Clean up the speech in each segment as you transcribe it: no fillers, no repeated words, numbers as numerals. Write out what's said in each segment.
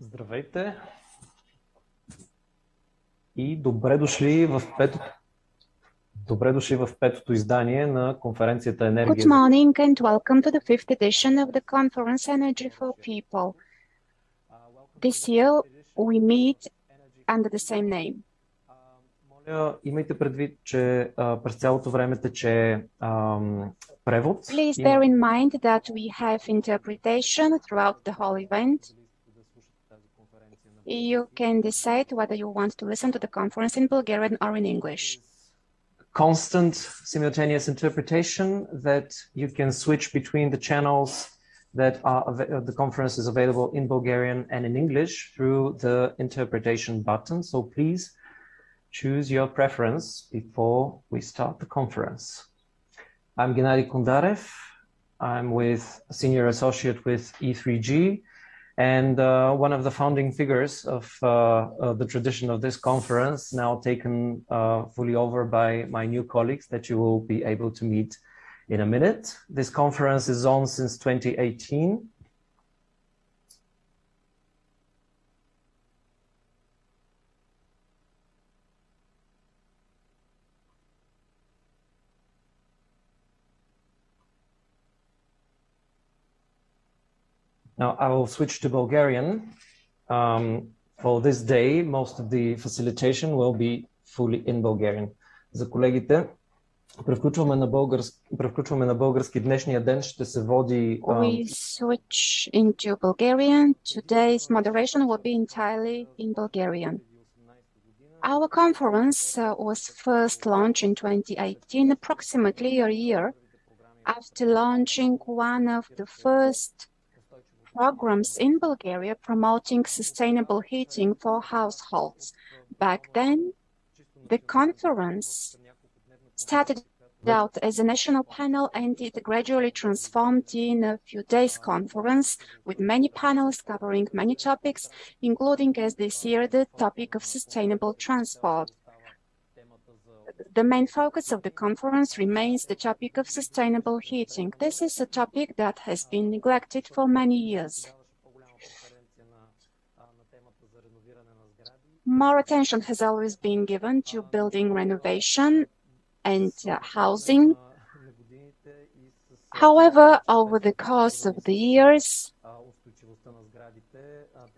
Здравейте и добре дошли в петото издание на конференцията Енергия. Good morning and welcome to the fifth edition of the conference Energy for People. This year we meet under the same name. Моля, имайте предвид, че през цялото време тече превод. Please bear in mind that we have interpretation throughout the whole event. You can decide whether you want to listen to the conference in Bulgarian or in English. Constant simultaneous interpretation that you can switch between the channels that the conference is available in Bulgarian and in English through the interpretation button. So please choose your preference before we start the conference. I'm Gennady Kundarev. I'm a senior associate with E3G and one of the founding figures of the tradition of this conference, now taken fully over by my new colleagues that you will be able to meet in a minute. This conference is on since 2018. Now I will switch to Bulgarian. For this day, most of the facilitation will be fully in Bulgarian. За колегите, превключваме на български. Днешния ден ще се води... We switch into Bulgarian. Today's moderation will be entirely in Bulgarian. Our conference was first launched in 2018, approximately a year after launching one of the first programs in Bulgaria promoting sustainable heating for households. Back then, the conference started out as a national panel and it gradually transformed in a few days conference with many panels covering many topics, including as this year the topic of sustainable transport. The main focus of the conference remains the topic of sustainable heating. This is a topic that has been neglected for many years. More attention has always been given to building renovation and housing. However, over the course of the years,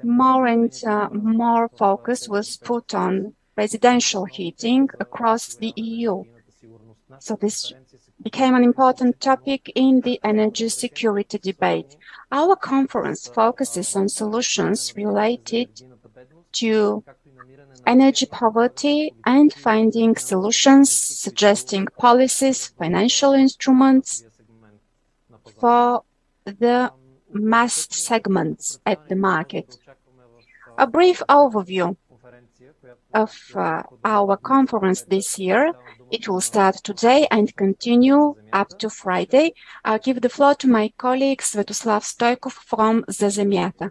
more and more focus was put on residential heating across the EU. So this became an important topic in the energy security debate. Our conference focuses on solutions related to energy poverty and finding solutions, suggesting policies, financial instruments for the mass segments at the market. A brief overview of our conference this year. It will start today and continue up to Friday. I'll give the floor to my colleague Svetoslav Stoykov from Zazemyata.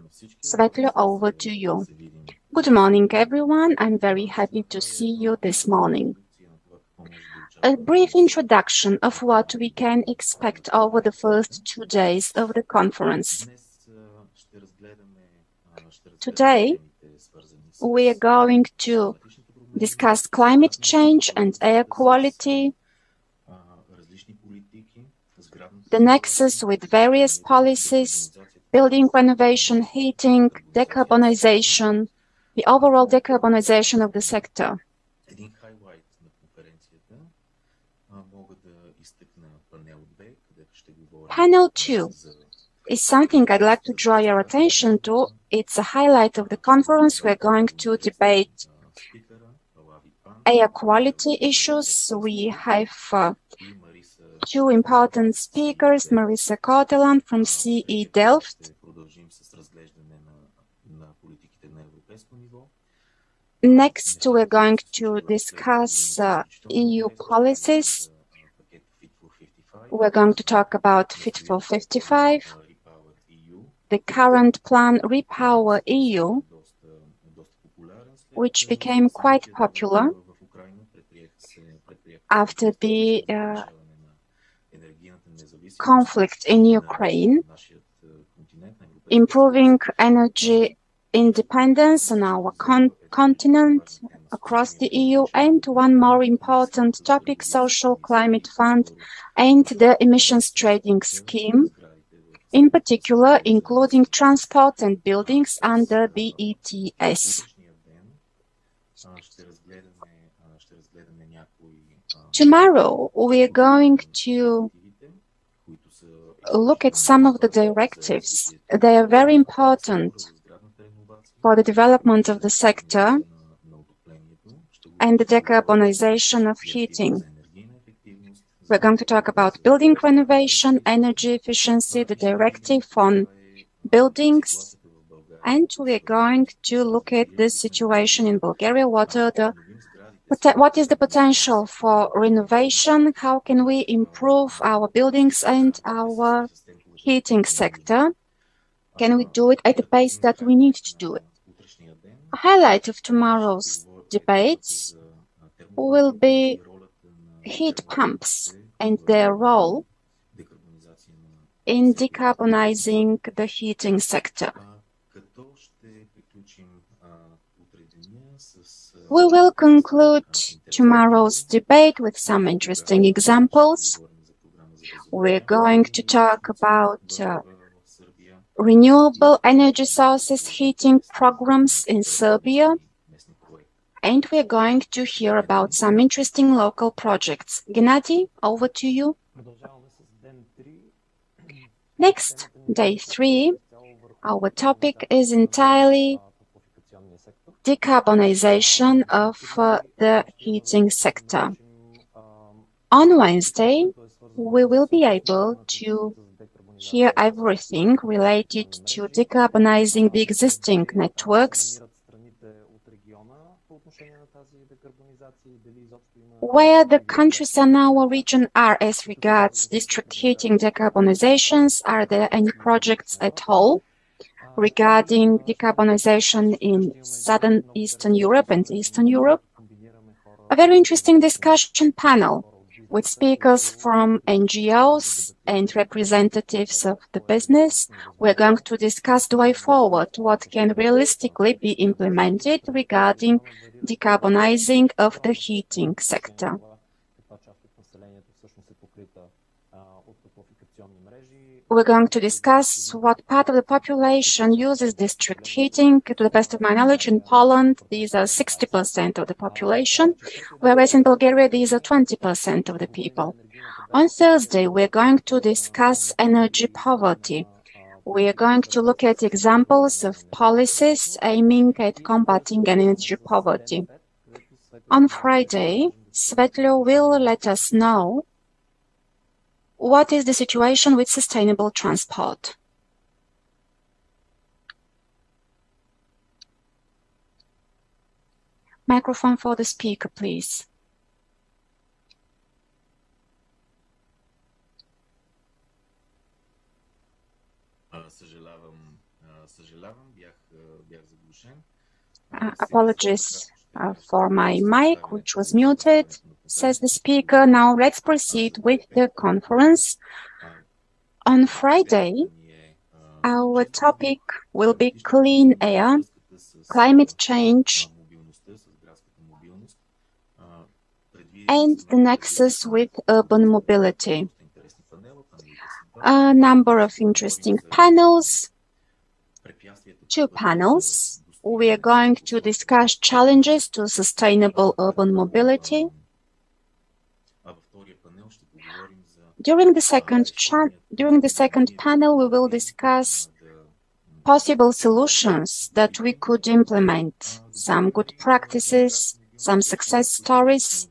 Svetlo, over to you. Good morning, everyone. I'm very happy to see you this morning. A brief introduction of what we can expect over the first 2 days of the conference. Today, we are going to discuss climate change and air quality, the nexus with various policies, building renovation, heating, decarbonization, the overall decarbonization of the sector. Panel 2 is something I'd like to draw your attention to. It's a highlight of the conference. We're going to debate air quality issues. We have two important speakers, Marisa Kortelan from CE Delft. Next, we're going to discuss EU policies. We're going to talk about Fit for 55, the current plan Repower EU, which became quite popular after the conflict in Ukraine, improving energy independence on our continent across the EU, and one more important topic, social climate fund and the emissions trading scheme, in particular including transport and buildings under the ETS. Tomorrow we are going to look at some of the directives. They are very important for the development of the sector and the decarbonization of heating. We're going to talk about building renovation, energy efficiency, the directive on buildings, and we are going to look at this situation in Bulgaria. What is the potential for renovation? How can we improve our buildings and our heating sector? Can we do it at the pace that we need to do it? A highlight of tomorrow's debates will be heat pumps and their role in decarbonizing the heating sector. We will conclude tomorrow's debate with some interesting examples. We're going to talk about renewable energy sources heating programs in Serbia, and we're going to hear about some interesting local projects. Gennady, over to you. Next, day 3, our topic is entirely decarbonization of the heating sector. On Wednesday, we will be able to hear everything related to decarbonizing the existing networks, where the countries in our region are as regards district heating decarbonizations. Are there any projects at all regarding decarbonization in Southern Eastern Europe and Eastern Europe? A very interesting discussion panel with speakers from NGOs and representatives of the business. We're going to discuss the way forward, what can realistically be implemented regarding decarbonizing of the heating sector. We're going to discuss what part of the population uses district heating. To the best of my knowledge, in Poland, these are 60% of the population, whereas in Bulgaria, these are 20% of the people. On Thursday, we're going to discuss energy poverty. We are going to look at examples of policies aiming at combating energy poverty. On Friday, Svetlo will let us know what is the situation with sustainable transport. Microphone for the speaker, please. Apologies for my mic, which was muted, says the speaker. Now let's proceed with the conference. On Friday, our topic will be clean air, climate change, and the nexus with urban mobility. A number of interesting panels, 2 panels. We are going to discuss challenges to sustainable urban mobility. During the second panel, we will discuss possible solutions that we could implement, some good practices, some success stories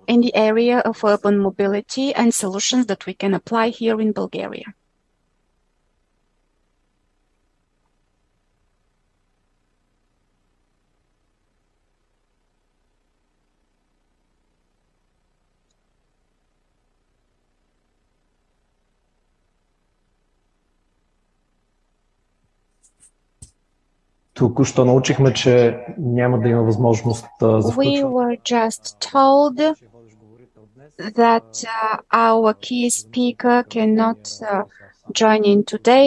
in the area of urban mobility, and solutions that we can apply here in Bulgaria. Току-що научихме, че няма да има възможност за включване. We were just told that our key speaker cannot join in today.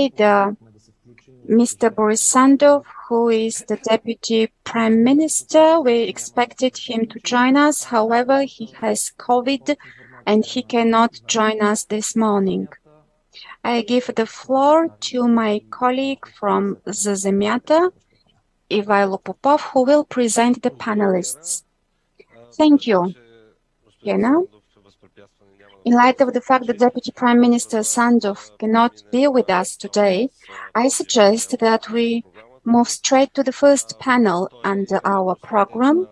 Mr. Boris Sandov, who is the Deputy Prime Minister. We expected him to join us. However, he has COVID and he cannot join us this morning. I give the floor to my colleague from Zazemyata, Ivailo Popov, who will present the panelists. Thank you, Yena. In light of the fact that Deputy Prime Minister Sandov cannot be with us today, I suggest that we move straight to the first panel under our program.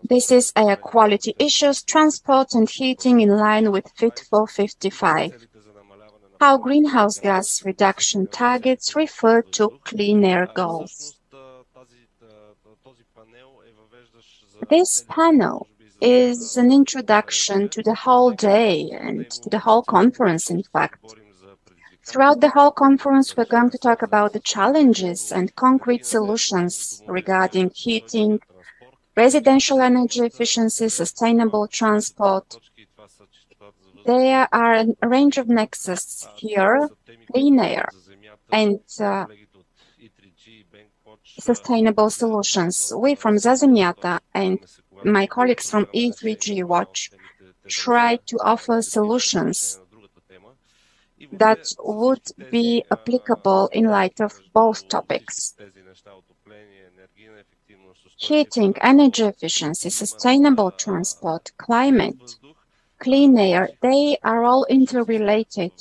This is air quality issues, transport and heating in line with Fit for 55. How greenhouse gas reduction targets refer to clean air goals. This panel is an introduction to the whole day and to the whole conference, in fact. Throughout the whole conference, we're going to talk about the challenges and concrete solutions regarding heating, residential energy efficiency, sustainable transport. There are a range of nexus here, clean air and sustainable solutions. We from Zazemyata and my colleagues from E3G Watch try to offer solutions that would be applicable in light of both topics. Heating, energy efficiency, sustainable transport, climate, clean air, they are all interrelated.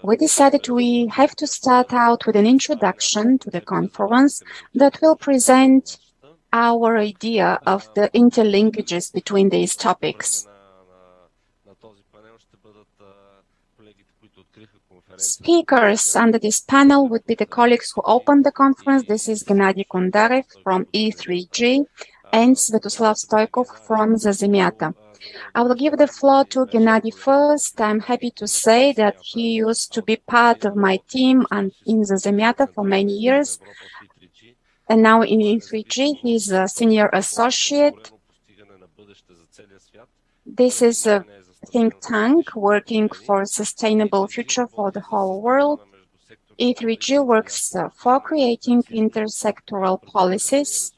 We decided we have to start out with an introduction to the conference that will present our idea of the interlinkages between these topics. Speakers under this panel would be the colleagues who opened the conference. This is Gennady Kondarev from E3G and Svetoslav Stoykov from Zazemyata. I will give the floor to Gennady first. I'm happy to say that he used to be part of my team and in Zazemyata for many years. And now in E3G, he's a senior associate. This is a think tank working for a sustainable future for the whole world. E3G works for creating intersectoral policies,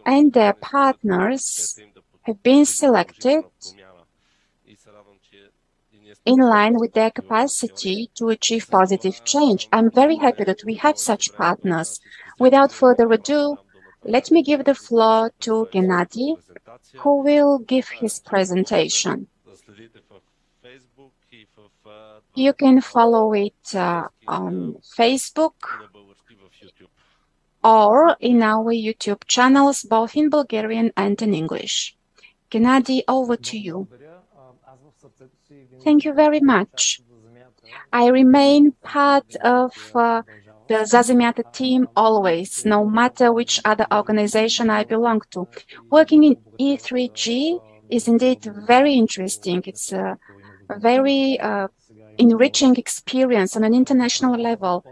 and their partners have been selected in line with their capacity to achieve positive change. I'm very happy that we have such partners. Without further ado, let me give the floor to Gennady, who will give his presentation. You can follow it on Facebook or in our YouTube channels, both in Bulgarian and in English. Gennady, over to you. Thank you very much. I remain part of the Zazemyata team always, no matter which other organization I belong to. Working in E3G is indeed very interesting. It's a very enriching experience on an international level.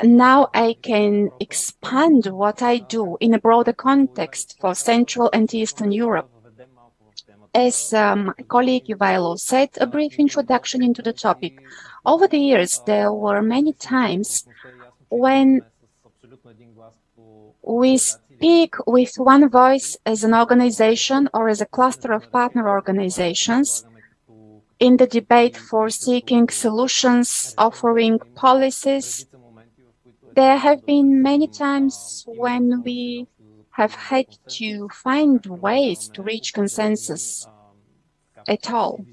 Now I can expand what I do in a broader context for Central and Eastern Europe. As my colleague Ivailo said, a brief introduction into the topic. Over the years, there were many times when we speak with one voice as an organization or as a cluster of partner organizations in the debate for seeking solutions, offering policies. There have been many times when we have had to find ways to reach consensus at all.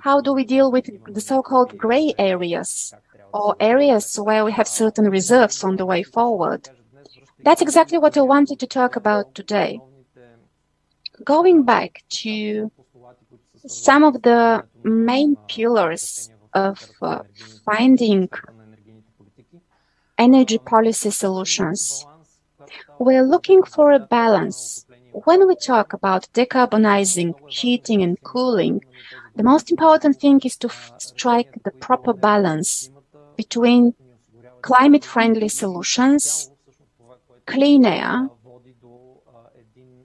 How do we deal with the so-called gray areas or areas where we have certain reserves on the way forward? That's exactly what I wanted to talk about today. Going back to some of the main pillars of finding energy policy solutions, we're looking for a balance. When we talk about decarbonizing, heating and cooling, the most important thing is to strike the proper balance between climate-friendly solutions, clean air,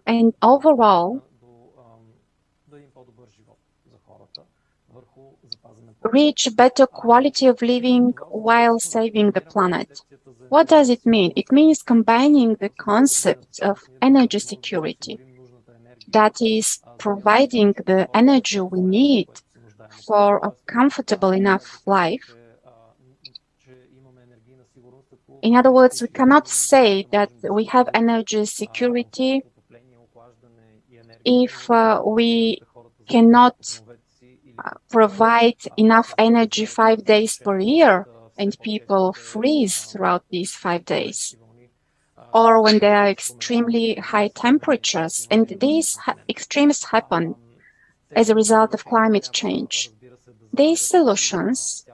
and overall reach better quality of living while saving the planet. What does it mean? It means combining the concept of energy security, that is, providing the energy we need for a comfortable enough life. In other words, we cannot say that we have energy security if we cannot provide enough energy 5 days per year and people freeze throughout these 5 days, or when there are extremely high temperatures. And these extremes happen as a result of climate change. These solutions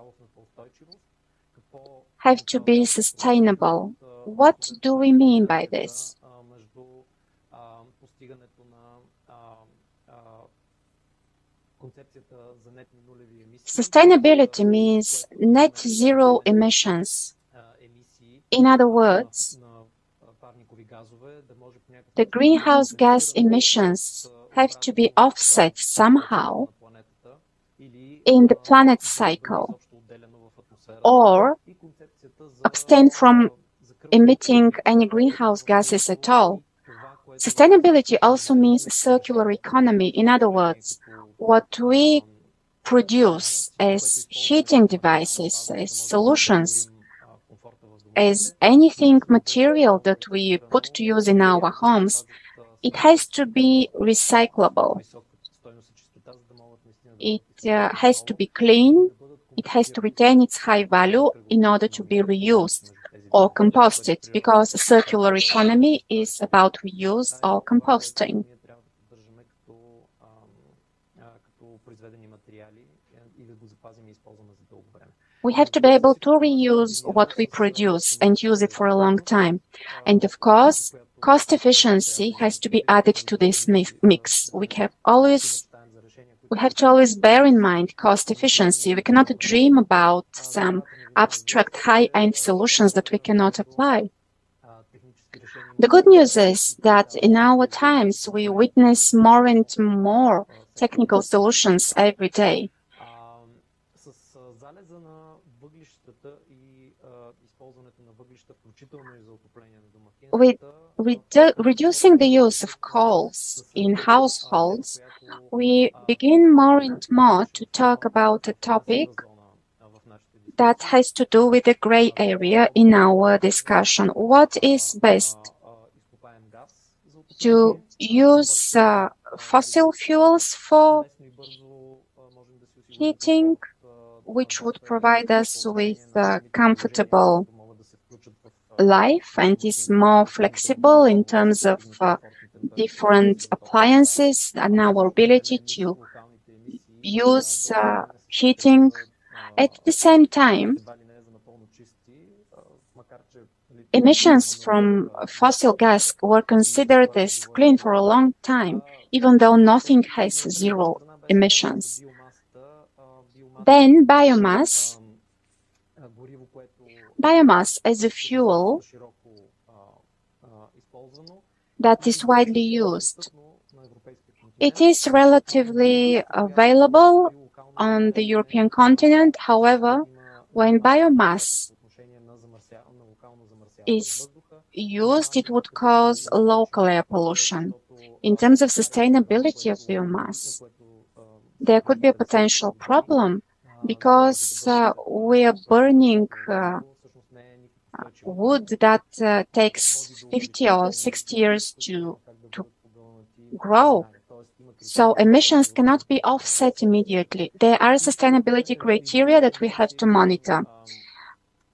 have to be sustainable. What do we mean by this? Sustainability means net zero emissions. In other words, the greenhouse gas emissions have to be offset somehow in the planet's cycle, or abstain from emitting any greenhouse gases at all. Sustainability also means circular economy. In other words, what we produce as heating devices, as solutions, as anything material that we put to use in our homes, it has to be recyclable. It has to be clean. It has to retain its high value in order to be reused or composted, because circular economy is about reuse or composting. We have to be able to reuse what we produce and use it for a long time. And of course, cost efficiency has to be added to this mix. We have to always bear in mind cost efficiency. We cannot dream about some abstract high-end solutions that we cannot apply. The good news is that in our times, we witness more and more technical solutions every day. With reducing the use of coals in households, we begin more and more to talk about a topic that has to do with the gray area in our discussion. What is best? To use fossil fuels for heating, which would provide us with comfortable life and is more flexible in terms of different appliances and our ability to use heating. At the same time, emissions from fossil gas were considered as clean for a long time, even though nothing has zero emissions. Then biomass as a fuel that is widely used. It is relatively available on the European continent. However, when biomass is used, it would cause local air pollution. In terms of sustainability of biomass, there could be a potential problem because we are burning wood that takes 50 or 60 years to grow. So emissions cannot be offset immediately. There are sustainability criteria that we have to monitor.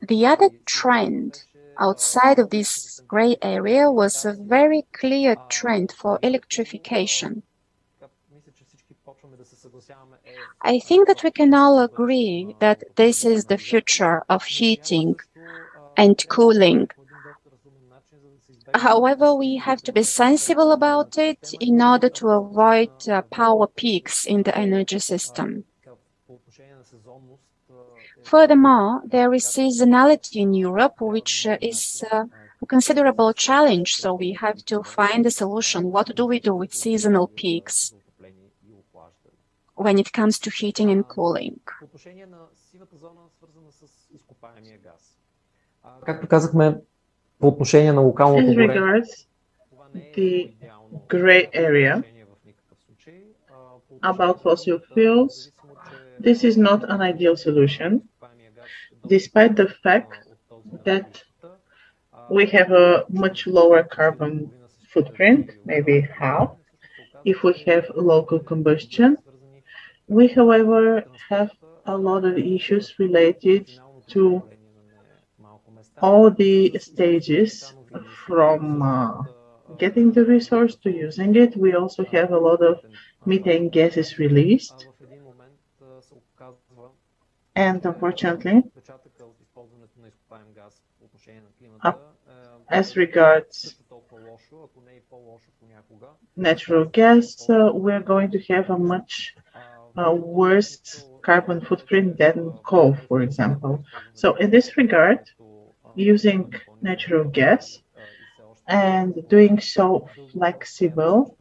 The other trend outside of this gray area was a very clear trend for electrification. I think that we can all agree that this is the future of heating and cooling. However, we have to be sensible about it in order to avoid power peaks in the energy system. Furthermore, there is seasonality in Europe, which is a considerable challenge, so we have to find a solution. What do we do with seasonal peaks? when it comes to heating and cooling. Както казахме, по отношение на локалното As regards the gray area about fossil fuels, this is not an ideal solution, despite the fact that we have a much lower carbon footprint, maybe half, if we have local combustion. We, however, have a lot of issues related to all the stages from getting the resource to using it. We also have a lot of methane gases released. And unfortunately, as regards natural gas, we're going to have a much worse carbon footprint than coal, for example. So in this regard, using natural gas and doing so flexible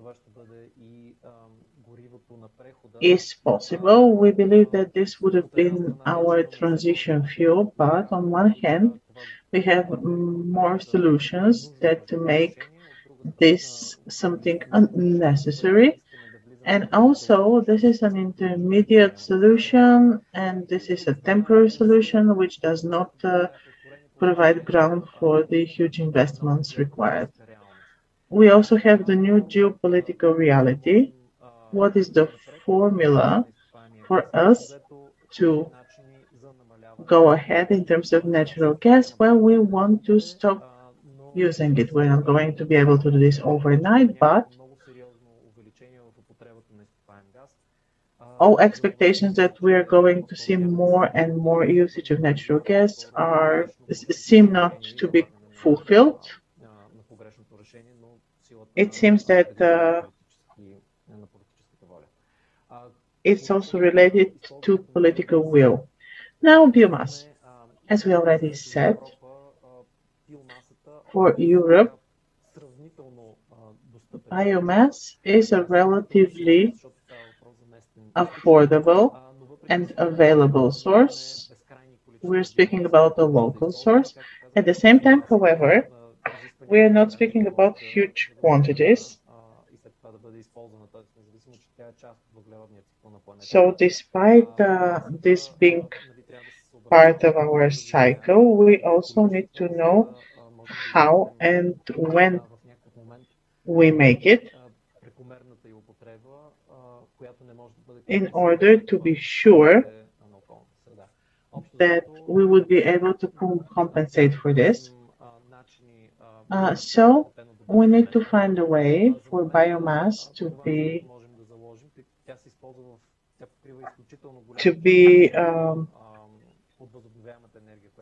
is possible. We believe that this would have been our transition fuel, but on one hand, we have more solutions that make this something unnecessary. And also, this is an intermediate solution, and this is a temporary solution which does not provide ground for the huge investments required. We also have the new geopolitical reality. What is the formula for us to go ahead in terms of natural gas? Well, we want to stop using it. We're not going to be able to do this overnight, but all expectations that we are going to see more and more usage of natural gas seem not to be fulfilled. It seems that it's also related to political will. Now, biomass. As we already said, for Europe, biomass is a relatively affordable and available source. We're speaking about a local source. At the same time, however, we are not speaking about huge quantities. So despite this being part of our cycle, we also need to know how and when we make it in order to be sure that we would be able to compensate for this. So we need to find a way for biomass to be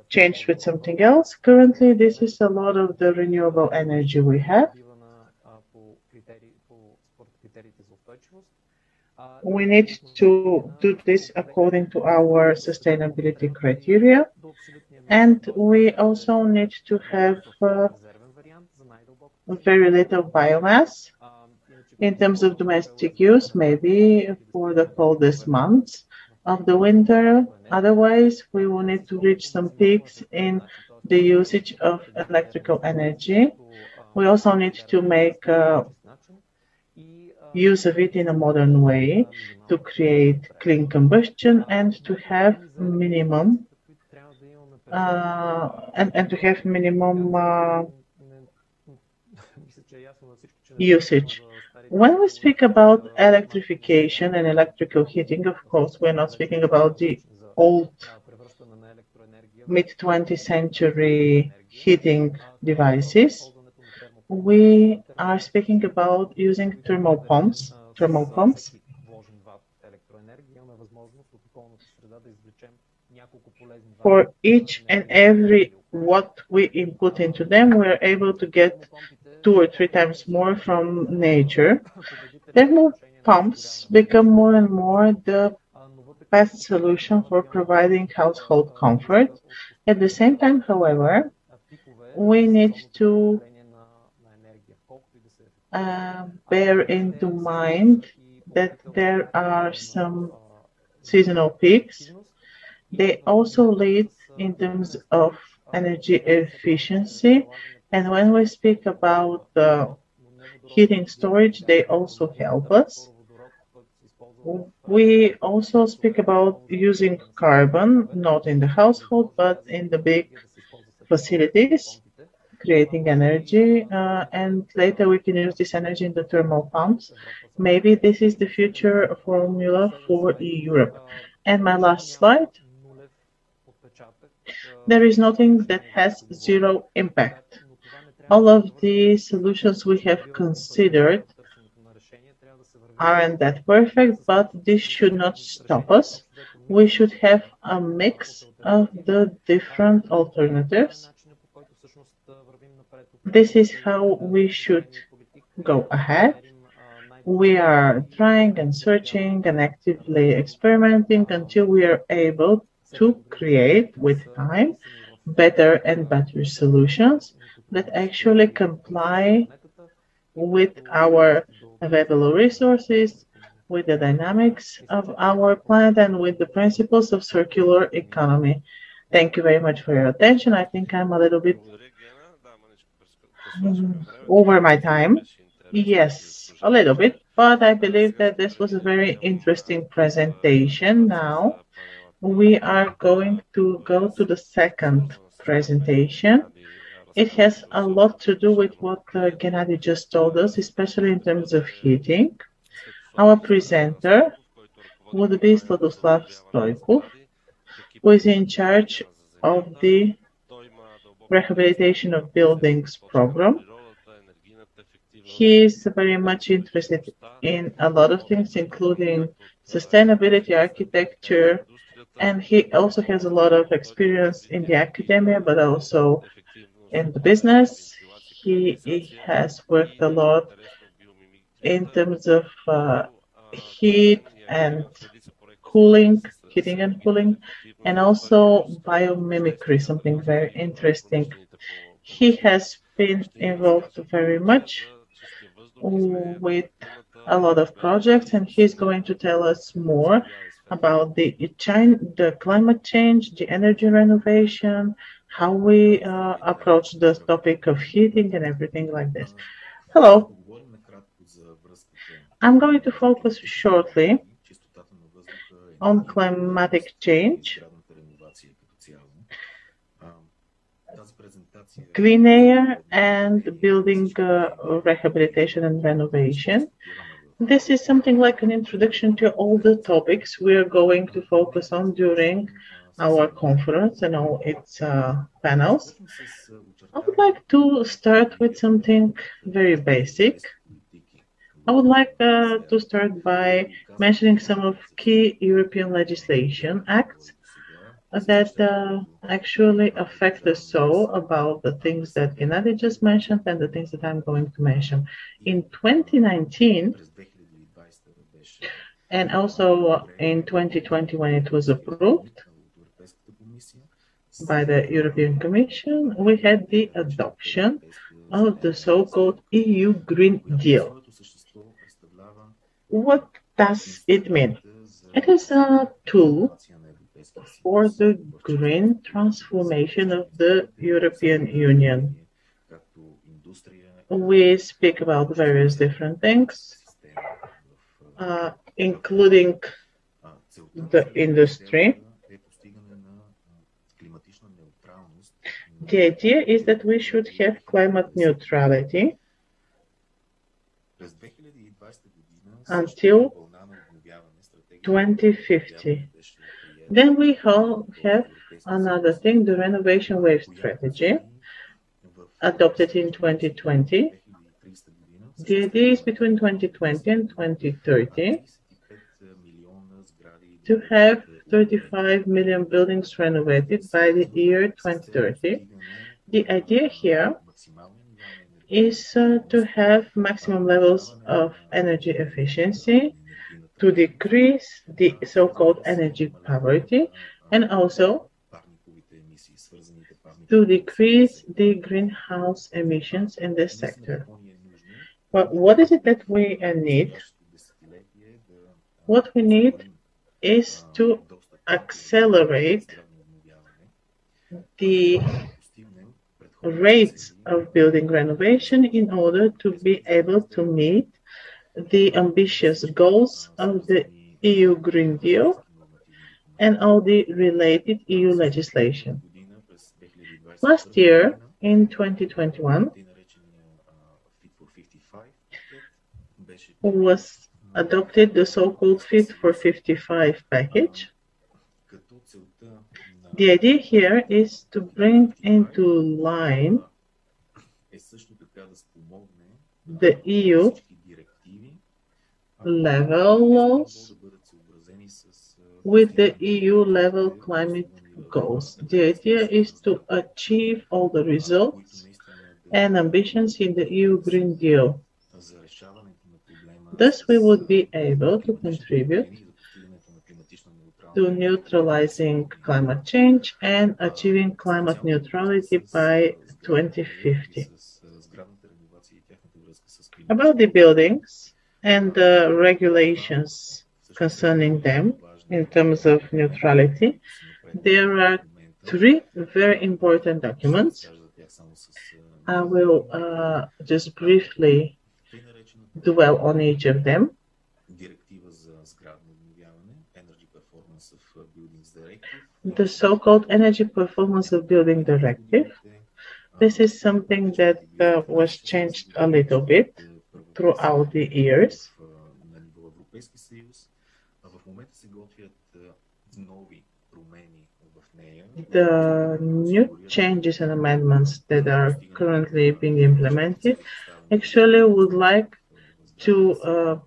changed with something else. Currently, this is a lot of the renewable energy we have. We need to do this according to our sustainability criteria, and we also need to have very little biomass in terms of domestic use, maybe for the coldest months of the winter. Otherwise, we will need to reach some peaks in the usage of electrical energy. We also need to make use of it in a modern way to create clean combustion and to have minimum usage. When we speak about electrification and electrical heating, of course, we're not speaking about the old mid-20th century heating devices. We are speaking about using thermal pumps. For each and every watt we input into them, we're able to get 2 or 3 times more from nature. Thermal pumps become more and more the best solution for providing household comfort. At the same time, however, we need to bear into mind that there are some seasonal peaks. They also lead in terms of energy efficiency. And when we speak about heating storage, they also help us. We also speak about using carbon, not in the household, but in the big facilities, creating energy, and later we can use this energy in the thermal pumps. Maybe this is the future formula for Europe. And my last slide, there is nothing that has zero impact. All of the solutions we have considered aren't that perfect, but this should not stop us. We should have a mix of the different alternatives. This is how we should go ahead. We are trying and searching and actively experimenting until we are able to create, with time, better and better solutions that actually comply with our available resources, with the dynamics of our planet, and with the principles of circular economy. Thank you very much for your attention. I think I'm a little bit over my time. Yes, a little bit, but I believe that this was a very interesting presentation. Now we are going to go to the second presentation. It has a lot to do with what Gennady just told us, especially in terms of heating. Our presenter would be Sladoslav Stoikov, who is in charge of the Rehabilitation of Buildings program. He is very much interested in a lot of things, including sustainability, architecture, and he also has a lot of experience in the academia, but also in the business. He has worked a lot in terms of heat and cooling, heating and cooling, and also biomimicry, something very interesting. He has been involved very much with a lot of projects, and he's going to tell us more about the climate change, the energy renovation, how we approach the topic of heating and everything like this. Hello. I'm going to focus shortly on climatic change, clean air, and building rehabilitation and renovation. This is something like an introduction to all the topics we are going to focus on during our conference and all its panels. I would like to start with something very basic. I would like to start by mentioning some of key European legislation acts that actually affect us so about the things that Gennady just mentioned and the things that I'm going to mention. In 2019, and also in 2020 when it was approved by the European Commission, we had the adoption of the so-called EU Green Deal. What does it mean? It is a tool for the green transformation of the European Union. We speak about various different things, including the industry. The idea is that we should have climate neutrality until 2050. Then we have another thing, the renovation wave strategy, adopted in 2020. The idea is between 2020 and 2030 to have 35 million buildings renovated by the year 2030. The idea here is to have maximum levels of energy efficiency, to decrease the so-called energy poverty, and also to decrease the greenhouse emissions in this sector. But what is it that we need? What we need is to accelerate the rates of building renovation in order to be able to meet the ambitious goals of the EU Green Deal and all the related EU legislation. Last year, in 2021, was adopted the so-called Fit for 55 package. The idea here is to bring into line the EU level laws with the EU level climate goals. The idea is to achieve all the results and ambitions in the EU Green Deal. Thus, we would be able to contribute to neutralizing climate change and achieving climate neutrality by 2050. About the buildings and the regulations concerning them in terms of neutrality, there are three very important documents. I will just briefly dwell on each of them. The so-called Energy Performance of Building Directive. This is something that was changed a little bit throughout the years. The new changes and amendments that are currently being implemented actually would like to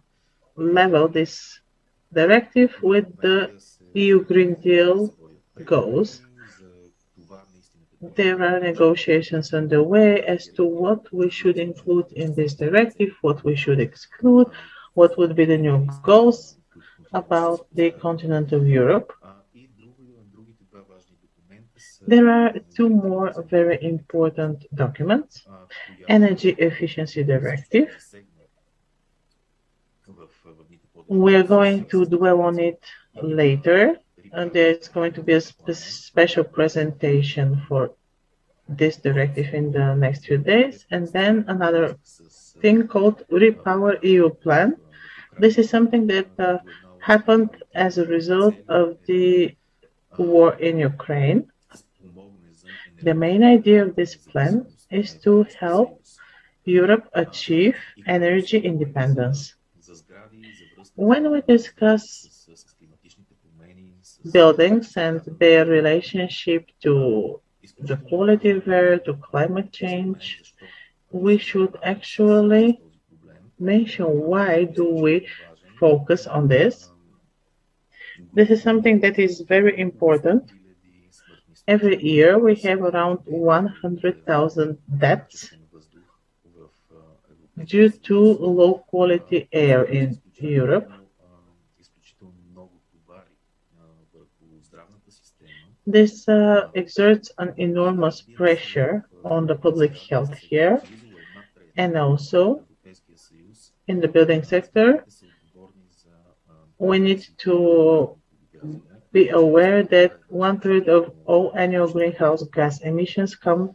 level this directive with the EU Green Deal goals. There are negotiations underway as to what we should include in this directive, what we should exclude, what would be the new goals about the continent of Europe. There are two more very important documents. Energy Efficiency Directive. We're going to dwell on it later, and there's going to be a special presentation for this directive in the next few days. And then another thing called Repower Eu Plan. This is something that happened as a result of the war in Ukraine. The main idea of this plan is to help Europe achieve energy independence. When we discuss buildings and their relationship to the quality of air, to climate change, we should actually mention why do we focus on this. This is something that is very important. Every year we have around 100,000 deaths due to low quality air in Europe. This exerts an enormous pressure on the public health here, and also in the building sector. We need to be aware that 1/3 of all annual greenhouse gas emissions come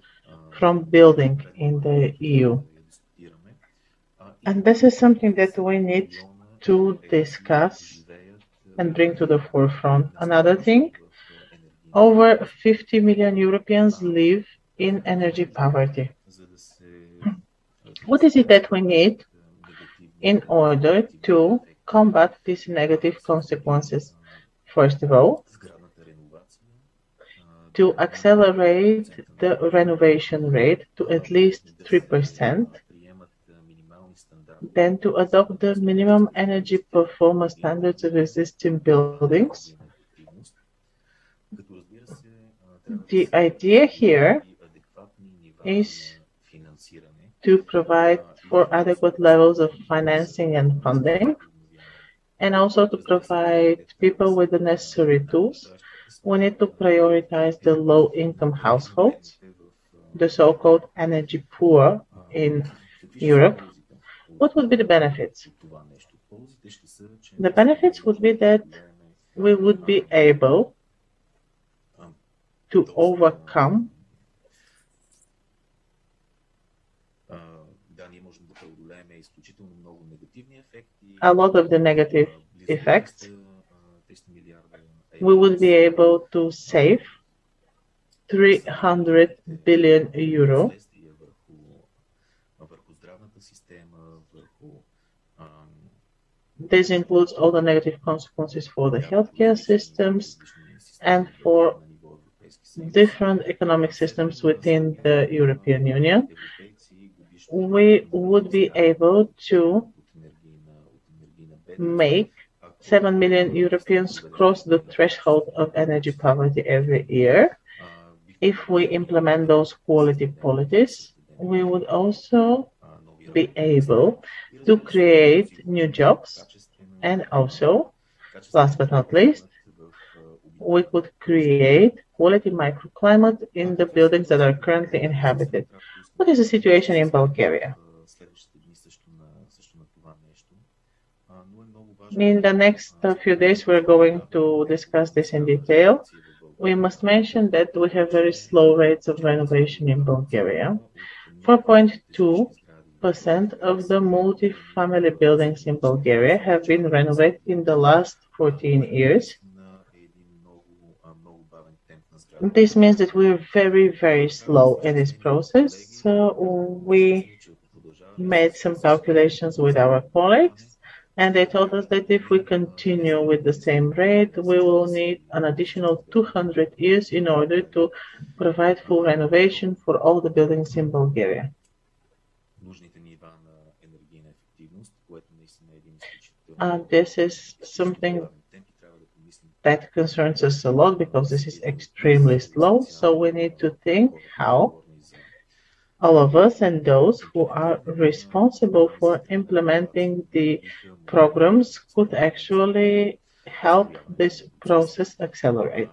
from building in the EU. And this is something that we need to discuss and bring to the forefront. Another thing, over 50 million Europeans live in energy poverty. What is it that we need in order to combat these negative consequences? First of all, to accelerate the renovation rate to at least 3%, then to adopt the minimum energy performance standards of existing buildings. The idea here is to provide for adequate levels of financing and funding, and also to provide people with the necessary tools. We need to prioritize the low-income households, the so-called energy poor in Europe. What would be the benefits? The benefits would be that we would be able to overcome a lot of the negative effects. We would be able to save 300 billion euro. This includes all the negative consequences for the healthcare systems and for different economic systems within the European Union. We would be able to make 7 million Europeans cross the threshold of energy poverty every year. If we implement those quality policies, we would also be able to create new jobs, and also, last but not least, we could create quality microclimate in the buildings that are currently inhabited. What is the situation in Bulgaria? In the next few days, we're going to discuss this in detail. We must mention that we have very slow rates of renovation in Bulgaria. 4.2% of the multi-family buildings in Bulgaria have been renovated in the last 14 years. This means that we're very, very slow in this process. So we made some calculations with our colleagues, and they told us that if we continue with the same rate, we will need an additional 200 years in order to provide full renovation for all the buildings in Bulgaria. This is something that concerns us a lot because this is extremely slow. So we need to think how all of us and those who are responsible for implementing the programs could actually help this process accelerate.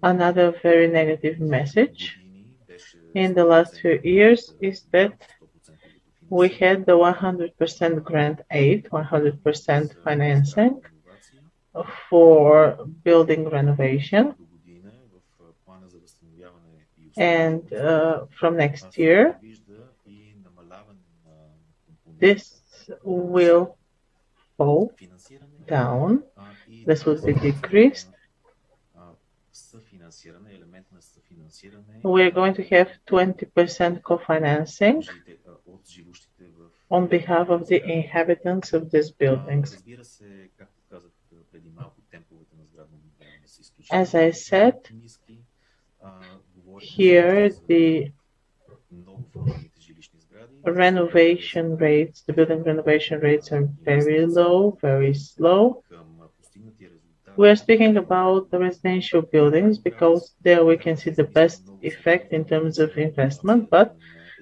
Another very negative message in the last few years is that we had the 100% grant aid, 100% financing for building renovation. And from next year, this will fall down. This will be decreased. We're going to have 20% co-financing on behalf of the inhabitants of these buildings. As I said, here the renovation rates, the building renovation rates are very low, very slow. We're speaking about the residential buildings because there we can see the best effect in terms of investment, but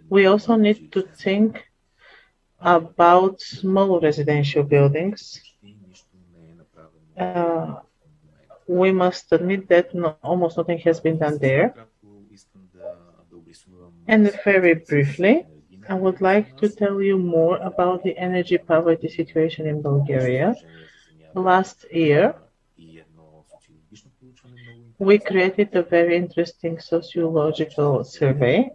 we also need to think about small residential buildings. We must admit that almost nothing has been done there. And very briefly, I would like to tell you more about the energy poverty situation in Bulgaria. Last year, we created a very interesting sociological survey.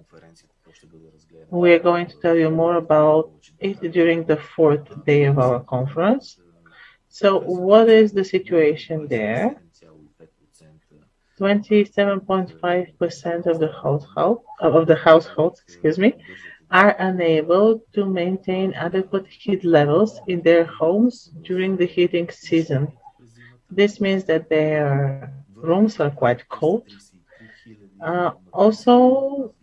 We are going to tell you more about it during the fourth day of our conference. So what is the situation there? 27.5% of the households, are unable to maintain adequate heat levels in their homes during the heating season. This means that their rooms are quite cold. Also,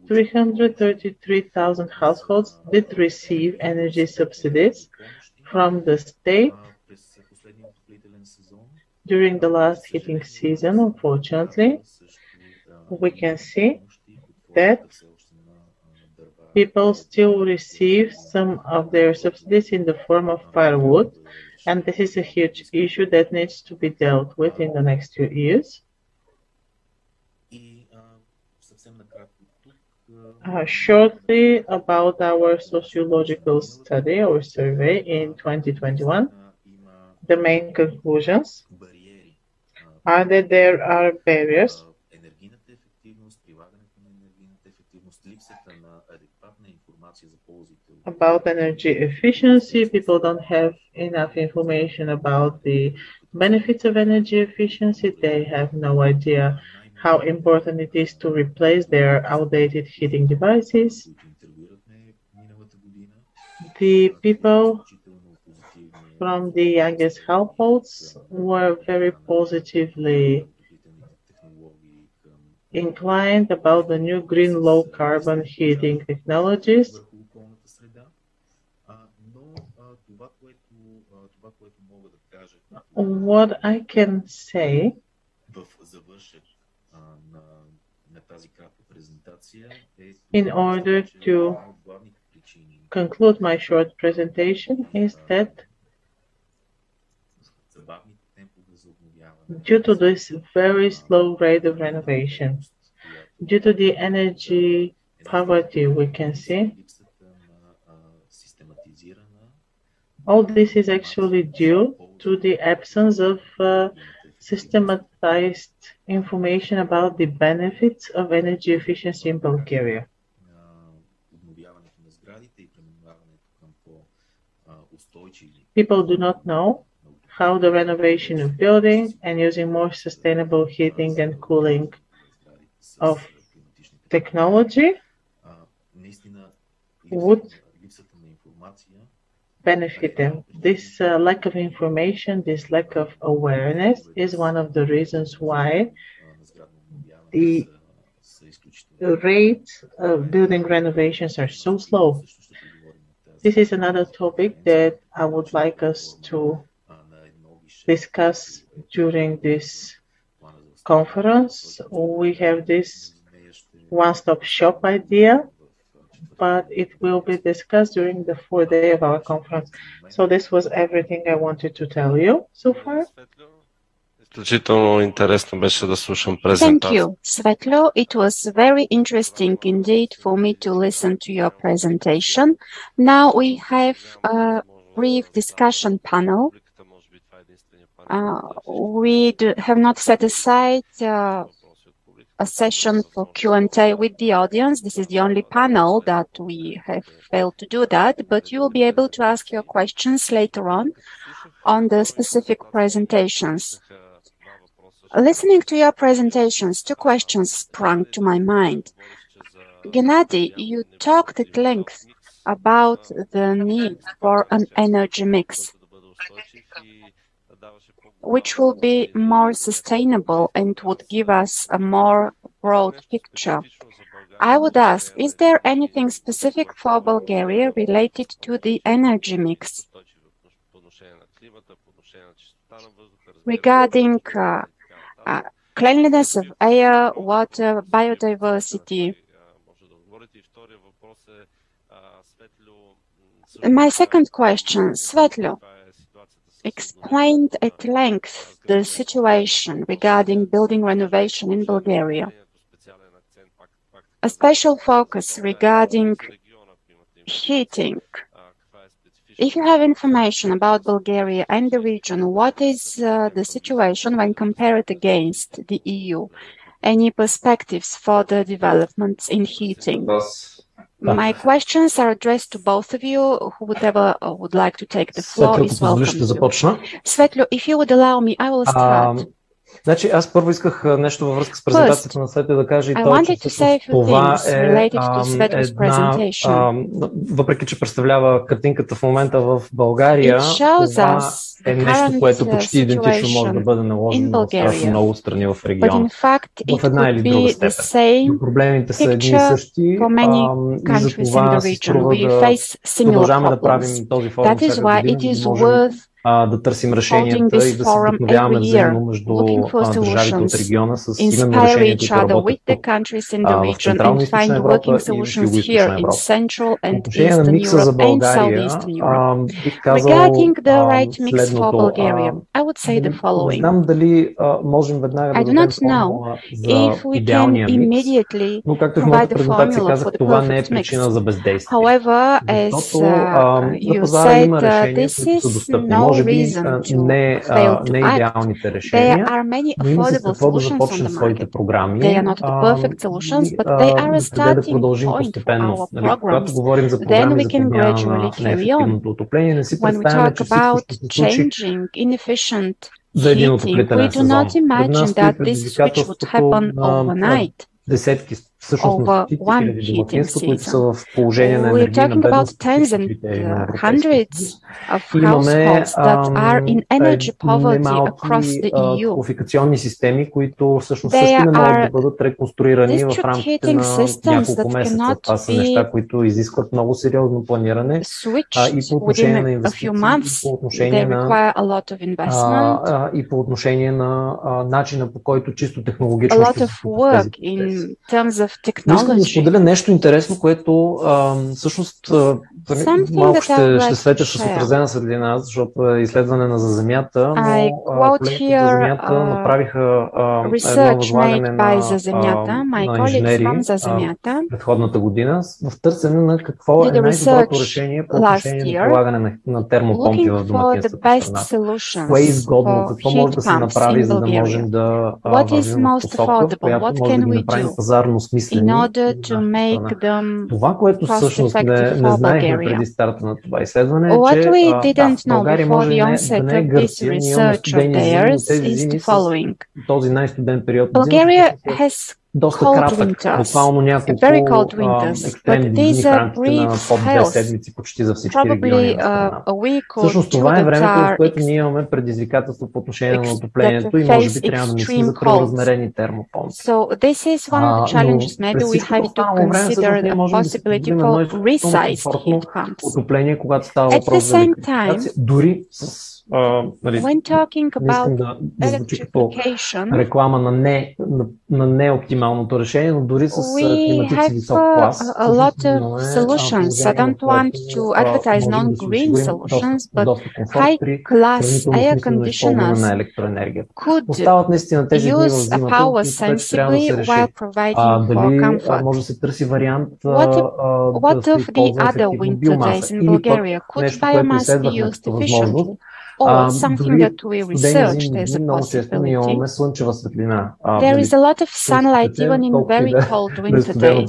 333,000 households did receive energy subsidies from the state during the last heating season. Unfortunately, we can see that people still receive some of their subsidies in the form of firewood, and this is a huge issue that needs to be dealt with in the next few years. shortly about our sociological study or survey in 2021. The main conclusions are that there are barriers about energy efficiency. People don't have enough information about the benefits of energy efficiency. They have no idea how important it is to replace their outdated heating devices. The people from the youngest households were very positively inclined about the new green low carbon heating technologies. What I can say in order to conclude my short presentation is that due to this very slow rate of renovation, due to the energy poverty we can see, all this is actually due to the absence of systematized information about the benefits of energy efficiency in Bulgaria. People do not know how the renovation of buildings and using more sustainable heating and cooling of technology would benefit them. This lack of information, this lack of awareness is one of the reasons why the rate of building renovations are so slow. This is another topic that I would like us to discuss during this conference. We have this one-stop shop idea, but it will be discussed during the fourth day of our conference. So this was everything I wanted to tell you so far. Thank you, Svetlo. It was very interesting indeed for me to listen to your presentation. Now we have a brief discussion panel. We have not set aside a session for Q&A with the audience. This is the only panel that we have failed to do that, but you will be able to ask your questions later on the specific presentations. Listening to your presentations, two questions sprang to my mind. Gennady, you talked at length about the need for an energy mix, which will be more sustainable and would give us a more broad picture. I would ask, is there anything specific for Bulgaria related to the energy mix regarding cleanliness of air, water, biodiversity? My second question, Svetlo explained at length the situation regarding building renovation in Bulgaria. A special focus regarding heating. If you have information about Bulgaria and the region, what is the situation when compared against the EU? Any perspectives for the developments in heating? My questions are addressed to both of you. Whoever would like to take the floor is welcome. Svetlo, if you would allow me, I will start. Значи, аз първо исках нещо във връзка с презентацията на Светло да кажа и то, че това е въпреки че представлява картинката в момента в България, това е нещо, което почти идентично може да бъде наложено в страшно много страни в региона. В една или друга степен. Но проблемите са едни и същи и за това се струва да продължаваме да правим този форум всяка година, да търсим решенията и да се вдъхновяваме взаимно между държавите от региона с именно решения, които работят в Централна и Източна Европа и в Юго-Източна Европа. По отношение на микса за България, бих казал следното. Не знам дали можем веднага да дадем формула за идеалния микс, но както в моята презентация казах, това не е причина за бездействие. Защото на пазара има решения, които са достъпни. Може би не идеалните решения, но има с какво да започнем своите програми и да продължим постепенно. Когато говорим за програми за подмяна на неефективното отопление, не си представяме, че всичко ще се случи за един отоплителен сезон. Пред нас стои предизвикателството на десетки, всъщност на хиляди домакинства, които са в положение на енергийна бедност. Имаме немалки топлофикационни системи, които всъщност също не могат да бъдат реконструирани в рамките на няколко месеца. Това са неща, които изискват много сериозно планиране и по отношение на инвестиции, и по отношение на начина, по който чисто технологично ще се случат тези процеси. Но искам да споделя нещо интересно, което всъщност малко ще светя с отразена светлина, защото е изследване на за Земята, но колегите за Земята направиха едно възлагане на инженери предходната година в търсене на какво е най-доброто решение по отношение на полагане на термопомпи в домакинствата в страната. Кое е изгодно, какво може да се направи, за да можем да вървим в посока, в която може да ги направим пазарно смислени. Това, което всъщност не знаехме преди старта на това изследване, е, че България може да не е Гърция, ние имаме студени зими, но тези зими с този най-студен период на зимата доста кратък, буквално няколко екстремни дни в рамките на под 2 седмици почти за всички региони на страната. Всъщност това е времето, в което ние имаме предизвикателство по отношение на отоплението и може би трябва да мислим за преразмерени термопомпи. Но всичко останало време всъщност ние можем да си позволим едно комфортно отопление, когато става въпрос за електрификация, дори с не искам да звучи като реклама на неоптималното решение, но дори с климатици висок клас. I don't want to advertise non-green solutions, but high-class air conditioners could use a power sensibly while providing for comfort. Може да се търси вариант What of the other winter days in Bulgaria? Could biomass be used efficiently? Or something that we researched as a possibility. There is a lot of sunlight even in very cold winter days.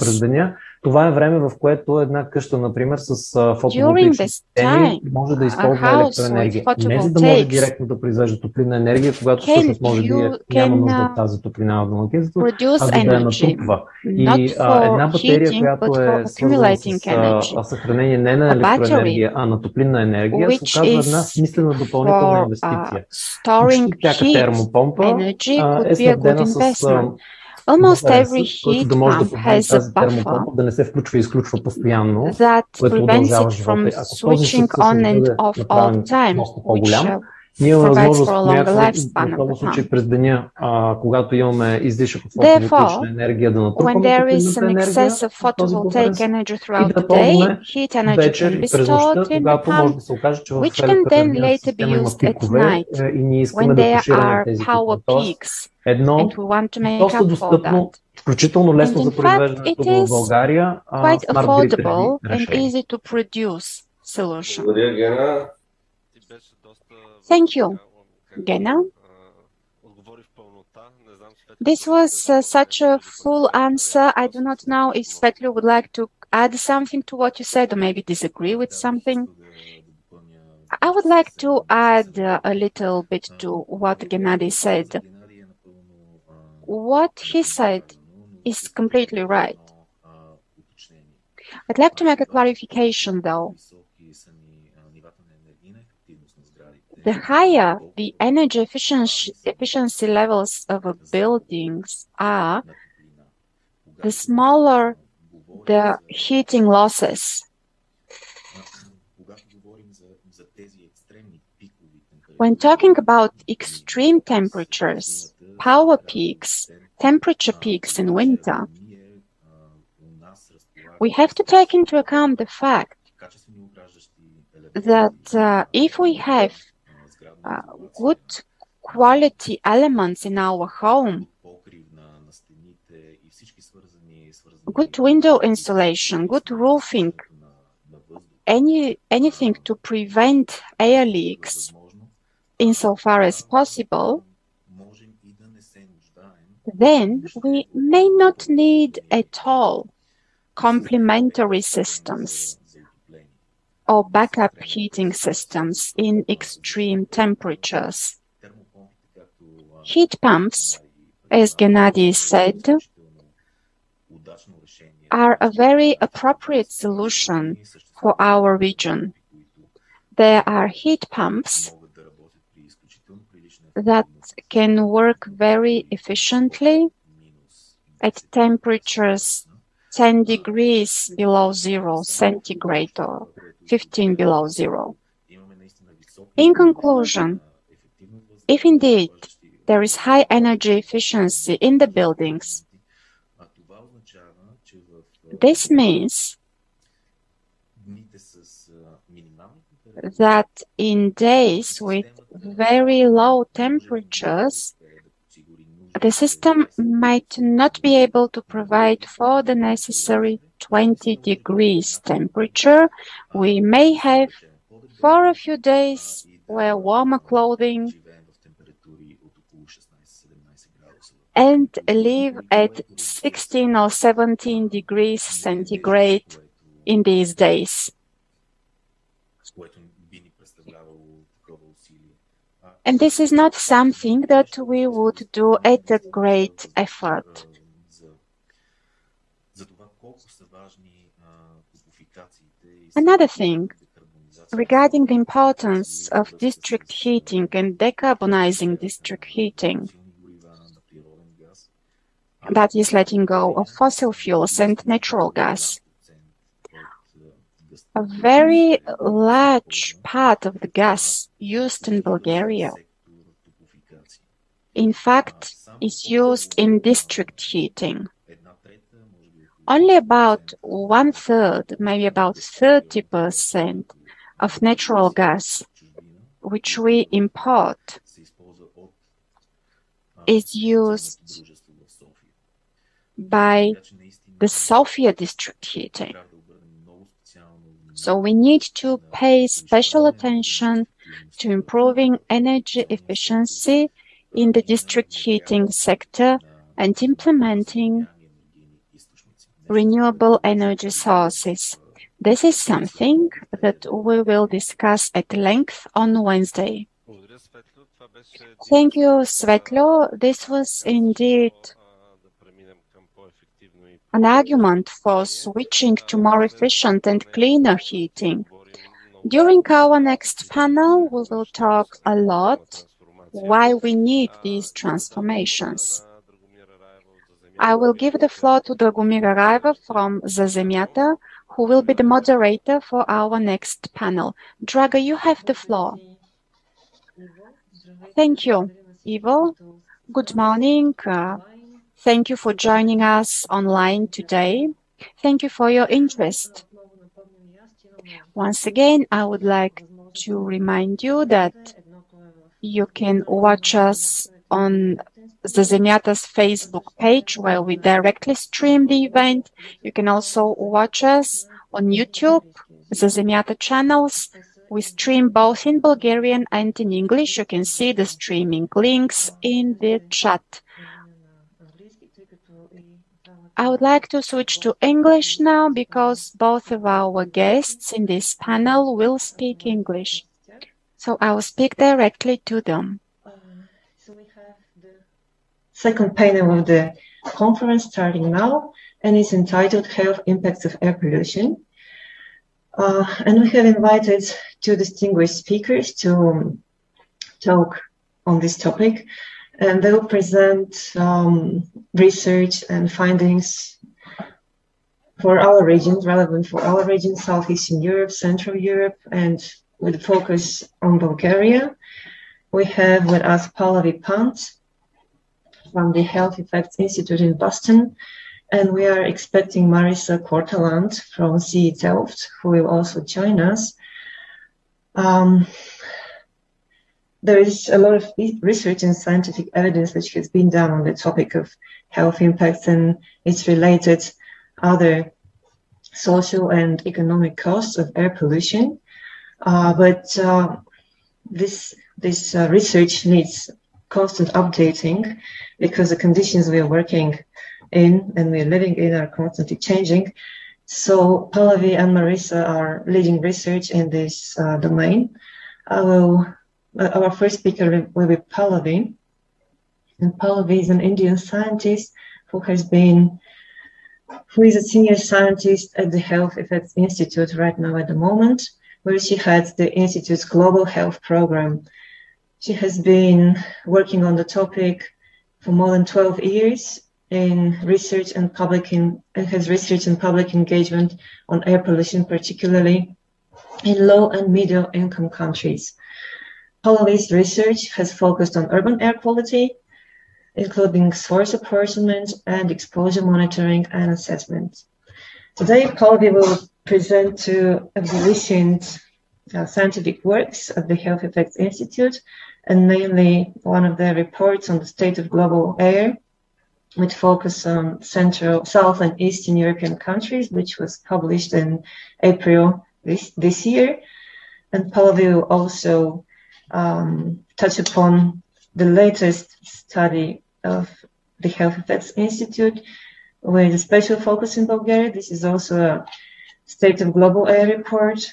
Това е време, в което една къща, например, с фотоволтаични системи може да използва електроенергия. Не за да може директно да произвежда топлинна енергия, когато всъщност може би няма нужда от тази топлина в домакинството, а да я натрупва. И една батерия, която е свързана с съхранение не на електроенергия, а на топлинна енергия, се оказва една смислена допълнителна инвестиция. Почти всяка термопомпа е снабдена с Almost every heat pump has a buffer да не се включва и изключва постоянно, that prevents it from switching on and off all the time, which ние имаме възможност в този случай през деня, когато имаме излишък от фотоволтаична енергия, да натрупаме топлинната енергия и да ползваме вечер и през нощта, когато може да се окаже, че в електроенергийната система има пикове и ние искаме да тушираме тези пикове. Тоест, едно доста достъпно, включително лесно за произвеждането в България, смарт грид решение. Благодаря, Гена. Thank you, Gena. This was such a full answer. I do not know if Svetli would like to add something to what you said or maybe disagree with something. I would like to add a little bit to what Gennady said. What he said is completely right. I'd like to make a clarification though. The higher the energy efficiency levels of buildings are, the smaller the heating losses. When talking about extreme temperatures, power peaks, temperature peaks in winter, we have to take into account the fact that if we have good quality elements in our home, good window insulation, good roofing, anything to prevent air leaks insofar as possible, then we may not need at all complementary systems or backup heating systems in extreme temperatures. Heat pumps, as Gennady said, are a very appropriate solution for our region. There are heat pumps that can work very efficiently at temperatures 10 degrees below zero centigrade or 15 below zero. In conclusion, if indeed there is high energy efficiency in the buildings, this means that in days with very low temperatures, the system might not be able to provide for the necessary 20 degrees temperature. We may have for a few days wear warmer clothing and live at 16 or 17 degrees centigrade in these days. And this is not something that we would do at a great effort. Another thing, regarding the importance of district heating and decarbonizing district heating, that is letting go of fossil fuels and natural gas. A very large part of the gas used in Bulgaria, in fact, is used in district heating. Only about 1/3, maybe about 30% of natural gas, which we import, is used by the Sofia district heating. So we need to pay special attention to improving energy efficiency in the district heating sector and implementing renewable energy sources. This is something that we will discuss at length on Wednesday. Thank you, Svetlo. This was indeed an argument for switching to more efficient and cleaner heating. During our next panel, we will talk a lot why we need these transformations. I will give the floor to Dragomira Raeva from Zazemята, who will be the moderator for our next panel. Draga, you have the floor. Thank you, Ivo. Good morning. Thank you for joining us online today. Thank you for your interest. Once again, I would like to remind you that you can watch us on Zazemyata's Facebook page, where we directly stream the event. You can also watch us on YouTube, Zazemyata channels. We stream both in Bulgarian and in English. You can see the streaming links in the chat. I would like to switch to English now because both of our guests in this panel will speak English. So I will speak directly to them. So we have the second panel of the conference starting now, and it's entitled Health Impacts of Air Pollution. And we have invited two distinguished speakers to talk on this topic, and they will present research and findings for our region, relevant for our region, Southeastern Europe, Central Europe, and with focus on Bulgaria. we have with us Pallavi Pant from the Health Effects Institute in Boston, and we are expecting Marisa Korteland from CE Delft, who will also join us. There is a lot of research and scientific evidence which has been done on the topic of health impacts and its related other social and economic costs of air pollution. But this research needs constant updating because the conditions we are working in and we are living in are constantly changing. So Pallavi and Marisa are leading research in this domain. Our first speaker will be Pallavi. And Pallavi is an Indian scientist who is a senior scientist at the Health Effects Institute right now at the moment, where she heads the Institute's Global Health Program. She has been working on the topic for more than 12 years in research and public engagement on air pollution, particularly in low and middle income countries. Pallavi's research has focused on urban air quality, including source apportionment and exposure monitoring and assessment. Today, Pallavi will present two abolitioned scientific works of the Health Effects Institute, and namely one of their reports on the state of global air, with focus on Central, South, and Eastern European countries, which was published in April this year. And Pallavi will also touch upon the latest study of the Health Effects Institute with a special focus in Bulgaria. This is also a State of Global Air report,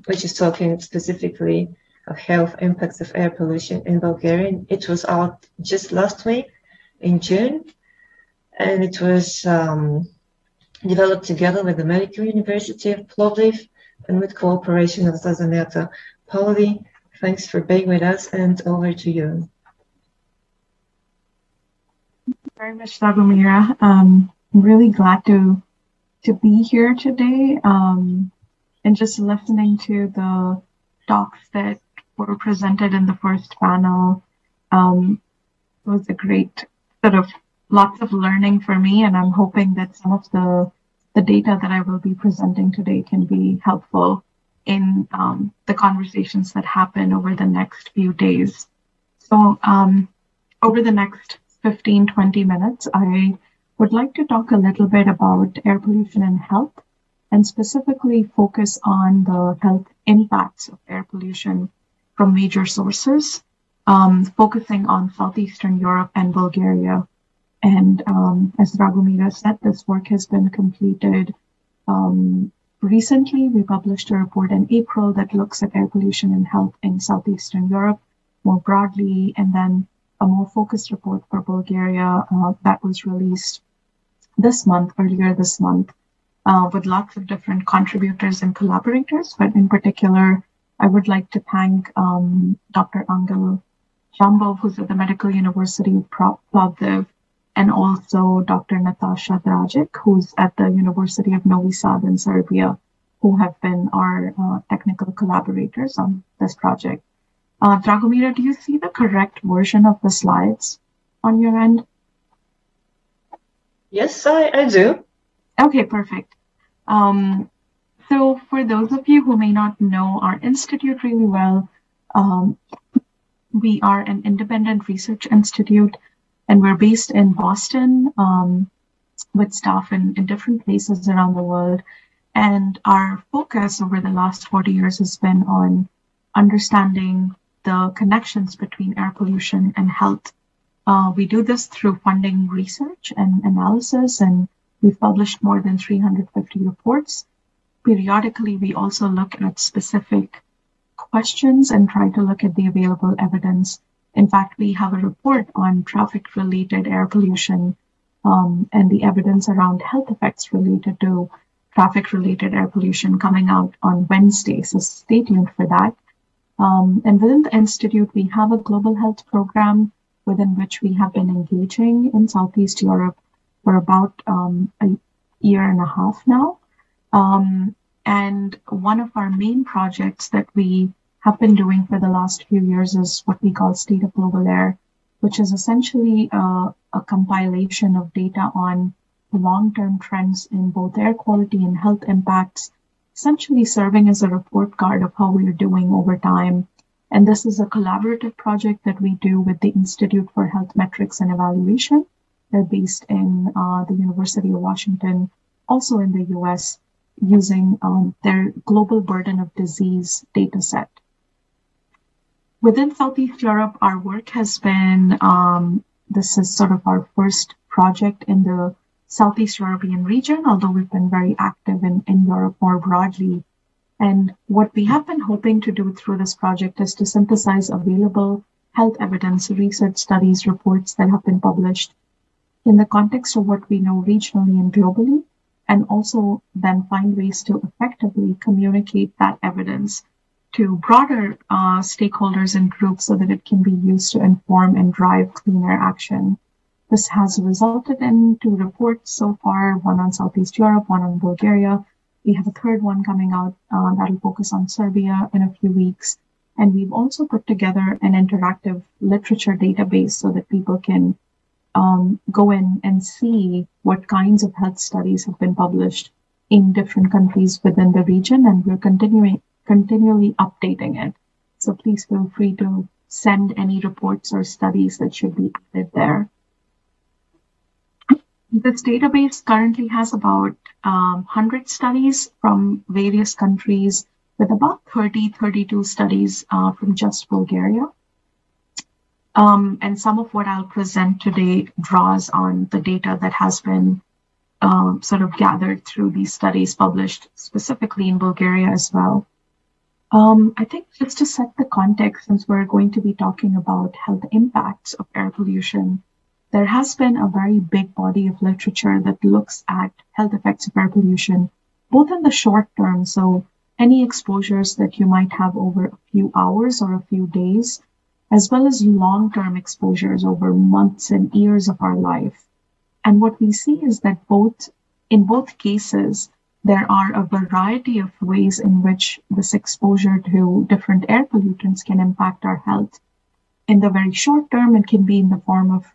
which is talking specifically of health impacts of air pollution in Bulgaria. It was out just last week in June, and it was developed together with the Medical University of Plovdiv and with cooperation of Zazaneta. Pallavi, thanks for being with us, and over to you. Thank you very much, Dragomira. I'm really glad to be here today, and just listening to the talks that were presented in the first panel was a great sort of lots of learning for me, and I'm hoping that some of the data that I will be presenting today can be helpful in the conversations that happen over the next few days. So over the next 15-20 minutes, I would like to talk a little bit about air pollution and health, and specifically focus on the health impacts of air pollution from major sources, focusing on Southeastern Europe and Bulgaria. And as Dragomira said, this work has been completed recently. We published a report in April that looks at air pollution and health in Southeastern Europe more broadly, and then a more focused report for Bulgaria that was released earlier this month, with lots of different contributors and collaborators. But in particular, I would like to thank Dr. Angel Jambov, who's at the Medical University of Plovdiv, and also Dr. Natasha Dragic, who's at the University of Novi Sad in Serbia, who have been our technical collaborators on this project. Dragomira, do you see the correct version of the slides on your end? Yes, I do. Okay, perfect. So for those of you who may not know our institute really well, we are an independent research institute, and we're based in Boston with staff in different places around the world. And our focus over the last 40 years has been on understanding the connections between air pollution and health. We do this through funding research and analysis, and we've published more than 350 reports. Periodically, we also look at specific questions and try to look at the available evidence. In fact, we have a report on traffic-related air pollution and the evidence around health effects related to traffic-related air pollution coming out on Wednesday, so stay tuned for that. And within the Institute, we have a global health program within which we have been engaging in Southeast Europe for about a year and a half now. And one of our main projects that we have been doing for the last few years is what we call State of Global Air, which is essentially a compilation of data on long-term trends in both air quality and health impacts, essentially serving as a report card of how we are doing over time. And this is a collaborative project that we do with the Institute for Health Metrics and Evaluation. They're based in the University of Washington, also in the US, using their Global Burden of Disease data set. Within Southeast Europe, our work has been, this is sort of our first project in the Southeast European region, although we've been very active in Europe more broadly. And what we have been hoping to do through this project is to synthesize available health evidence, research studies, reports that have been published in the context of what we know regionally and globally, and also then find ways to effectively communicate that evidence to broader stakeholders and groups so that it can be used to inform and drive cleaner action. This has resulted in 2 reports so far, one on Southeast Europe, one on Bulgaria. We have a third one coming out that'll focus on Serbia in a few weeks. And we've also put together an interactive literature database so that people can go in and see what kinds of health studies have been published in different countries within the region, and we're continually updating it. So please feel free to send any reports or studies that should be added there. This database currently has about 100 studies from various countries, with about 32 studies from just Bulgaria. And some of what I'll present today draws on the data that has been sort of gathered through these studies published specifically in Bulgaria as well. I think just to set the context, since we're going to be talking about health impacts of air pollution, there has been a very big body of literature that looks at health effects of air pollution, both in the short term, so any exposures that you might have over a few hours or a few days, as well as long-term exposures over months and years of our life. And what we see is that in both cases, there are a variety of ways in which this exposure to different air pollutants can impact our health. In the very short term, it can be in the form of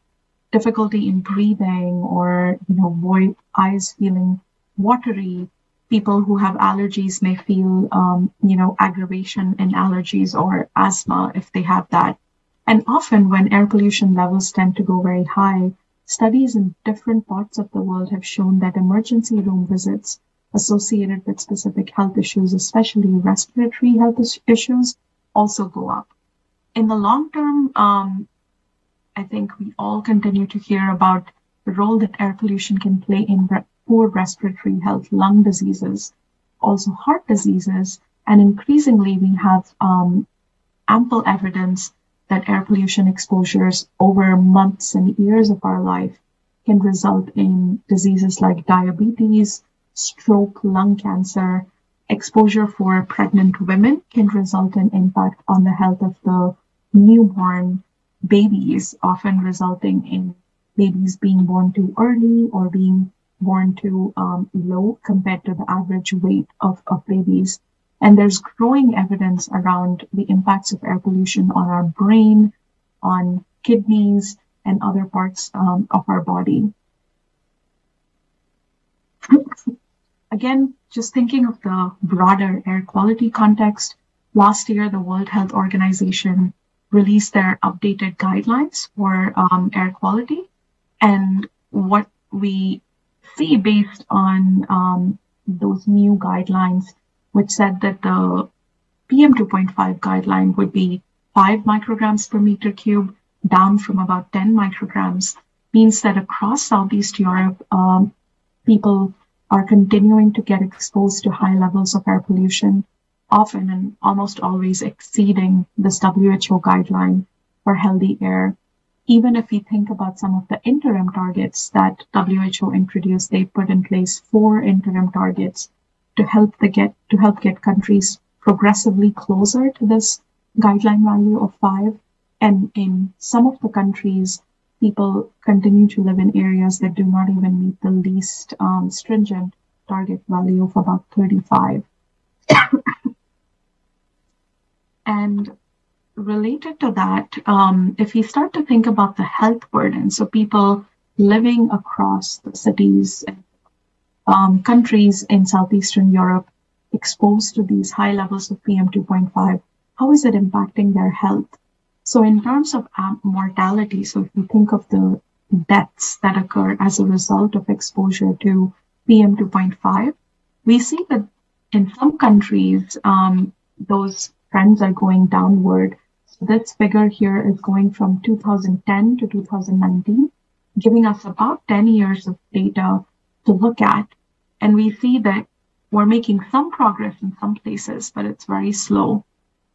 difficulty in breathing or, eyes feeling watery. People who have allergies may feel, aggravation in allergies or asthma if they have that. And often when air pollution levels tend to go very high, studies in different parts of the world have shown that emergency room visits associated with specific health issues, especially respiratory health issues, also go up. In the long term, I think we all continue to hear about the role that air pollution can play in poor respiratory health, lung diseases, also heart diseases, and increasingly we have ample evidence that air pollution exposures over months and years of our life can result in diseases like diabetes, stroke, lung cancer. Exposure for pregnant women can result in impact on the health of the newborn babies, often resulting in babies being born too early or being born too low compared to the average weight of babies. And there's growing evidence around the impacts of air pollution on our brain, on kidneys, and other parts of our body. Again, just thinking of the broader air quality context, last year the World Health Organization released their updated guidelines for air quality. And what we see based on those new guidelines, which said that the PM 2.5 guideline would be 5 micrograms per meter cube, down from about 10 micrograms, means that across Southeast Europe, people are continuing to get exposed to high levels of air pollution, often and almost always exceeding this WHO guideline for healthy air. Even if we think about some of the interim targets that WHO introduced, they put in place 4 interim targets to help get countries progressively closer to this guideline value of 5. And in some of the countries, people continue to live in areas that do not even meet the least stringent target value of about 35. And related to that, if we start to think about the health burden, so people living across the cities and countries in Southeastern Europe exposed to these high levels of PM 2.5, how is it impacting their health? So in terms of mortality, so if you think of the deaths that occur as a result of exposure to PM 2.5, we see that in some countries, those trends are going downward. So this figure here is going from 2010 to 2019, giving us about 10 years of data to look at. And we see that we're making some progress in some places, but it's very slow.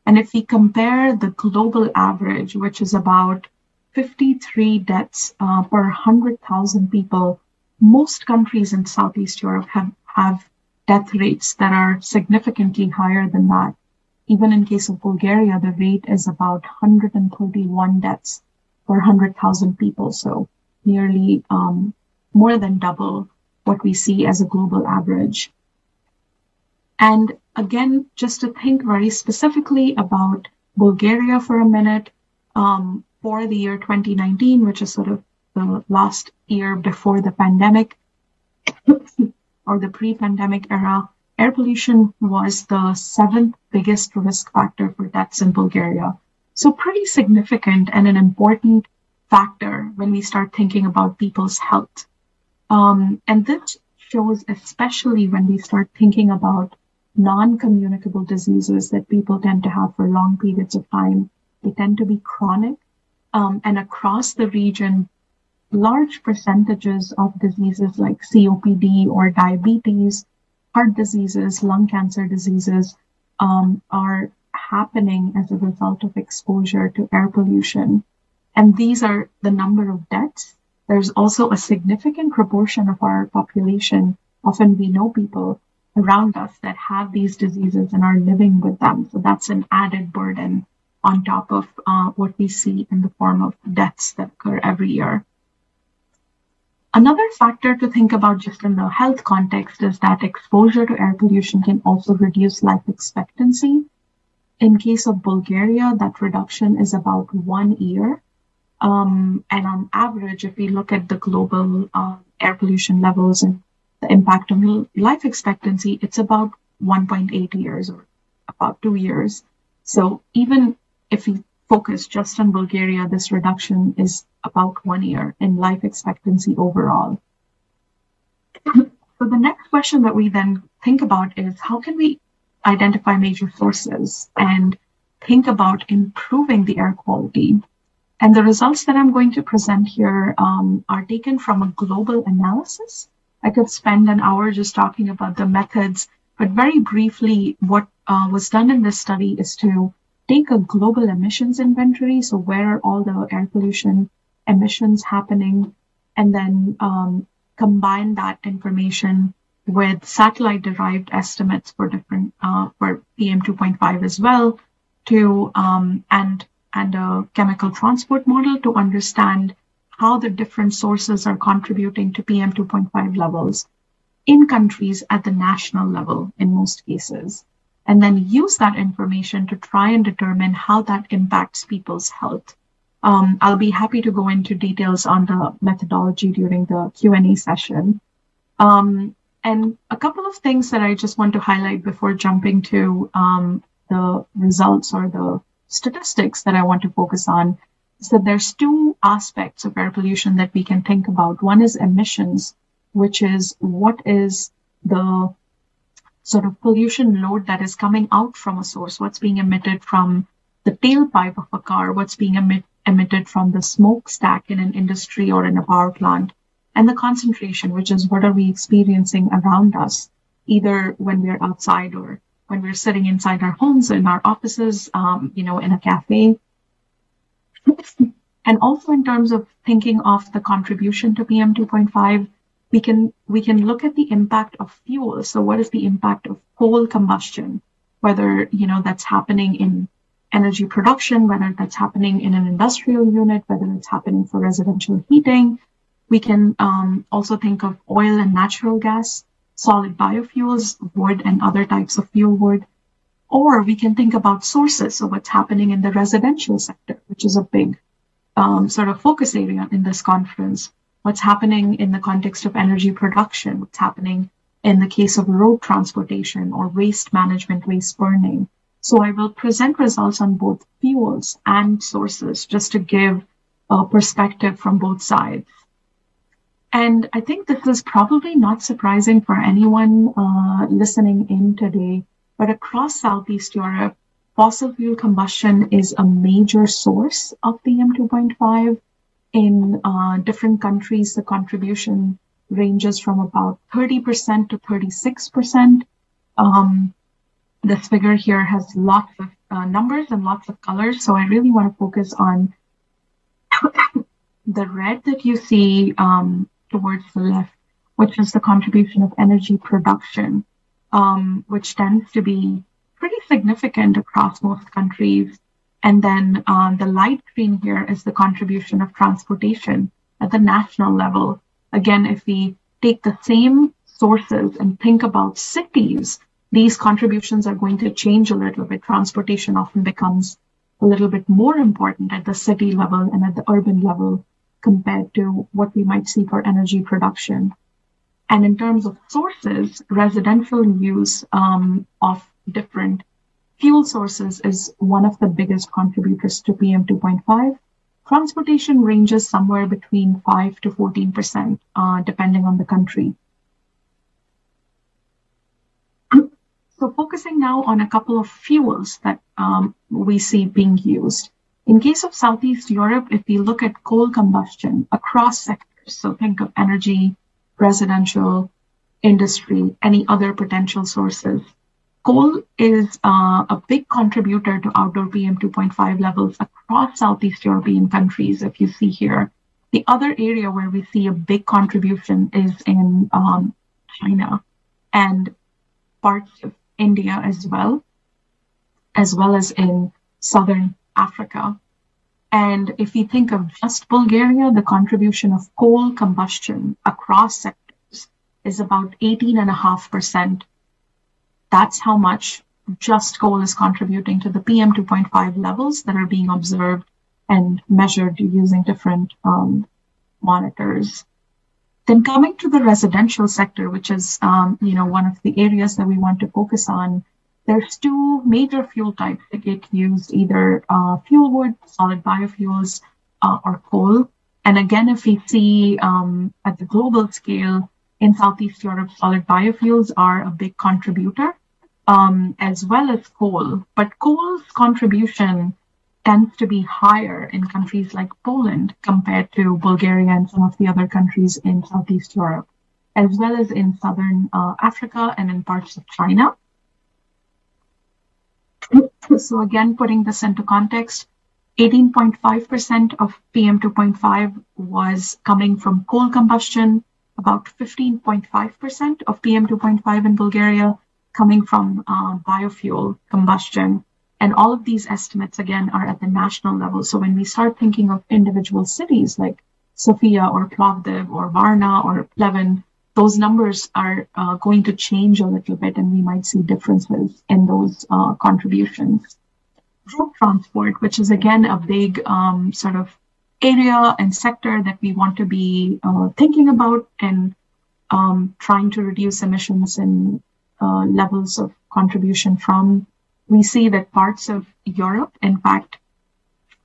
And if we compare the global average, which is about 53 deaths per 100,000 people, most countries in Southeast Europe have death rates that are significantly higher than that. Even in case of Bulgaria, the rate is about 131 deaths per 100,000 people. So nearly more than double what we see as a global average. And again, just to think very specifically about Bulgaria for a minute, for the year 2019, which is sort of the last year before the pandemic or the pre-pandemic era, air pollution was the 7th biggest risk factor for deaths in Bulgaria. So pretty significant and an important factor when we start thinking about people's health. And this shows especially when we start thinking about non-communicable diseases that people tend to have for long periods of time. They tend to be chronic. And across the region, large percentages of diseases like COPD or diabetes, heart diseases, lung cancer diseases are happening as a result of exposure to air pollution. And these are the number of deaths. There's also a significant proportion of our population, often we know people around us that have these diseases and are living with them. So that's an added burden on top of what we see in the form of deaths that occur every year. Another factor to think about just in the health context is that exposure to air pollution can also reduce life expectancy. In case of Bulgaria, that reduction is about 1 year. And on average, if we look at the global air pollution levels and the impact on life expectancy, it's about 1.8 years or about 2 years. So even if we focus just on Bulgaria, this reduction is about 1 year in life expectancy overall. So the next question that we then think about is how can we identify major sources and think about improving the air quality? And the results that I'm going to present here are taken from a global analysis. I could spend an hour just talking about the methods, but very briefly, what was done in this study is to take a global emissions inventory. So where are all the air pollution emissions happening? And then combine that information with satellite-derived estimates for different for PM 2.5 as well, to and a chemical transport model to understand how the different sources are contributing to PM 2.5 levels in countries at the national level in most cases, and then use that information to try and determine how that impacts people's health. I'll be happy to go into details on the methodology during the Q&A session. And a couple of things that I just want to highlight before jumping to the results or the statistics that I want to focus on is that there's two aspects of air pollution that we can think about. One is emissions, which is what is the sort of pollution load that is coming out from a source, what's being emitted from the tailpipe of a car, what's being emitted from the smokestack in an industry or in a power plant, and the concentration, which is what are we experiencing around us, either when we're outside or when we're sitting inside our homes, in our offices, in a cafe. And also in terms of thinking of the contribution to PM 2.5, we can look at the impact of fuel. So what is the impact of coal combustion, whether, that's happening in energy production, whether that's happening in an industrial unit, whether it's happening for residential heating. We can also think of oil and natural gas, solid biofuels, wood and other types of fuel wood, Or we can think about sources, so what's happening in the residential sector, which is a big sort of focus area in this conference. What's happening in the context of energy production, what's happening in the case of road transportation or waste management, waste burning. So I will present results on both fuels and sources just to give a perspective from both sides. And I think this is probably not surprising for anyone listening in today, but across Southeast Europe, fossil fuel combustion is a major source of PM2.5. In different countries, the contribution ranges from about 30% to 36%. This figure here has lots of numbers and lots of colors, so I really want to focus on the red that you see towards the left, which is the contribution of energy production, which tends to be pretty significant across most countries. And then the light green here is the contribution of transportation at the national level. Again, if we take the same sources and think about cities, these contributions are going to change a little bit. Transportation often becomes a little bit more important at the city level and at the urban level compared to what we might see for energy production. And in terms of sources, residential use of different fuel sources is one of the biggest contributors to PM2.5. Transportation ranges somewhere between 5 to 14%, depending on the country. So focusing now on a couple of fuels that we see being used. In case of Southeast Europe, if we look at coal combustion across sectors, so think of energy, residential, industry, any other potential sources, coal is a big contributor to outdoor PM2.5 levels across Southeast European countries, if you see here. The other area where we see a big contribution is in China and parts of India as well as in Southern Africa. And if we think of just Bulgaria, the contribution of coal combustion across sectors is about 18.5%. That's how much just coal is contributing to the PM2.5 levels that are being observed and measured using different monitors. Then coming to the residential sector, which is one of the areas that we want to focus on, there's two major fuel types that get used, either fuel wood, solid biofuels, or coal. And again, if we see at the global scale, in Southeast Europe, solid biofuels are a big contributor, as well as coal. But coal's contribution tends to be higher in countries like Poland compared to Bulgaria and some of the other countries in Southeast Europe, as well as in Southern Africa and in parts of China. So again, putting this into context, 18.5% of PM2.5 was coming from coal combustion, about 15.5% of PM2.5 in Bulgaria coming from biofuel combustion. And all of these estimates, again, are at the national level. So when we start thinking of individual cities like Sofia or Plovdiv or Varna or Pleven, those numbers are going to change a little bit, and we might see differences in those contributions. Road transport, which is, again, a big sort of area and sector that we want to be thinking about and trying to reduce emissions and levels of contribution from. We see that parts of Europe, in fact,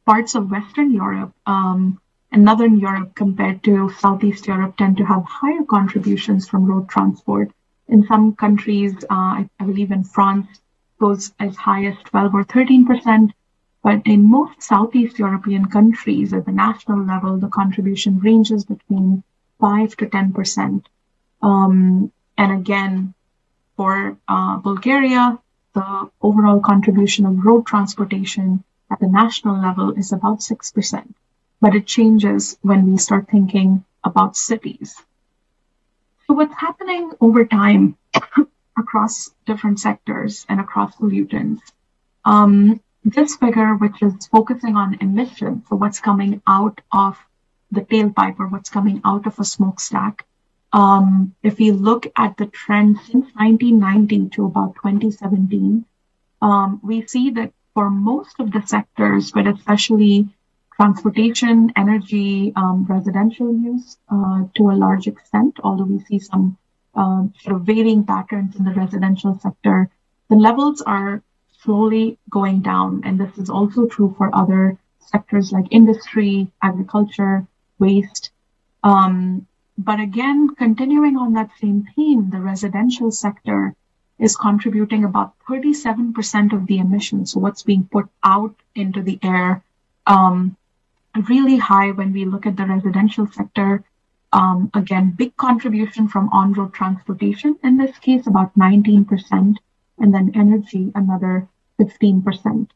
parts of Western Europe and Northern Europe compared to Southeast Europe tend to have higher contributions from road transport. In some countries, I believe in France, goes as high as 12 or 13%. But in most Southeast European countries at the national level, the contribution ranges between 5 to 10%. And again, for Bulgaria, the overall contribution of road transportation at the national level is about 6%, but it changes when we start thinking about cities. So what's happening over time across different sectors and across pollutants? This figure, which is focusing on emissions, so what's coming out of the tailpipe or what's coming out of a smokestack, if we look at the trend since 1990 to about 2017, we see that for most of the sectors, but especially transportation, energy, residential use to a large extent, although we see some sort of varying patterns in the residential sector, the levels are slowly going down. And this is also true for other sectors like industry, agriculture, waste. But again, continuing on that same theme, the residential sector is contributing about 37% of the emissions. So what's being put out into the air, really high when we look at the residential sector. Again, big contribution from on-road transportation, in this case, about 19%, and then energy, another 15%.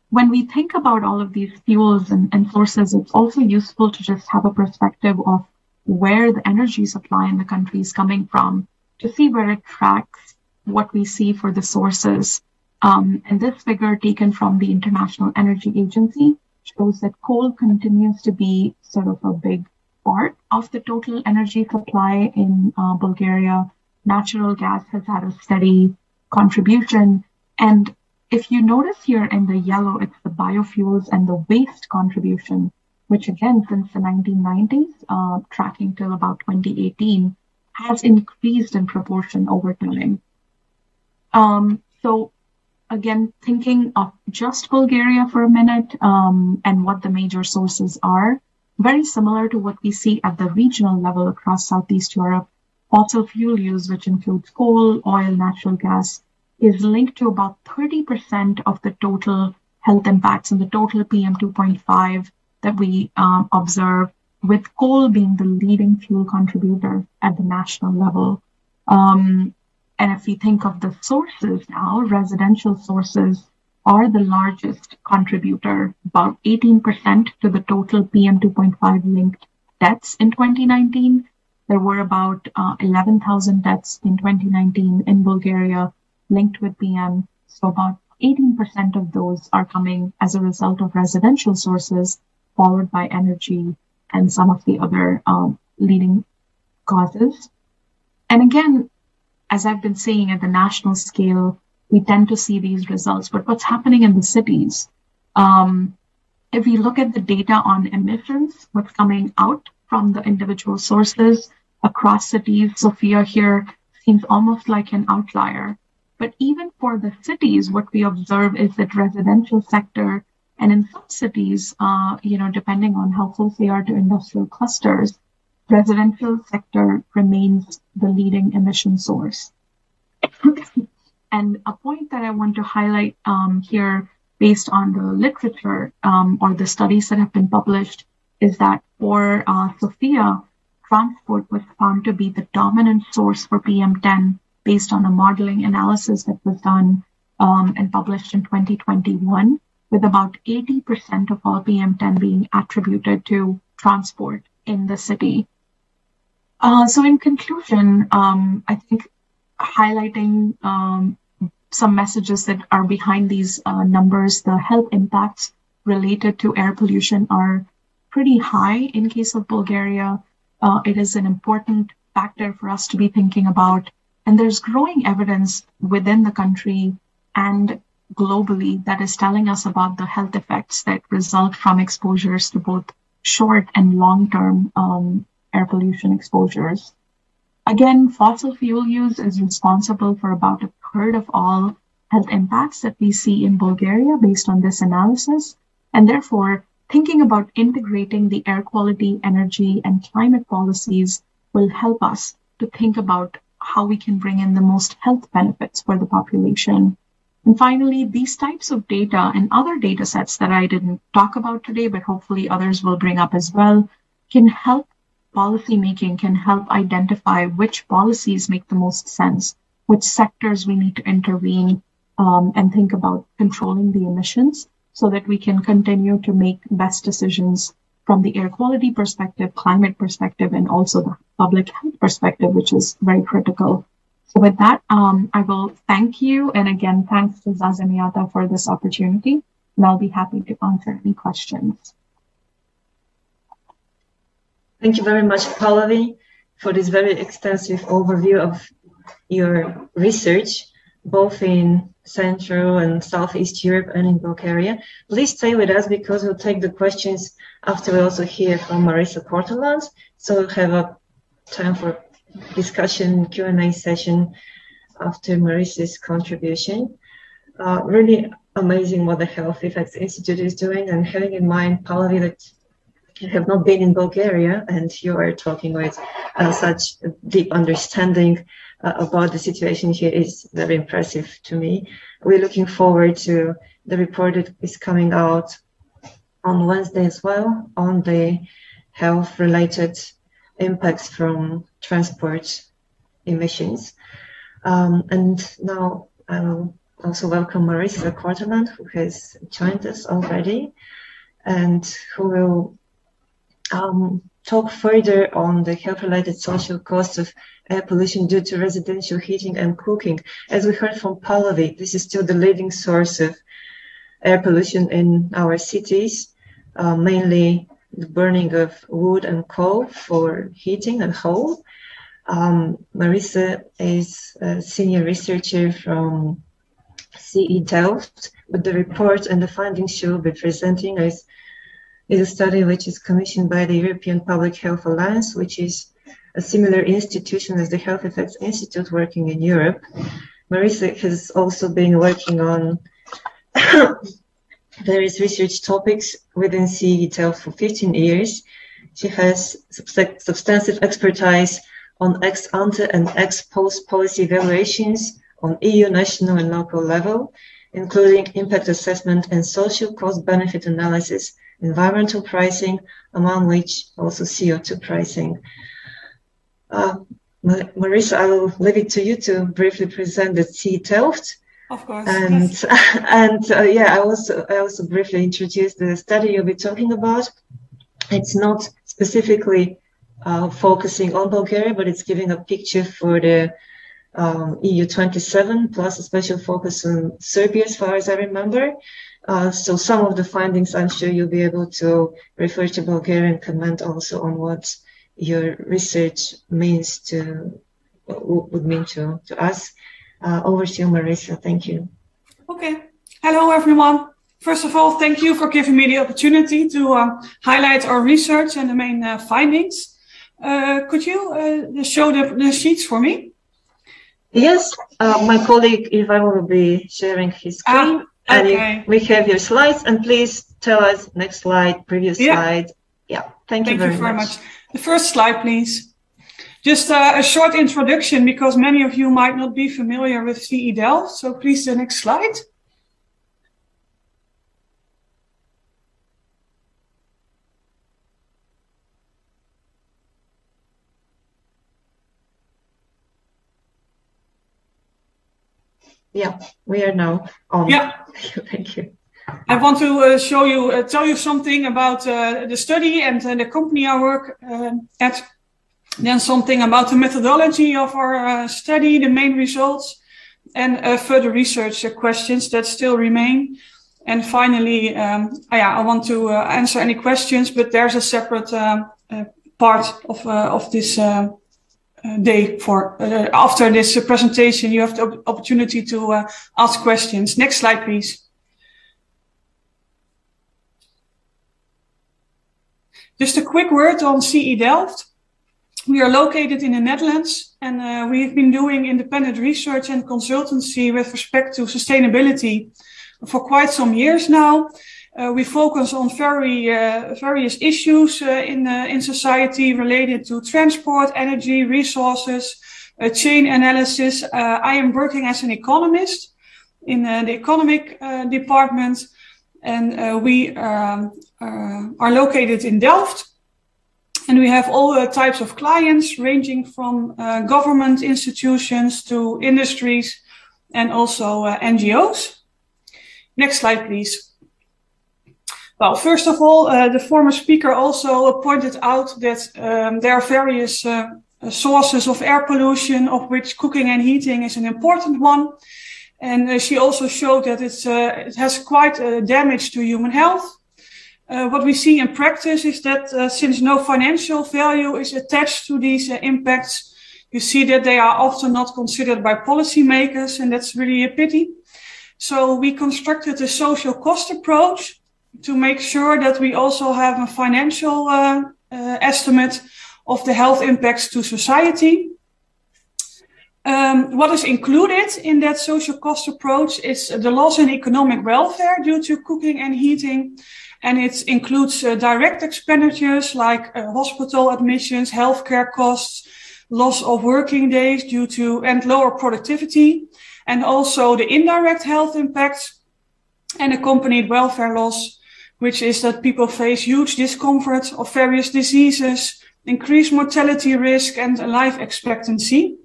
When we think about all of these fuels and sources, it's also useful to just have a perspective of where the energy supply in the country is coming from to see where it tracks what we see for the sources. And this figure taken from the International Energy Agency shows that coal continues to be sort of a big part of the total energy supply in Bulgaria. Natural gas has had a steady contribution. And if you notice here in the yellow, it's the biofuels and the waste contribution, which again, since the 1990s, tracking till about 2018, has increased in proportion over time. So again, thinking of just Bulgaria for a minute and what the major sources are, very similar to what we see at the regional level across Southeast Europe. Fossil fuel use, which includes coal, oil, natural gas, is linked to about 30% of the total health impacts and the total PM2.5 that we observe, with coal being the leading fuel contributor at the national level. And if we think of the sources now, residential sources are the largest contributor, about 18% to the total PM2.5 linked deaths in 2019. There were about 11,000 deaths in 2019 in Bulgaria linked with PM. So about 18% of those are coming as a result of residential sources, followed by energy and some of the other leading causes. And again, as I've been saying, at the national scale, we tend to see these results. But what's happening in the cities? If we look at the data on emissions, what's coming out from the individual sources across cities, Sofia here seems almost like an outlier. But even for the cities, what we observe is that residential sector, and in some cities, depending on how close they are to industrial clusters, residential sector remains the leading emission source. And a point that I want to highlight here, based on the literature or the studies that have been published, is that for Sofia, transport was found to be the dominant source for PM10 based on a modeling analysis that was done and published in 2021, with about 80% of all PM10 being attributed to transport in the city. So in conclusion, I think highlighting some messages that are behind these numbers, the health impacts related to air pollution are pretty high in case of Bulgaria. It is an important factor for us to be thinking about. And there's growing evidence within the country and globally that is telling us about the health effects that result from exposures to both short and long-term air pollution exposures. Again, fossil fuel use is responsible for about a third of all health impacts that we see in Bulgaria based on this analysis. And therefore, thinking about integrating the air quality, energy, and climate policies will help us to think about how we can bring in the most health benefits for the population. And finally, these types of data and other data sets that I didn't talk about today, but hopefully others will bring up as well, can help policymaking, can help identify which policies make the most sense, which sectors we need to intervene and think about controlling the emissions so that we can continue to make best decisions from the air quality perspective, climate perspective, and also the public health perspective, which is very critical. So with that, I will thank you. And again, thanks to Zazemiata for this opportunity. And I'll be happy to answer any questions. Thank you very much, Pallavi, for this very extensive overview of your research. both in Central and Southeast Europe and in Bulgaria. Please stay with us because we'll take the questions after we also hear from Marisa Korteland. So we'll have a time for discussion, Q&A session after Marisa's contribution. Really amazing what the Health Effects Institute is doing, and having in mind, Pallavi, that you have not been in Bulgaria and you are talking with such a deep understanding about the situation here is very impressive to me. We're looking forward to the report that is coming out on Wednesday as well on the health-related impacts from transport emissions. And now I will also welcome Marisa Korteland, who has joined us already and who will talk further on the health-related social costs of air pollution due to residential heating and cooking. As we heard from Pallavi, this is still the leading source of air pollution in our cities, mainly the burning of wood and coal for heating and coal. Marisa is a senior researcher from CE Delft, but the report and the findings she will be presenting is a study which is commissioned by the European Public Health Alliance, which is a similar institution as the Health Effects Institute working in Europe. Marisa has also been working on various research topics within CE Delft for 15 years. She has substantive expertise on ex-ante and ex-post policy evaluations on EU national and local level, including impact assessment and social cost-benefit analysis, environmental pricing, among which also CO2 pricing. Marisa, I will leave it to you to briefly present the CE Delft. Of course. And yes. I also briefly introduce the study you'll be talking about. It's not specifically focusing on Bulgaria, but it's giving a picture for the EU 27 plus a special focus on Serbia, as far as I remember. So some of the findings, I'm sure you'll be able to refer to Bulgaria and comment also on what your research would mean to us. Over to you, Marisa. Thank you. Okay. Hello, everyone. First of all, thank you for giving me the opportunity to highlight our research and the main findings. Could you show the sheets for me? Yes, my colleague Ivan will be sharing his screen. Okay. And we have your slides, and please tell us next slide, previous slide. Yeah, thank you very much. The first slide, please. Just a short introduction, because many of you might not be familiar with CE Delft. So please, the next slide. Yeah, we are now on. Yeah. Thank you. I want to tell you something about the study and the company I work at. Then something about the methodology of our study, the main results, and further research questions that still remain. And finally, I want to answer any questions, but there's a separate part of this day for after this presentation. You have the opportunity to ask questions. Next slide, please. Just a quick word on CE Delft. We are located in the Netherlands, and we've been doing independent research and consultancy with respect to sustainability for quite some years now. We focus on various issues in society related to transport, energy, resources, chain analysis. I am working as an economist in the economic department, and we are located in Delft. And we have all types of clients, ranging from government institutions to industries and also NGOs. Next slide, please. Well, first of all, the former speaker also pointed out that there are various sources of air pollution, of which cooking and heating is an important one. And she also showed that it has quite damage to human health. What we see in practice is that since no financial value is attached to these impacts, you see that they are often not considered by policymakers, and that's really a pity. So we constructed a social cost approach to make sure that we also have a financial estimate of the health impacts to society. What is included in that social cost approach is the loss in economic welfare due to cooking and heating. And it includes direct expenditures like hospital admissions, healthcare costs, loss of working days due to and lower productivity, and also the indirect health impacts and accompanied welfare loss, which is that people face huge discomfort of various diseases, increased mortality risk, and life expectancy.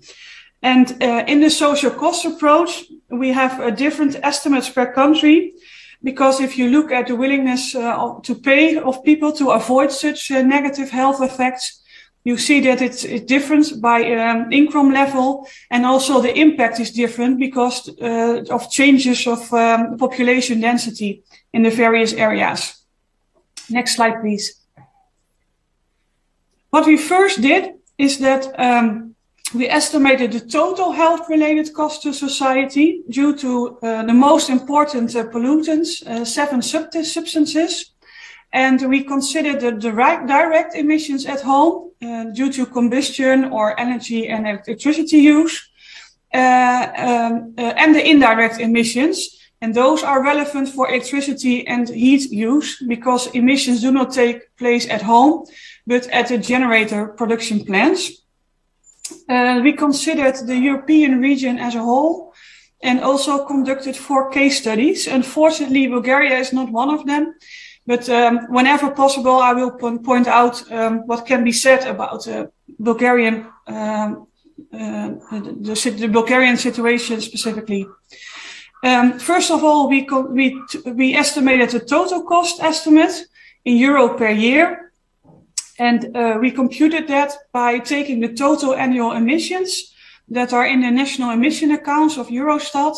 And in the social cost approach, we have different estimates per country, because if you look at the willingness to pay of people to avoid such negative health effects, you see that it's different by income level, and also the impact is different because of changes of population density in the various areas. Next slide, please. What we first did is that we estimated the total health-related cost to society due to the most important pollutants, 7 substances. And we considered the direct emissions at home due to combustion or energy and electricity use, and the indirect emissions. And those are relevant for electricity and heat use because emissions do not take place at home, but at the generator production plants. We considered the European region as a whole and also conducted 4 case studies. Unfortunately, Bulgaria is not one of them. But whenever possible, I will point out what can be said about Bulgarian, the Bulgarian situation specifically. First of all, we estimated the total cost estimate in euro per year, and we computed that by taking the total annual emissions that are in the national emission accounts of Eurostat.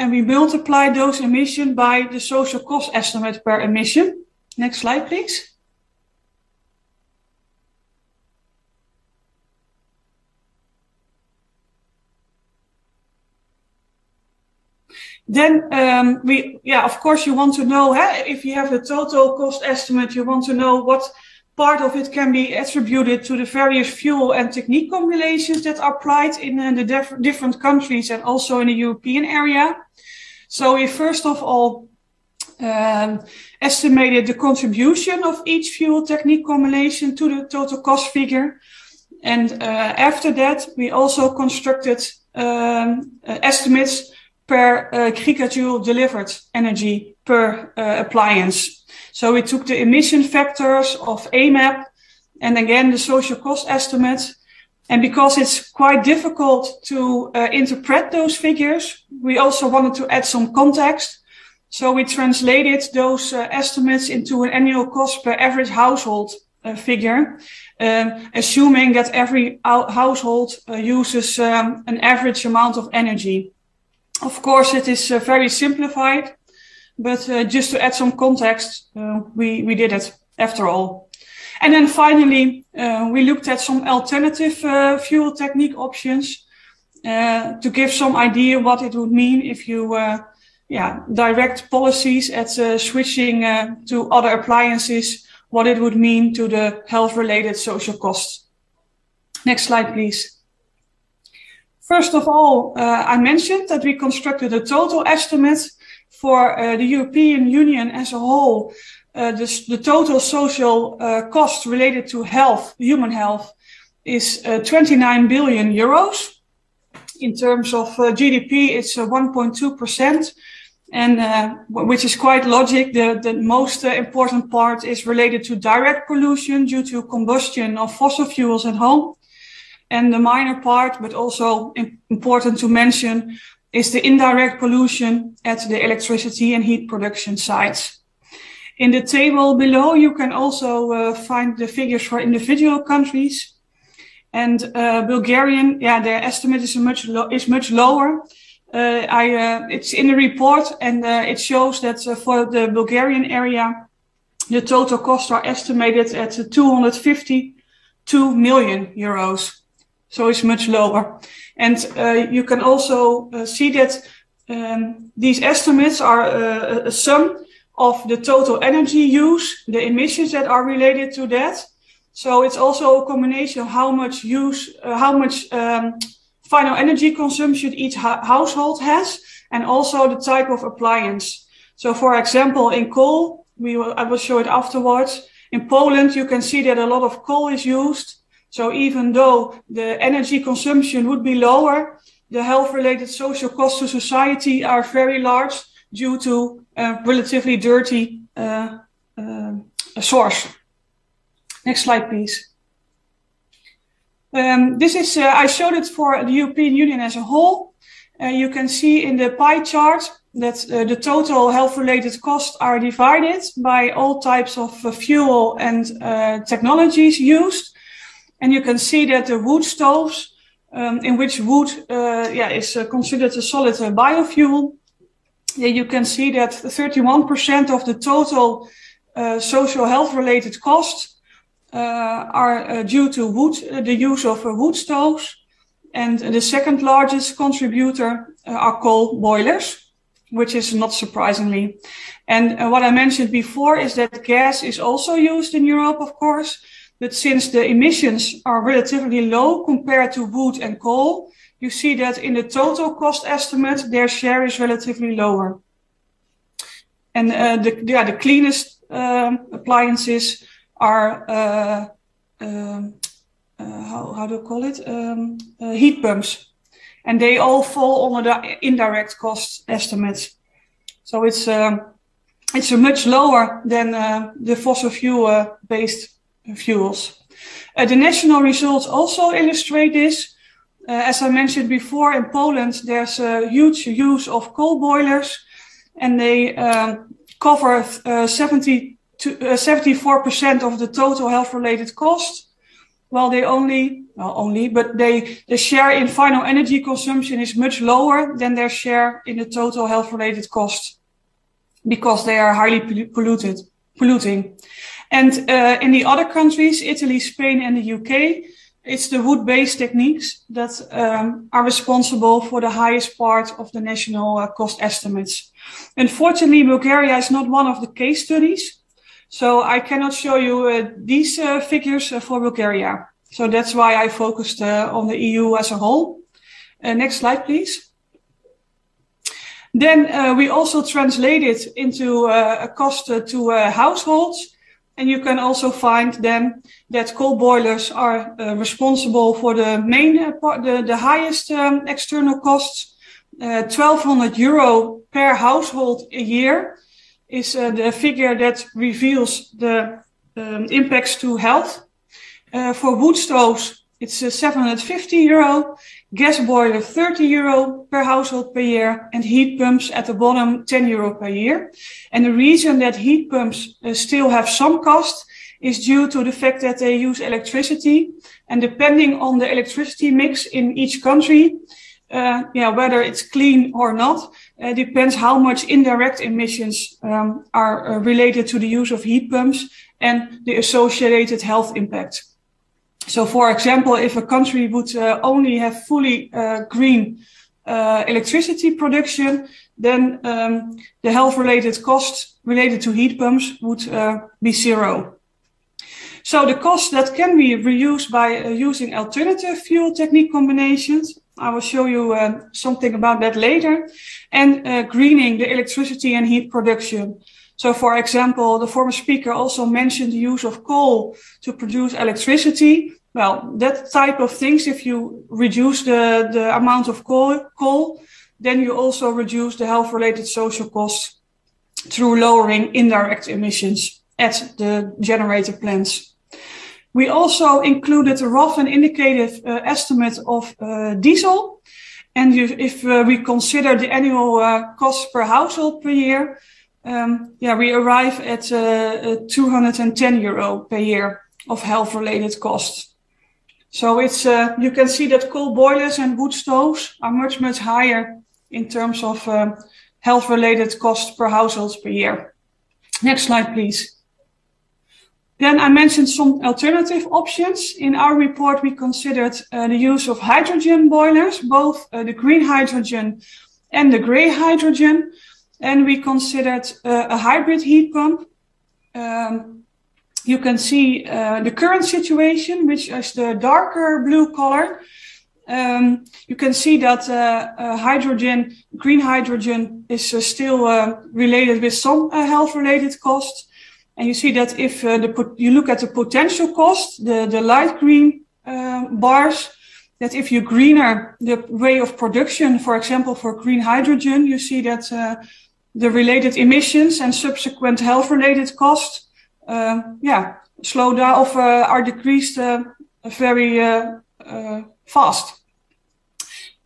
And we multiply those emissions by the social cost estimate per emission. Next slide, please. Then of course, you want to know, if you have the total cost estimate, you want to know what part of it can be attributed to the various fuel and technique combinations that are applied in the different countries and also in the European area. So we first of all estimated the contribution of each fuel technique combination to the total cost figure. And after that, we also constructed estimates per gigajoule delivered energy per appliance. So we took the emission factors of AMAP and again the social cost estimate. And because it's quite difficult to interpret those figures, we also wanted to add some context. So we translated those estimates into an annual cost per average household figure, assuming that every household uses an average amount of energy. Of course, it is very simplified, but just to add some context, we did it after all. And then finally, we looked at some alternative fuel technique options to give some idea what it would mean if you direct policies at switching to other appliances, what it would mean to the health-related social costs. Next slide, please. First of all, I mentioned that we constructed a total estimate for the European Union as a whole. The total social cost related to health, human health, is 29 billion euros. In terms of GDP, it's 1.2%, and which is quite logic. The most important part is related to direct pollution due to combustion of fossil fuels at home. And the minor part, but also important to mention, is the indirect pollution at the electricity and heat production sites. In the table below, you can also find the figures for individual countries. And Bulgarian, their estimate is much lower. It's in the report, and it shows that for the Bulgarian area, the total costs are estimated at 252 million euros. So it's much lower. And you can also see that these estimates are a sum of the total energy use, the emissions that are related to that. So it's also a combination of how much final energy consumption each household has, and also the type of appliance. So for example, in coal, I will show it afterwards. In Poland, you can see that a lot of coal is used. So even though the energy consumption would be lower, the health-related social costs to society are very large due to a relatively dirty source. Next slide, please. This is, I showed it for the European Union as a whole. You can see in the pie chart that the total health-related costs are divided by all types of fuel and technologies used. And you can see that the wood stoves, in which wood is considered a solid biofuel, you can see that 31% of the total social health-related costs are due to wood, the use of wood stoves. And the second largest contributor are coal boilers, which is not surprisingly. And what I mentioned before is that gas is also used in Europe, of course. But since the emissions are relatively low compared to wood and coal, you see that in the total cost estimate, their share is relatively lower. And the cleanest appliances are, how do you call it? Heat pumps. And they all fall under the indirect cost estimates. So it's much lower than the fossil fuel-based fuels. The national results also illustrate this. As I mentioned before, in Poland, there's a huge use of coal boilers, and they cover 74% of the total health-related cost, while they the share in final energy consumption is much lower than their share in the total health-related cost, because they are highly polluting. And in the other countries, Italy, Spain, and the UK, it's the wood-based techniques that are responsible for the highest part of the national cost estimates. Unfortunately, Bulgaria is not one of the case studies, so I cannot show you these figures for Bulgaria. So that's why I focused on the EU as a whole. Next slide, please. Then we also translate it into a cost to households. And you can also find then that coal boilers are responsible for the main the highest external costs. 1,200 euro per household a year is the figure that reveals the impacts to health. For wood stoves, it's 750 euro. Gas boiler, 30 euro per household per year, and heat pumps at the bottom, 10 euro per year. And the reason that heat pumps still have some cost is due to the fact that they use electricity, and depending on the electricity mix in each country, whether it's clean or not, depends how much indirect emissions are related to the use of heat pumps and the associated health impact. So, for example, if a country would only have fully green electricity production, then the health-related costs related to heat pumps would be zero. So the costs that can be reduced by using alternative fuel technique combinations, I will show you something about that later, and greening the electricity and heat production. So, for example, the former speaker also mentioned the use of coal to produce electricity. Well, that type of things, if you reduce the amount of coal, then you also reduce the health-related social costs through lowering indirect emissions at the generator plants. We also included a rough and indicative estimate of diesel. And if we consider the annual cost per household per year, we arrive at 210 euro per year of health-related costs. So it's you can see that coal boilers and wood stoves are much, much higher in terms of health-related costs per household per year. Next slide, please. Then I mentioned some alternative options. In our report, we considered the use of hydrogen boilers, both the green hydrogen and the gray hydrogen. And we considered a hybrid heat pump. You can see the current situation, which is the darker blue color. You can see that green hydrogen is still related with some health-related costs. And you see that if you look at the potential cost, the light green bars, that if you greener the way of production, for example, for green hydrogen, you see that the related emissions and subsequent health-related costs, slow down are decreased very fast.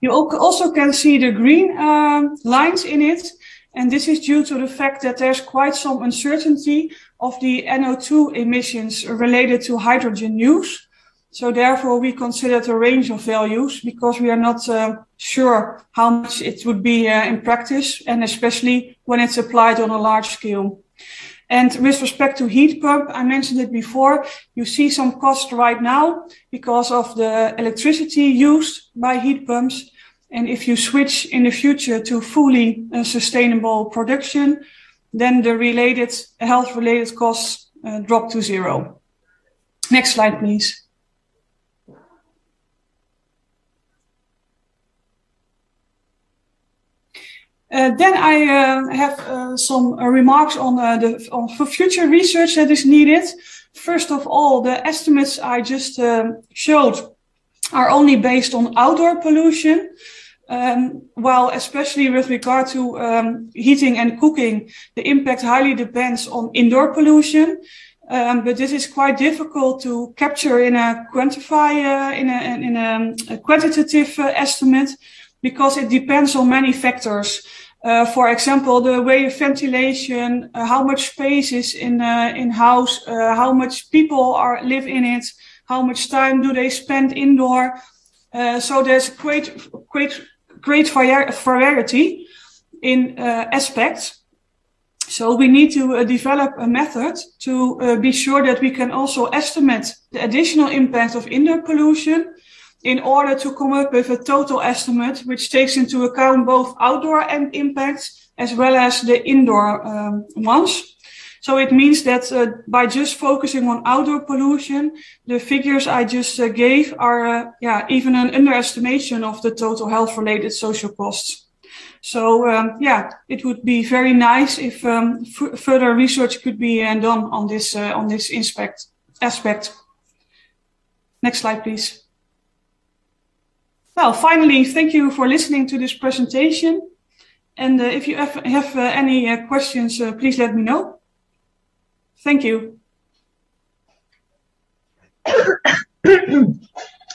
You also can see the green lines in it, and this is due to the fact that there's quite some uncertainty of the NO2 emissions related to hydrogen use. So therefore, we considered a range of values because we are not sure how much it would be in practice, and especially when it's applied on a large scale. And with respect to heat pump, I mentioned it before, you see some cost right now because of the electricity used by heat pumps. And if you switch in the future to fully sustainable production, then the health-related costs drop to zero. Next slide, please. Then I have some remarks on for future research that is needed. First of all, the estimates I just showed are only based on outdoor pollution. While especially with regard to heating and cooking, the impact highly depends on indoor pollution. But this is quite difficult to capture in a quantitative estimate because it depends on many factors. For example, the way of ventilation, how much space is in house, how much people live in it, how much time do they spend indoor. So there's great variety in aspects. So we need to develop a method to be sure that we can also estimate the additional impact of indoor pollution in order to come up with a total estimate which takes into account both outdoor impacts as well as the indoor ones. So it means that by just focusing on outdoor pollution, the figures I just gave are even an underestimation of the total health-related social costs. So it would be very nice if further research could be done on this aspect. Next slide, please. Well, finally, thank you for listening to this presentation. And if you have any questions, please let me know. Thank you.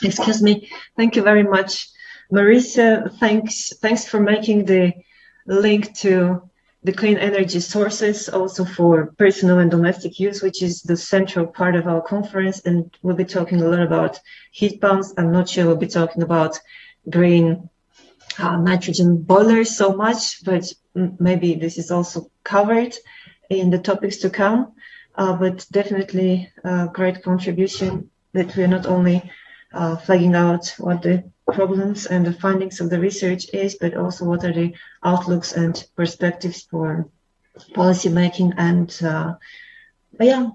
Excuse me. Thank you very much, Marisa. Thanks for making the link to the clean energy sources also for personal and domestic use, which is the central part of our conference. And we'll be talking a lot about heat pumps. I'm not sure we'll be talking about green nitrogen boilers so much, but maybe this is also covered in the topics to come. But definitely a great contribution that we're not only flagging out what the problems and the findings of the research is, but also what are the outlooks and perspectives for policy making and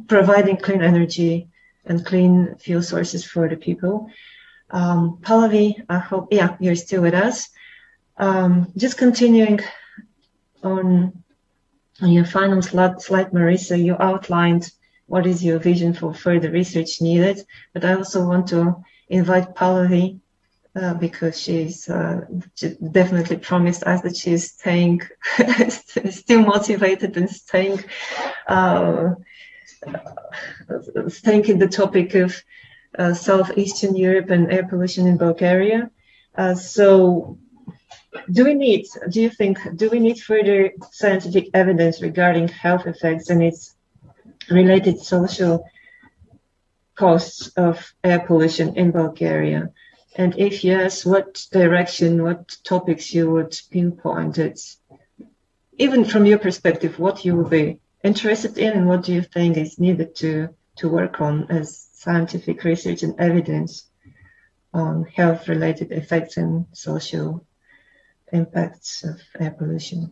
providing clean energy and clean fuel sources for the people. Pallavi, I hope, you're still with us. Just continuing on your final slide, Marisa, you outlined what is your vision for further research needed, but I also want to invite Pallavi because she's definitely promised us that she's staying still motivated and staying in the topic of Southeastern Europe and air pollution in Bulgaria. So do we need further scientific evidence regarding health effects and its related social costs of air pollution in Bulgaria? And if yes, what direction, what topics you would pinpoint it? Even from your perspective, what you would be interested in and what do you think is needed to to work on as scientific research and evidence on health-related effects and social impacts of air pollution.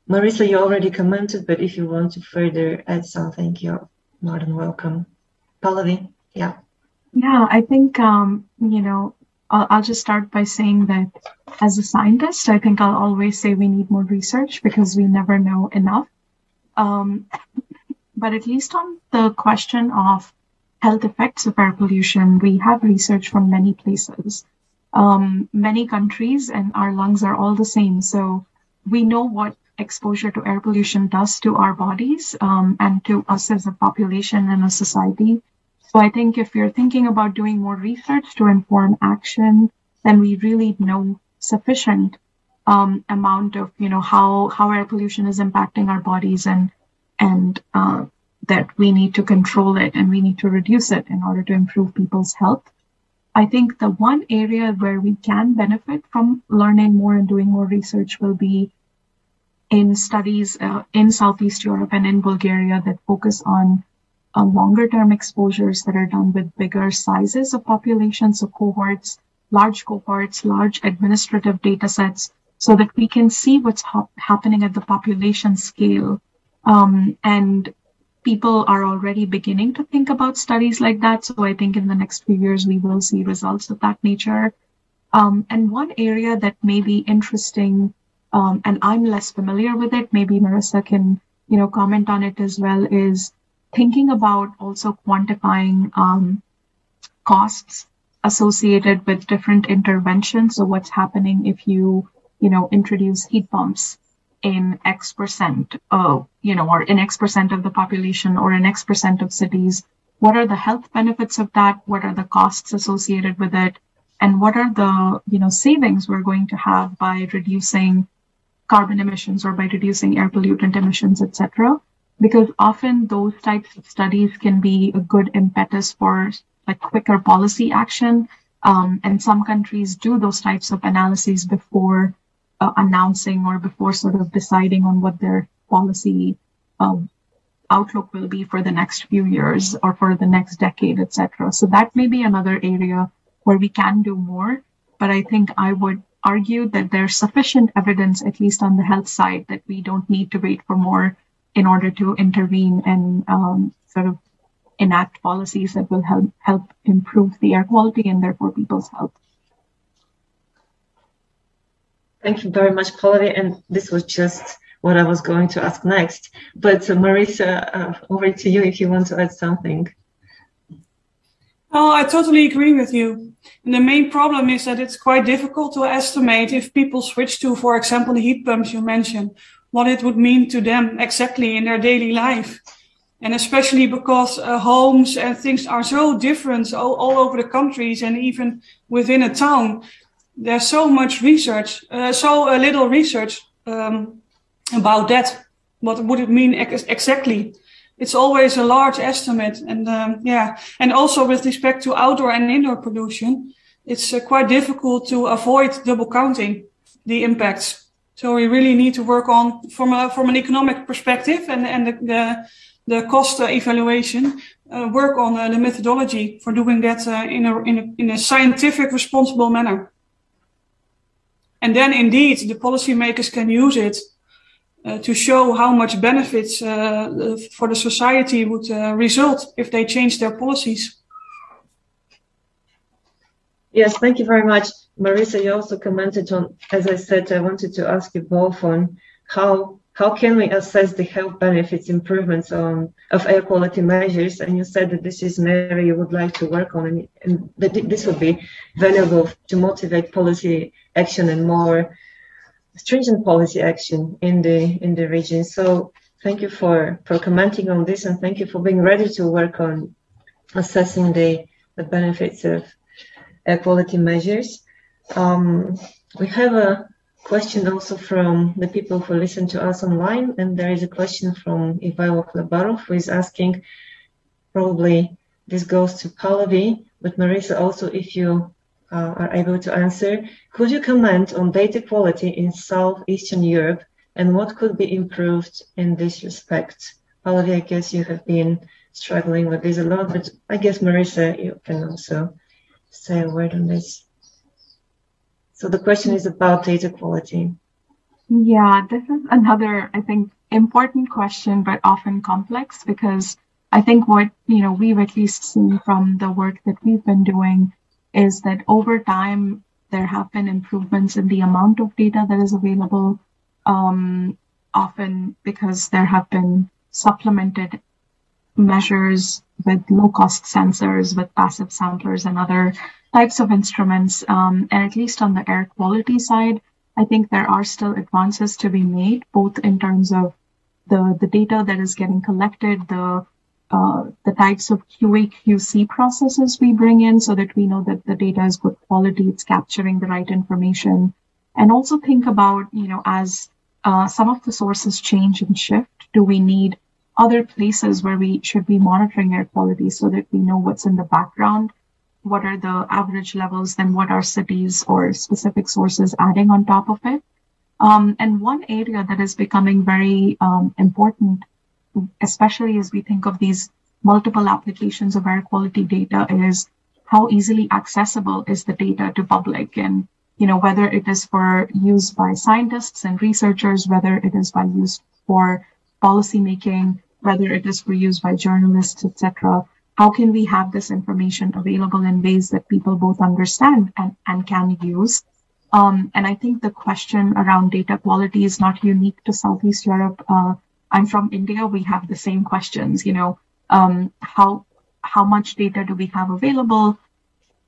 Marisa, you already commented, but if you want to further add something, you're more than welcome. Pallavi, yeah. Yeah, I think, I'll just start by saying that as a scientist, I think I'll always say we need more research because we never know enough. But at least on the question of health effects of air pollution, we have research from many places, many countries, and our lungs are all the same. So we know what exposure to air pollution does to our bodies and to us as a population and a society. So I think if you're thinking about doing more research to inform action, then we really know sufficient amount of, how air pollution is impacting our bodies and that we need to control it and we need to reduce it in order to improve people's health. I think the one area where we can benefit from learning more and doing more research will be in studies in Southeast Europe and in Bulgaria that focus on longer term exposures that are done with bigger sizes of populations, so cohorts, large administrative data sets, so that we can see what's happening at the population scale. And people are already beginning to think about studies like that. So I think in the next few years, we will see results of that nature. And one area that may be interesting, and I'm less familiar with it, maybe Marisa can, comment on it as well, is thinking about also quantifying costs associated with different interventions. So what's happening if you, introduce heat pumps in X%, or in X% of the population or in X% of cities? What are the health benefits of that? What are the costs associated with it? And what are the, savings we're going to have by reducing carbon emissions or by reducing air pollutant emissions, etc.? Because often those types of studies can be a good impetus for quicker policy action. And some countries do those types of analyses before announcing or before sort of deciding on what their policy outlook will be for the next few years or for the next decade, etc. So that may be another area where we can do more. But I think I would argue that there's sufficient evidence, at least on the health side, that we don't need to wait for more in order to intervene and sort of enact policies that will help improve the air quality and therefore people's health. Thank you very much, Pallavi. And this was just what I was going to ask next. But Marisa, over to you if you want to add something. Oh, I totally agree with you. And the main problem is that it's quite difficult to estimate if people switch to, for example, the heat pumps you mentioned, what it would mean to them exactly in their daily life. And especially because homes and things are so different all over the countries and even within a town. There's so much research, so little research about that. What would it mean exactly? It's always a large estimate. And and also with respect to outdoor and indoor pollution, it's quite difficult to avoid double counting the impacts. So we really need to work on from an economic perspective and the cost evaluation, work on the methodology for doing that in a scientific, responsible manner. And then indeed, the policymakers can use it to show how much benefits for the society would result if they change their policies. Yes, thank you very much. Marisa, you also commented on, as I said, I wanted to ask you both on how can we assess the health benefits improvements of air quality measures? And you said that this is an area you would like to work on, and that this would be valuable to motivate policy action and more stringent policy action in the region. So thank you for commenting on this, and thank you for being ready to work on assessing the benefits of air quality measures. We have a question also from the people who listen to us online, and there is a question from Ivailo Klebarov, who is asking, probably this goes to Pallavi, but Marisa also, if you are able to answer, could you comment on data quality in Southeastern Europe and what could be improved in this respect? Olivier, I guess you have been struggling with this a lot, but I guess, Marissa, you can also say a word on this. So the question is about data quality. Yeah, this is another, I think, important question, but often complex, because I think what, we've at least seen from the work that we've been doing is that over time, there have been improvements in the amount of data that is available, often because there have been supplemented measures with low-cost sensors, with passive samplers and other types of instruments. And at least on the air quality side, I think there are still advances to be made, both in terms of the data that is getting collected, the types of QA/QC processes we bring in so that we know that the data is good quality, it's capturing the right information. And also think about, as some of the sources change and shift, do we need other places where we should be monitoring air quality so that we know what's in the background? What are the average levels, then what are cities or specific sources adding on top of it? And one area that is becoming very important, especially as we think of these multiple applications of air quality data, is how easily accessible is the data to public, and whether it is for use by scientists and researchers, whether it is by use for policy making, whether it is for use by journalists, etc. How can we have this information available in ways that people both understand and can use? And I think the question around data quality is not unique to Southeast Europe. I'm from India. We have the same questions. How much data do we have available?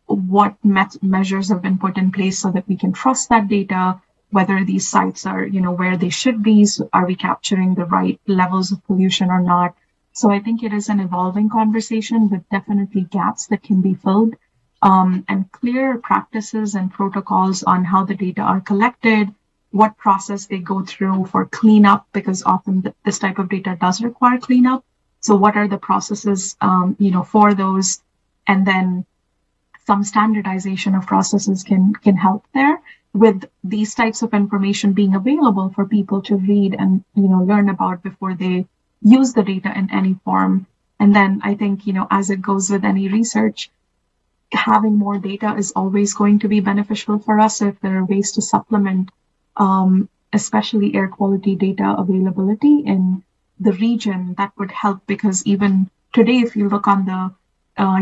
What measures have been put in place so that we can trust that data? Whether these sites are, where they should be? So are we capturing the right levels of pollution or not? So I think it is an evolving conversation with definitely gaps that can be filled, and clear practices and protocols on how the data are collected, what process they go through for cleanup, because often this type of data does require cleanup. So what are the processes, for those? And then some standardization of processes can help there, with these types of information being available for people to read and, learn about before they use the data in any form. And then I think, as it goes with any research, having more data is always going to be beneficial for us. So if there are ways to supplement, especially air quality data availability in the region, that would help, because even today, if you look on the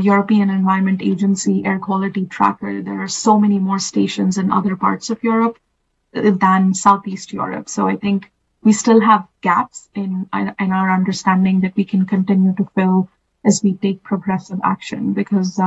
European Environment Agency air quality tracker, there are so many more stations in other parts of Europe than Southeast Europe. So I think we still have gaps in our understanding that we can continue to fill as we take progressive action, because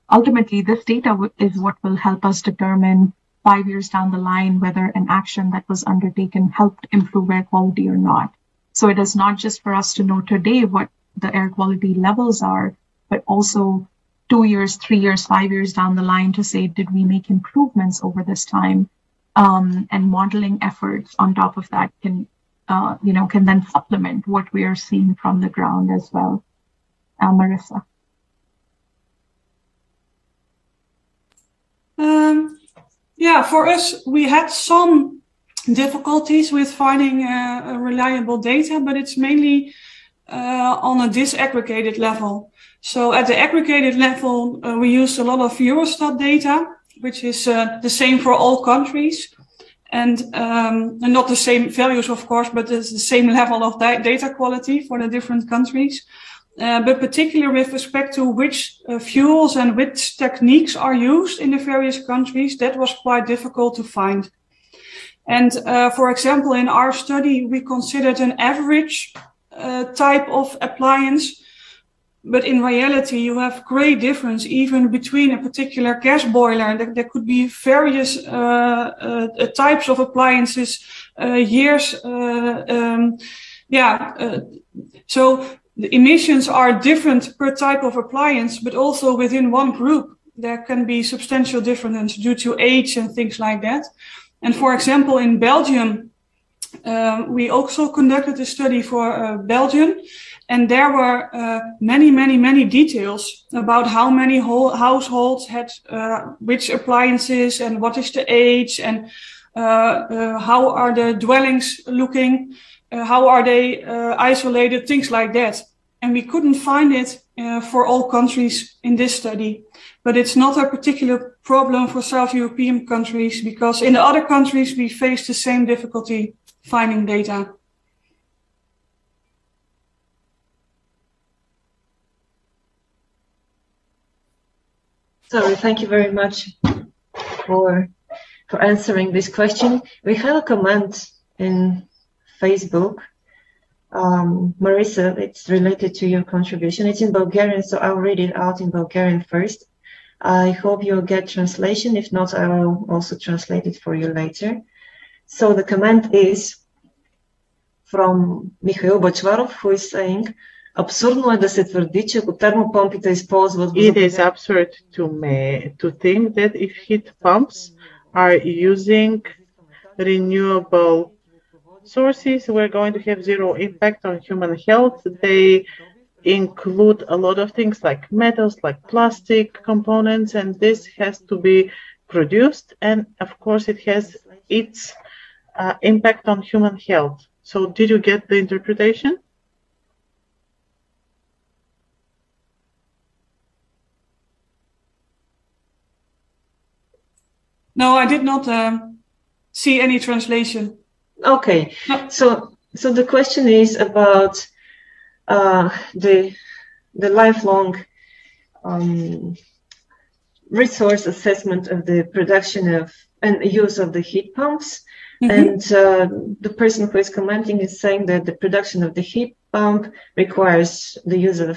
ultimately this data is what will help us determine 5 years down the line whether an action that was undertaken helped improve air quality or not. So it is not just for us to know today what the air quality levels are, but also 2 years, 3 years, 5 years down the line to say, did we make improvements over this time? And modeling efforts on top of that can then supplement what we are seeing from the ground as well. Marissa. For us, we had some difficulties with finding reliable data, but it's mainly on a disaggregated level. So at the aggregated level, we used a lot of Eurostat data, which is the same for all countries, and not the same values, of course, but it's the same level of data quality for the different countries. But particularly with respect to which fuels and which techniques are used in the various countries, that was quite difficult to find. And for example, in our study, we considered an average type of appliance, but in reality, you have great difference even between a particular gas boiler. There could be various types of appliances, so the emissions are different per type of appliance, but also within one group, there can be substantial difference due to age and things like that. And for example, in Belgium, we also conducted a study for Belgium, and there were many details about how many households had which appliances and what is the age and how are the dwellings looking. how are they isolated, things like that. And we couldn't find it for all countries in this study. But it's not a particular problem for South European countries, because in the other countries we face the same difficulty finding data. Sorry, thank you very much for answering this question. We have a comment in Facebook. Marisa, it's related to your contribution. It's in Bulgarian, so I'll read it out in Bulgarian first. I hope you'll get translation. If not, I will also translate it for you later. So the comment is from Mikhail Bachvarov, who is saying, абсурдно е да се твърди, че ако термопомпите използват... It is absurd to think that if heat pumps are using renewable sources, we're going to have zero impact on human health. They include a lot of things like metals, like plastic components, and this has to be produced. And of course, it has its impact on human health. So did you get the interpretation? No, I did not see any translation. Okay, no. So the question is about the lifelong resource assessment of the production of and use of the heat pumps. Mm-hmm. And the person who is commenting is saying that the production of the heat pump requires the use of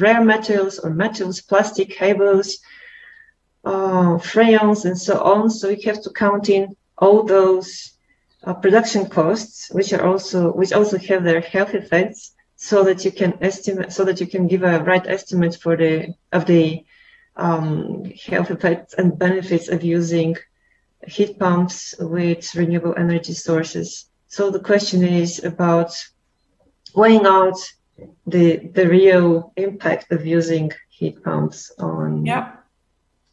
rare metals or metals, plastic, cables, freons, and so on. So you have to count in all those production costs, which also have their health effects, so that you can estimate, so that you can give a right estimate for the health effects and benefits of using heat pumps with renewable energy sources. So the question is about weighing out the real impact of using heat pumps on. Yeah.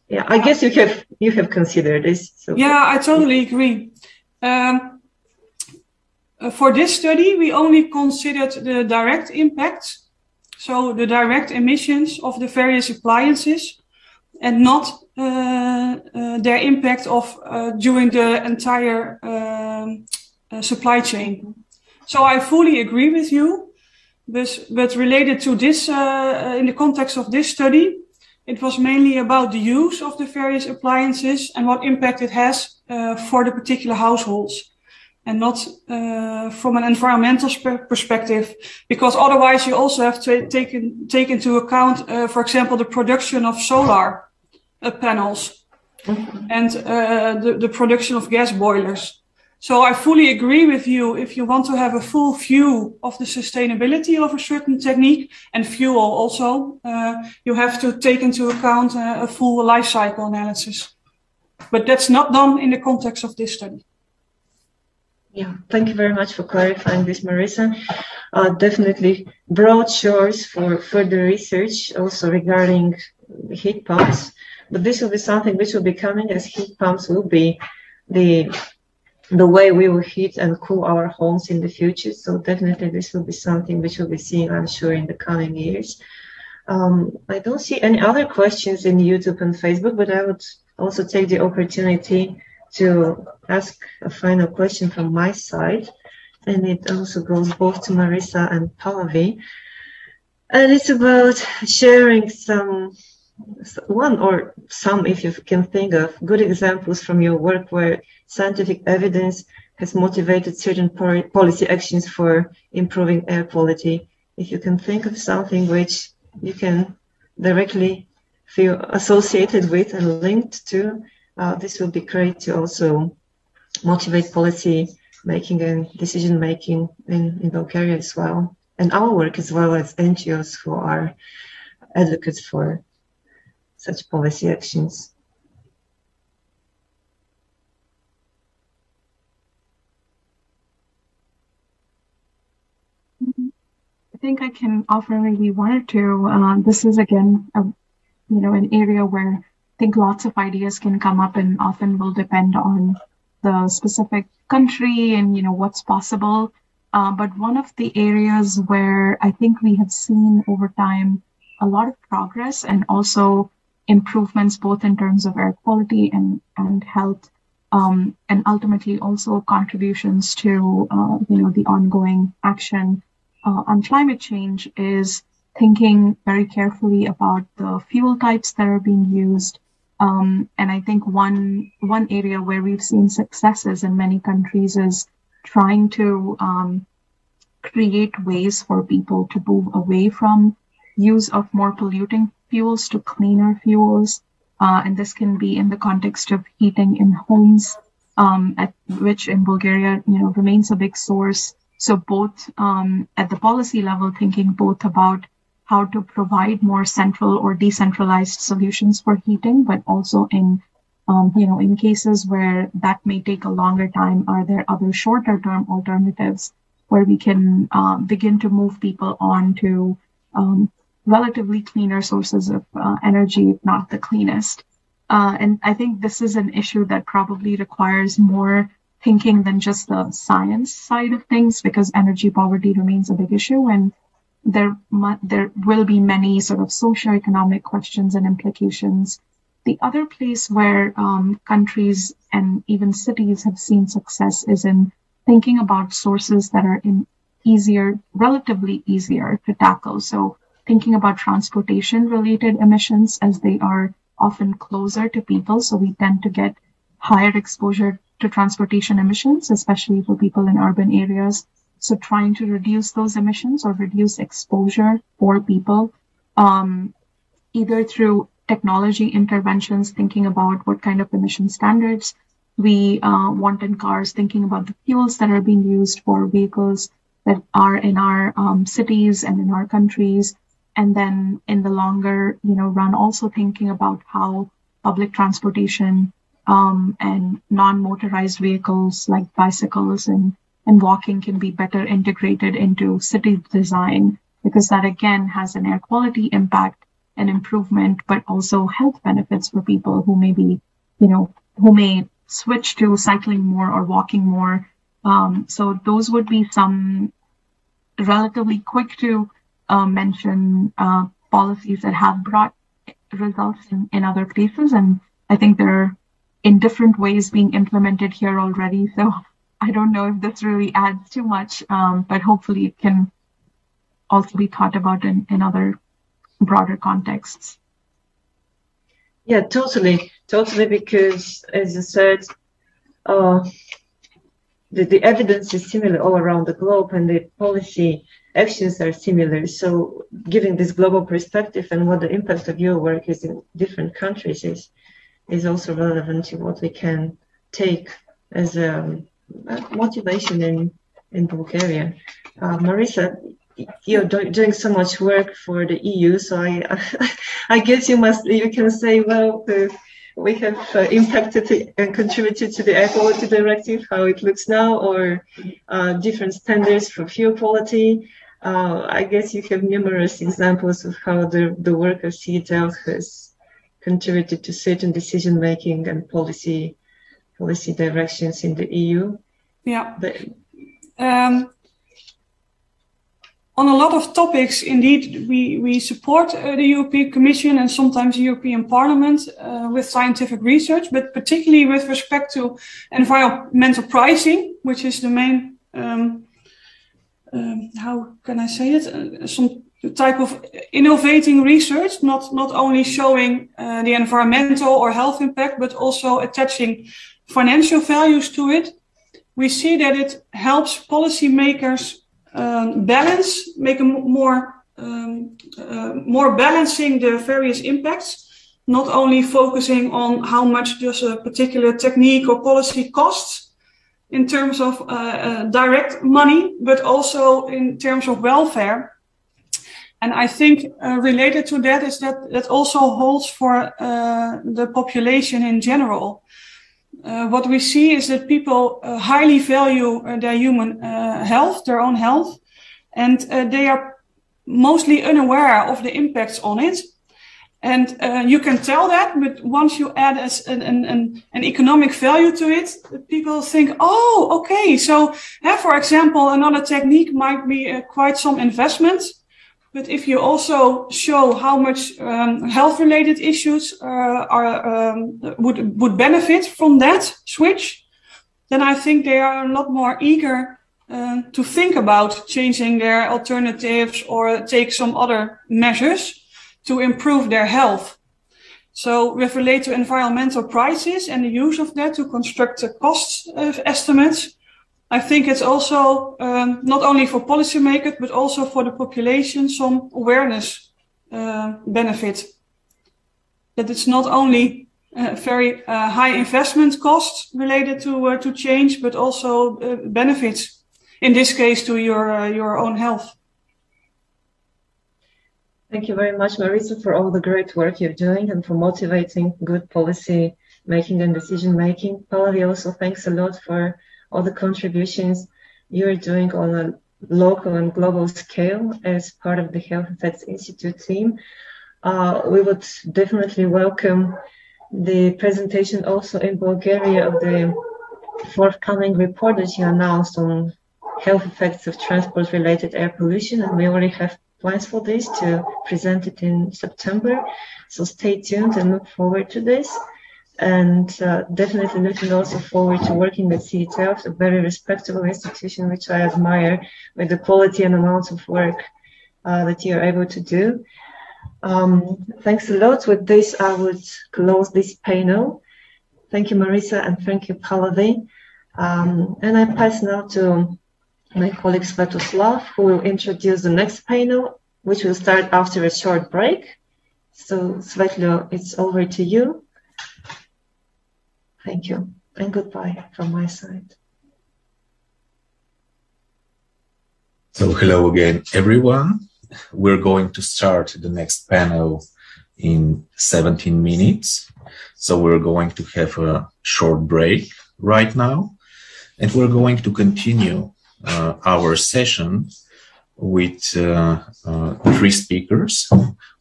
Yeah, I guess you have considered this. So. Yeah, I totally agree. For this study, we only considered the direct impact, so the direct emissions of the various appliances, and not their impact of during the entire supply chain. So I fully agree with you, but related to this, in the context of this study, it was mainly about the use of the various appliances and what impact it has for the particular households, and not from an environmental perspective, because otherwise you also have to take into account, for example, the production of solar panels, mm-hmm. and the production of gas boilers. So I fully agree with you. If you want to have a full view of the sustainability of a certain technique and fuel also, you have to take into account a full life cycle analysis. But that's not done in the context of this study. Yeah, thank you very much for clarifying this, Marisa. Definitely broad shores for further research also regarding heat pumps. But this will be something which will be coming, as heat pumps will be the way we will heat and cool our homes in the future. So definitely this will be something which we'll be seeing, I'm sure, in the coming years. I don't see any other questions in YouTube and Facebook, but I would also take the opportunity to ask a final question from my side. And it also goes both to Marisa and Pallavi. And it's about sharing one or some, if you can think of, good examples from your work where scientific evidence has motivated certain policy actions for improving air quality. If you can think of something which you can directly feel associated with and linked to, this will be great to also motivate policy making and decision making in Bulgaria as well, and our work as well as NGOs who are advocates for such policy actions. I think I can offer maybe one or two. This is again, an area where I think lots of ideas can come up, and often will depend on the specific country and what's possible. But one of the areas where I think we have seen over time a lot of progress and also improvements both in terms of air quality and health, and ultimately also contributions to the ongoing action on climate change is thinking very carefully about the fuel types that are being used. And I think one area where we've seen successes in many countries is trying to create ways for people to move away from use of more polluting fuels to cleaner fuels. And this can be in the context of heating in homes, which in Bulgaria, remains a big source. So both at the policy level, thinking both about how to provide more central or decentralized solutions for heating, but also in cases where that may take a longer time, are there other shorter term alternatives where we can begin to move people on to relatively cleaner sources of energy, if not the cleanest. And I think this is an issue that probably requires more thinking than just the science side of things, because energy poverty remains a big issue, and there will be many sort of socioeconomic questions and implications. The other place where countries and even cities have seen success is in thinking about sources that are relatively easier to tackle. So thinking about transportation-related emissions, as they are often closer to people. So we tend to get higher exposure to transportation emissions, especially for people in urban areas. So trying to reduce those emissions or reduce exposure for people, either through technology interventions, thinking about what kind of emission standards we want in cars, thinking about the fuels that are being used for vehicles that are in our cities and in our countries. And then in the longer run, also thinking about how public transportation and non-motorized vehicles like bicycles and walking can be better integrated into city design, because that again has an air quality impact and improvement, but also health benefits for people who may be, who may switch to cycling more or walking more. So those would be some relatively quick to mention policies that have brought results in other places. And I think they're in different ways being implemented here already. So I don't know if this really adds too much, but hopefully it can also be thought about in other broader contexts. Yeah, totally, because as you said, the evidence is similar all around the globe, and the policy actions are similar. So giving this global perspective and what the impact of your work is in different countries is also relevant to what we can take as a motivation in Bulgaria. Marisa, you're doing so much work for the EU, so I guess you can say, well, we have impacted and contributed to the Air Quality Directive, how it looks now, or different standards for fuel quality. I guess you have numerous examples of how the work of CEDEL has contributed to certain decision-making and policy directions in the EU. Yeah. On a lot of topics, indeed, we support the European Commission and sometimes the European Parliament with scientific research, but particularly with respect to environmental pricing, which is the main, how can I say it? Some type of innovating research, not only showing the environmental or health impact, but also attaching financial values to it. We see that it helps policymakers make a more balancing the various impacts, not only focusing on how much does a particular technique or policy costs in terms of direct money, but also in terms of welfare. And I think related to that is that also holds for the population in general. What we see is that people highly value their human health, their own health, and they are mostly unaware of the impacts on it. And you can tell that, but once you add as an economic value to it, people think, oh, okay. So, for example, another technique might be quite some investment. But if you also show how much health-related issues would benefit from that switch, then I think they are a lot more eager to think about changing their alternatives or take some other measures to improve their health. So with relate to environmental prices and the use of that to construct the cost estimates, I think it's also not only for policymakers, but also for the population, some awareness benefit. That it's not only very high investment costs related to change, but also benefits, in this case, to your own health. Thank you very much, Marisa, for all the great work you're doing and for motivating good policy making and decision making. Pallavi, also thanks a lot for all the contributions you're doing on a local and global scale as part of the Health Effects Institute team. We would definitely welcome the presentation also in Bulgaria of the forthcoming report that you announced on health effects of transport-related air pollution, and we already have plans for this to present it in September. So stay tuned and look forward to this. And definitely looking also forward to working with CETELF, a very respectable institution, which I admire with the quality and amounts of work that you're able to do. Thanks a lot. With this, I would close this panel. Thank you, Marisa, and thank you, Pallavi. And I pass now to my colleague Svetoslav, who will introduce the next panel, which will start after a short break. So, Svetlo, it's over to you. Thank you, and goodbye from my side. So, hello again, everyone. We're going to start the next panel in 17 minutes. So we're going to have a short break right now, and we're going to continue our session with three speakers.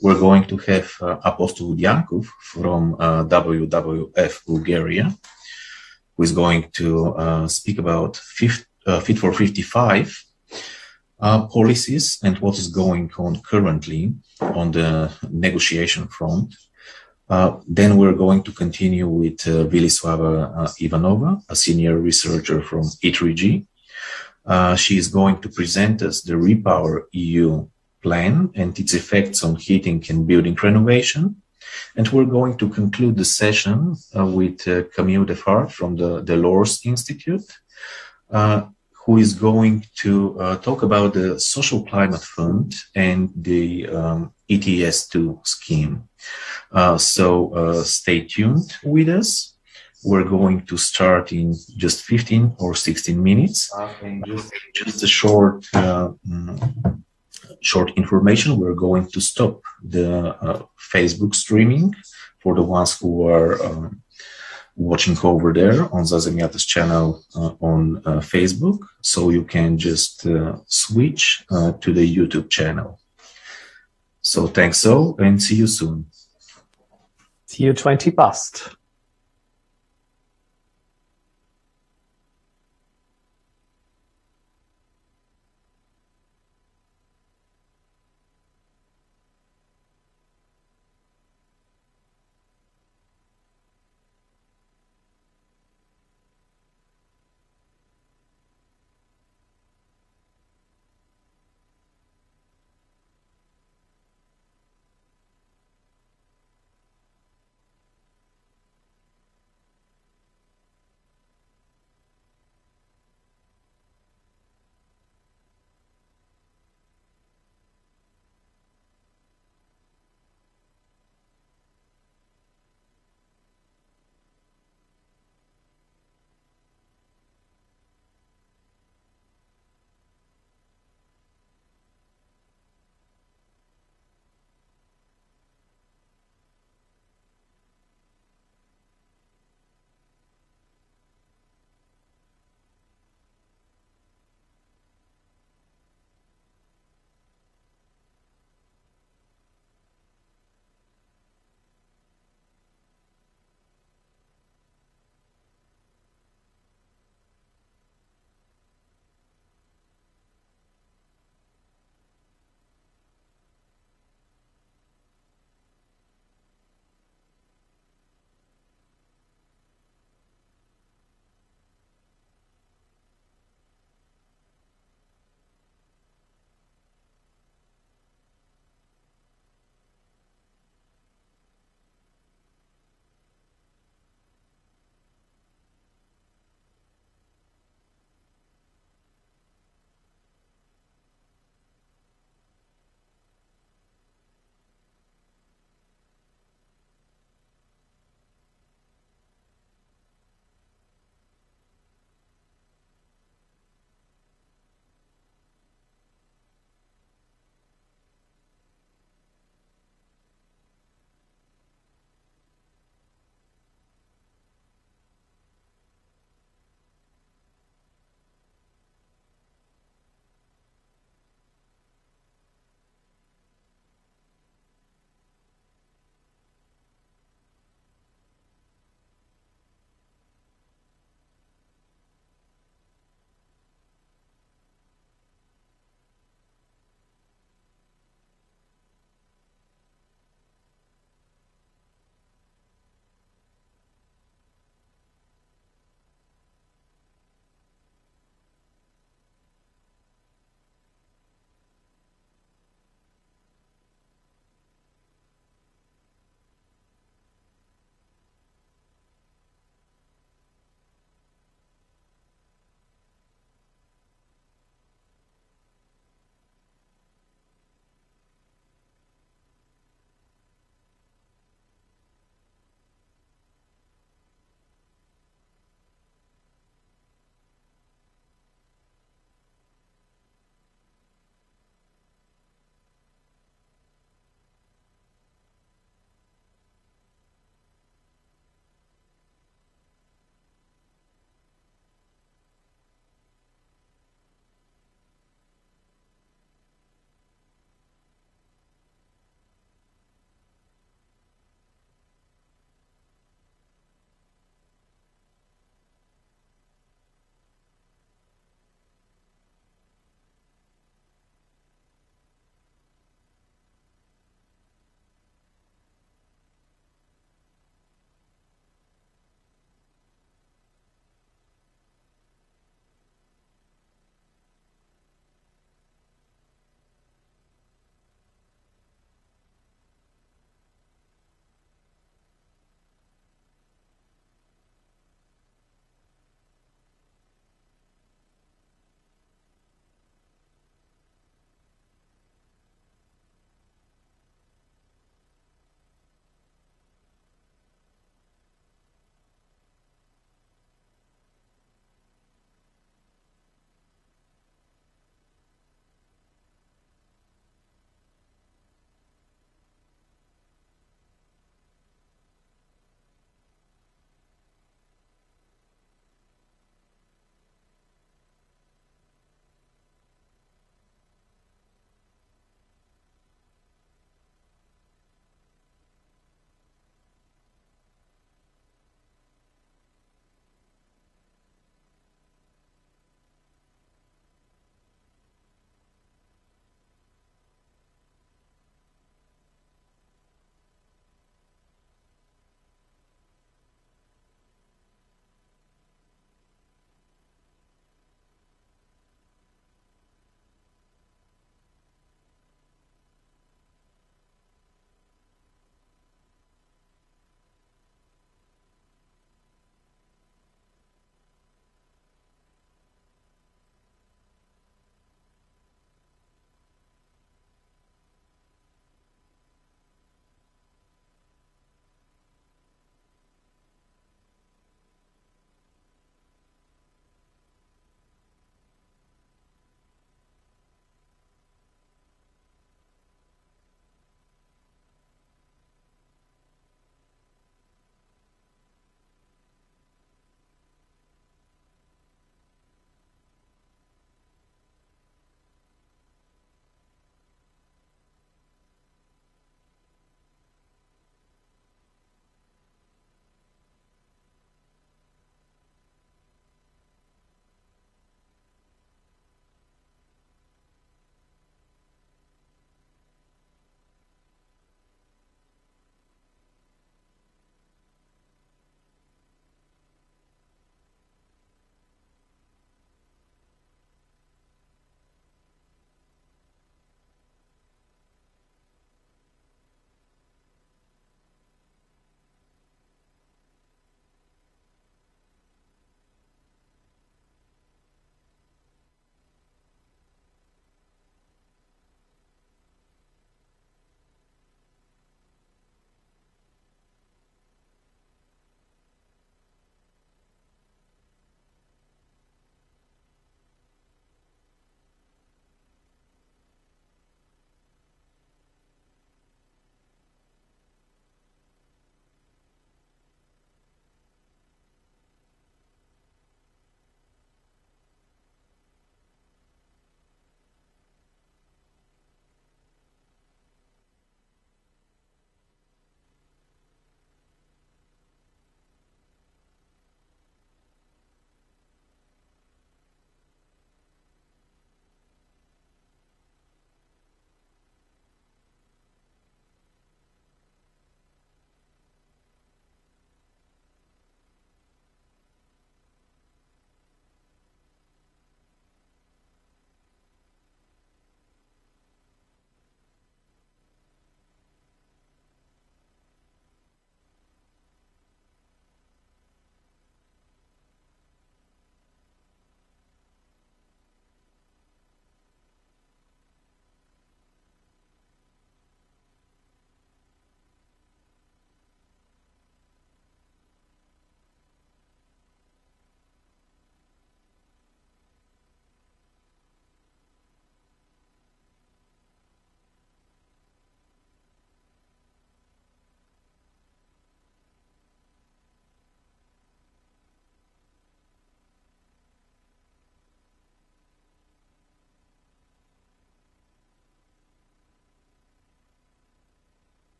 We're going to have Apostle Yankov from WWF Bulgaria, who is going to speak about Fit for 55 policies and what is going on currently on the negotiation front. Then we're going to continue with Vilislava Ivanova, a senior researcher from E3G. She is going to present us the Repower EU plan and its effects on heating and building renovation. And we're going to conclude the session with Camille Defard from the Delors Institute, who is going to talk about the Social Climate Fund and the ETS2 scheme. So stay tuned with us. We're going to start in just 15 or 16 minutes. Just a short information. We're going to stop the Facebook streaming for the ones who are watching over there on Zazemiata's channel on Facebook. So you can just switch to the YouTube channel. So thanks all, and see you soon. See you 20 past.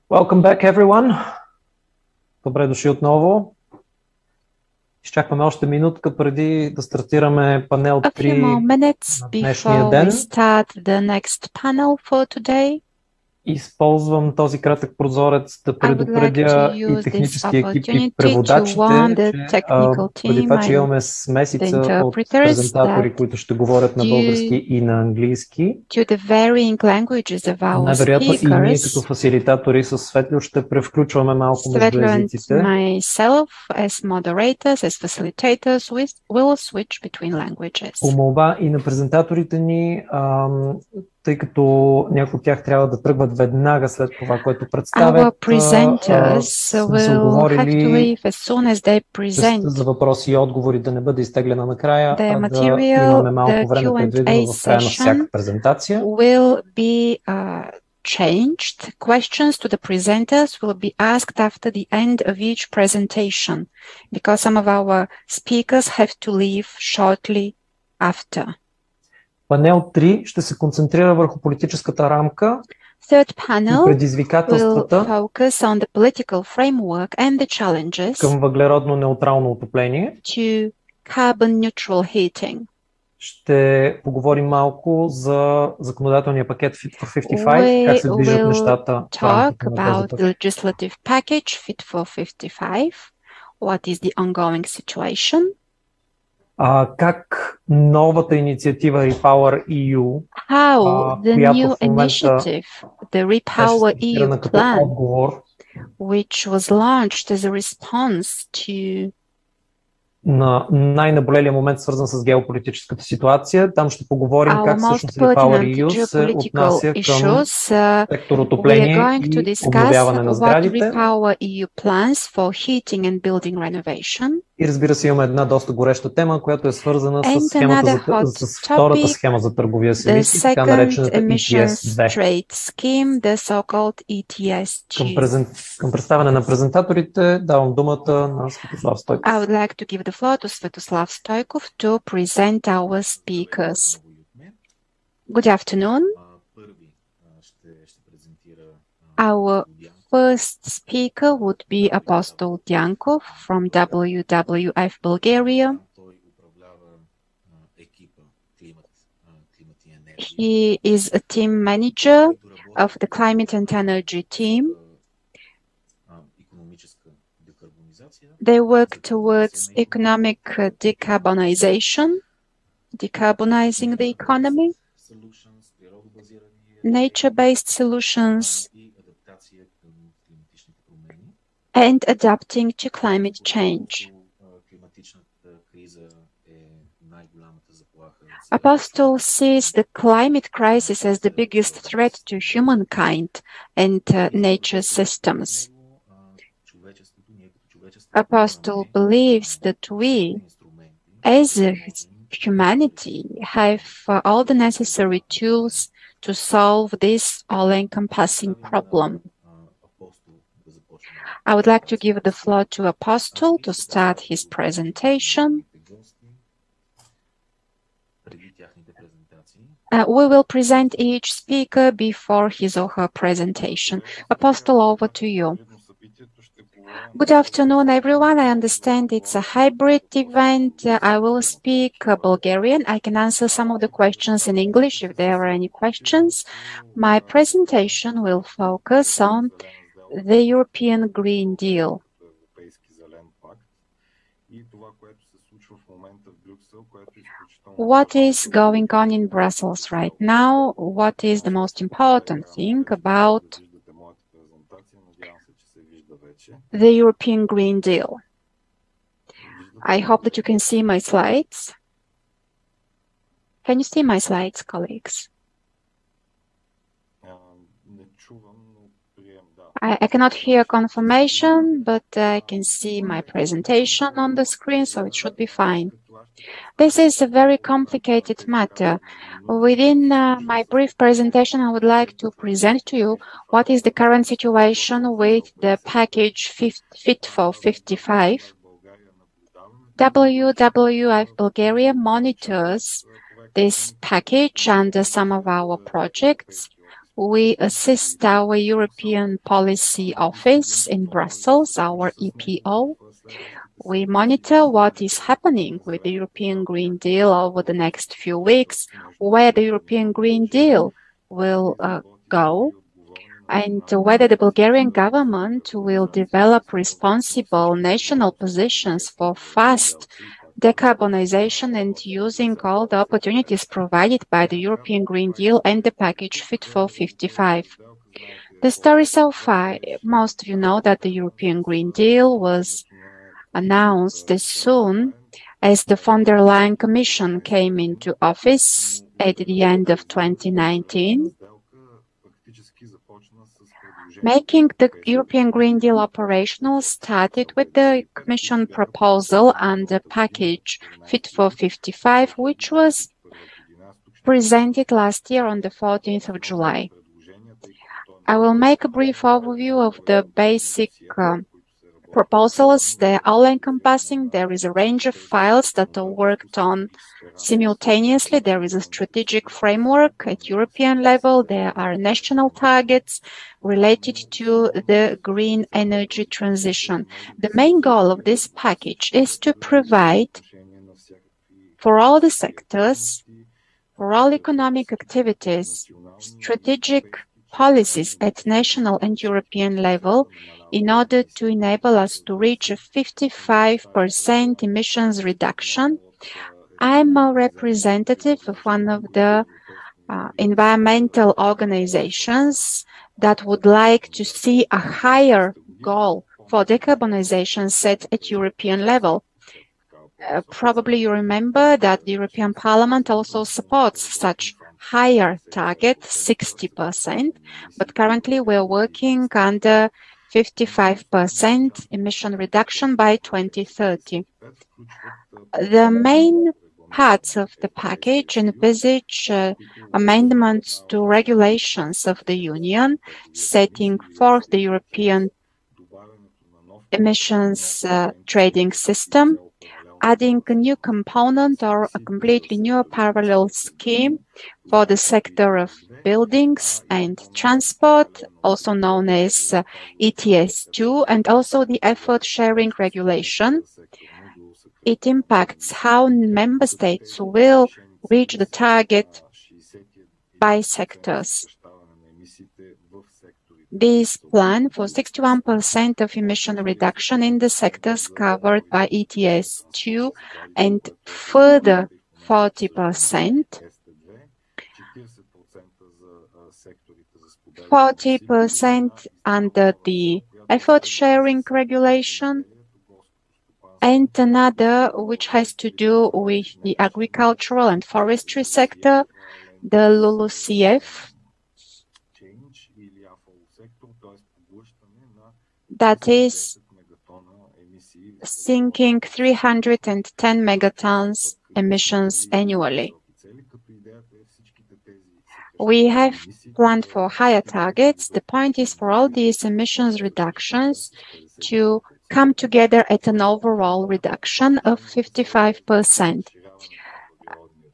Welcome back, everyone. Добре дошли отново. Изчакваме още минутка преди да стартираме панел 3 на днешния ден. Използвам този кратък прозорец да предупредя и технически екип и преводачите, че преди това, че имаме смесица от презентатори, които ще говорят на български и на английски, най-вероятно и ние като фасилитатори с Светлио ще превключваме малко между езиците. По молба и на презентаторите ни, тъй като някои от тях трябва да тръгват веднага след това, което представят, сме се оговорили за въпроси и отговори да не бъде изтеглена накрая, а да имаме малко време предвидено в края на всяка презентация. Changed. Questions to the presenters will be asked after the end of each presentation, because some of our speakers have to leave shortly after. Панел 3 ще се концентрира върху политическата рамка и предизвикателствата към въглеродно неутрално отопление. Ще поговорим малко за законодателния пакет Fit for 55, как се движат нещата в рамките на този. Как новата инициатива Repower EU, която в момента the Repower EU като Plan, отговор which was launched as a response to на най-наболелия момент, свързан с геополитическата ситуация. Там ще поговорим как всъщност Repower EU се отнася към сектор отопление и обновяване на сградите. И разбира се, имаме една доста гореща тема, която е свързана с втората схема за търговия с емисии, така наречената ETS-2. Към представяне на презентаторите давам думата на Светослав Стойков. I would like to give the floor to Svetoslav Stoykov to present our speakers. Good afternoon. Our first speaker would be Apostle Dyankov from WWF Bulgaria. He is a team manager of the climate and energy team. They work towards economic decarbonizing the economy, nature-based solutions, and adapting to climate change. Apostle sees the climate crisis as the biggest threat to humankind and nature systems. Apostle believes that we, as humanity, have all the necessary tools to solve this all-encompassing problem. I would like to give the floor to Apostle to start his presentation. We will present each speaker before his or her presentation. Apostle, over to you. Good afternoon, everyone. I understand it's a hybrid event. I will speak Bulgarian. I can answer some of the questions in English if there are any questions. My presentation will focus on the European Green Deal. What is going on in Brussels right now? What is the most important thing about the European Green Deal? I hope that you can see my slides. Can you see my slides, colleagues? I cannot hear confirmation, but I can see my presentation on the screen, so it should be fine. This is a very complicated matter. Within my brief presentation, I would like to present to you what is the current situation with the package Fit for 55. WWF Bulgaria monitors this package under some of our projects. We assist our European Policy Office in Brussels, our EPO. We monitor what is happening with the European Green Deal over the next few weeks, where the European Green Deal will go, and whether the Bulgarian government will develop responsible national positions for fast decarbonization and using all the opportunities provided by the European Green Deal and the package Fit for 55. The story so far, most of you know that the European Green Deal was announced as soon as the von der Leyen Commission came into office at the end of 2019. Making the European Green Deal operational started with the Commission proposal and the package Fit for 55, which was presented last year on the 14th of July. I will make a brief overview of the basic proposals. They're all-encompassing. There is a range of files that are worked on simultaneously. There is a strategic framework at European level. There are national targets related to the green energy transition. The main goal of this package is to provide for all the sectors, for all economic activities, strategic policies at national and European level in order to enable us to reach a 55% emissions reduction. I'm a representative of one of the environmental organizations that would like to see a higher goal for decarbonization set at European level. Probably you remember that the European Parliament also supports such higher target, 60%, but currently we're working under 55% emission reduction by 2030. The main parts of the package envisage amendments to regulations of the Union, setting forth the European emissions trading system, adding a new component or a completely new parallel scheme for the sector of buildings and transport, also known as ETS2, and also the effort sharing regulation. It impacts how member states will reach the target by sectors. This plan for 61% of emission reduction in the sectors covered by ETS2 and further 40%. 40% under the effort sharing regulation, and another which has to do with the agricultural and forestry sector, the LULUCF, that is sinking 310 megatons emissions annually. We have planned for higher targets. The point is for all these emissions reductions to come together at an overall reduction of 55%.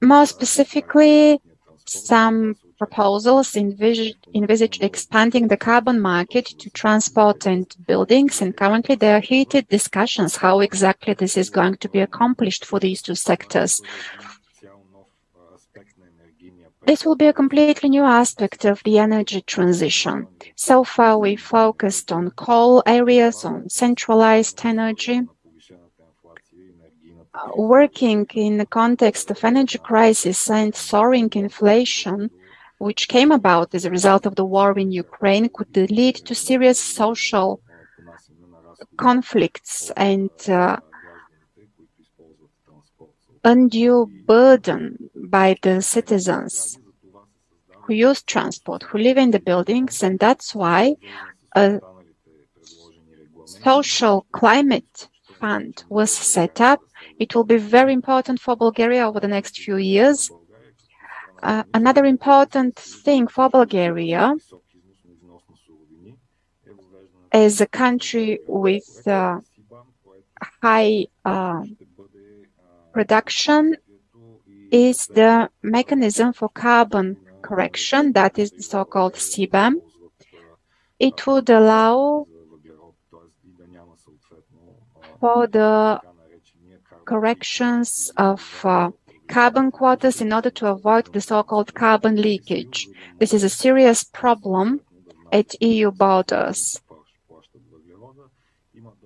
More specifically, some proposals envisage expanding the carbon market to transport and buildings, and currently there are heated discussions how exactly this is going to be accomplished for these two sectors. This will be a completely new aspect of the energy transition. So far, we focused on coal areas, on centralized energy. Working in the context of energy crisis and soaring inflation, which came about as a result of the war in Ukraine, could lead to serious social conflicts and undue burden by the citizens who use transport, who live in the buildings, and that's why a social climate fund was set up. It will be very important for Bulgaria over the next few years. Another important thing for Bulgaria, as a country with high production, is the mechanism for carbon correction, that is the so-called CBAM. It would allow for the corrections of carbon quotas in order to avoid the so-called carbon leakage. This is a serious problem at EU borders.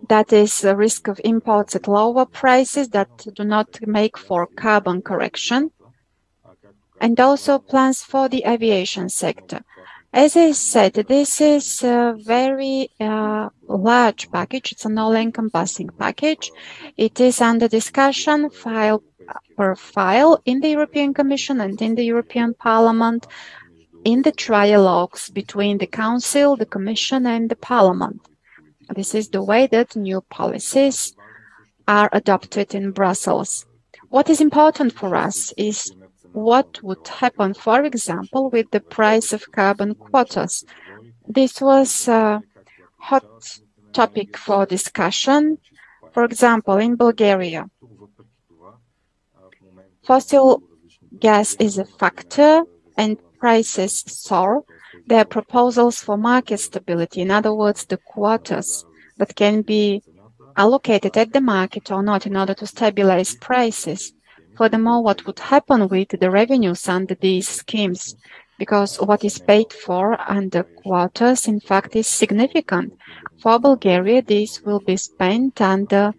That is the risk of imports at lower prices that do not make for carbon correction, and also plans for the aviation sector. As I said, this is a very large package. It's an all-encompassing package. It is under discussion file per file in the European Commission and in the European Parliament in the trialogues between the Council, the Commission and the Parliament. This is the way that new policies are adopted in Brussels. What is important for us is what would happen, for example, with the price of carbon quotas. This was a hot topic for discussion. For example, in Bulgaria, fossil gas is a factor and prices soar. There are proposals for market stability, in other words, the quotas that can be allocated at the market or not in order to stabilize prices. Furthermore, what would happen with the revenues under these schemes? Because what is paid for under quotas, in fact, is significant. For Bulgaria, this will be spent under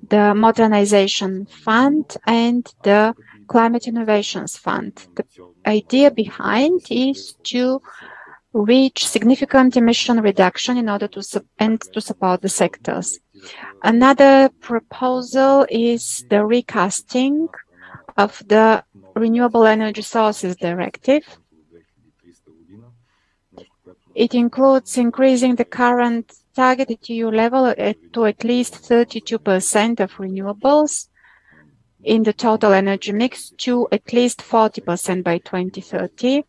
the Modernization Fund and the Climate Innovations Fund. The idea behind is to reach significant emission reduction in order to support the sectors. Another proposal is the recasting of the Renewable Energy Sources Directive. It includes increasing the current target at EU level to at least 32% of renewables in the total energy mix to at least 40% by 2030.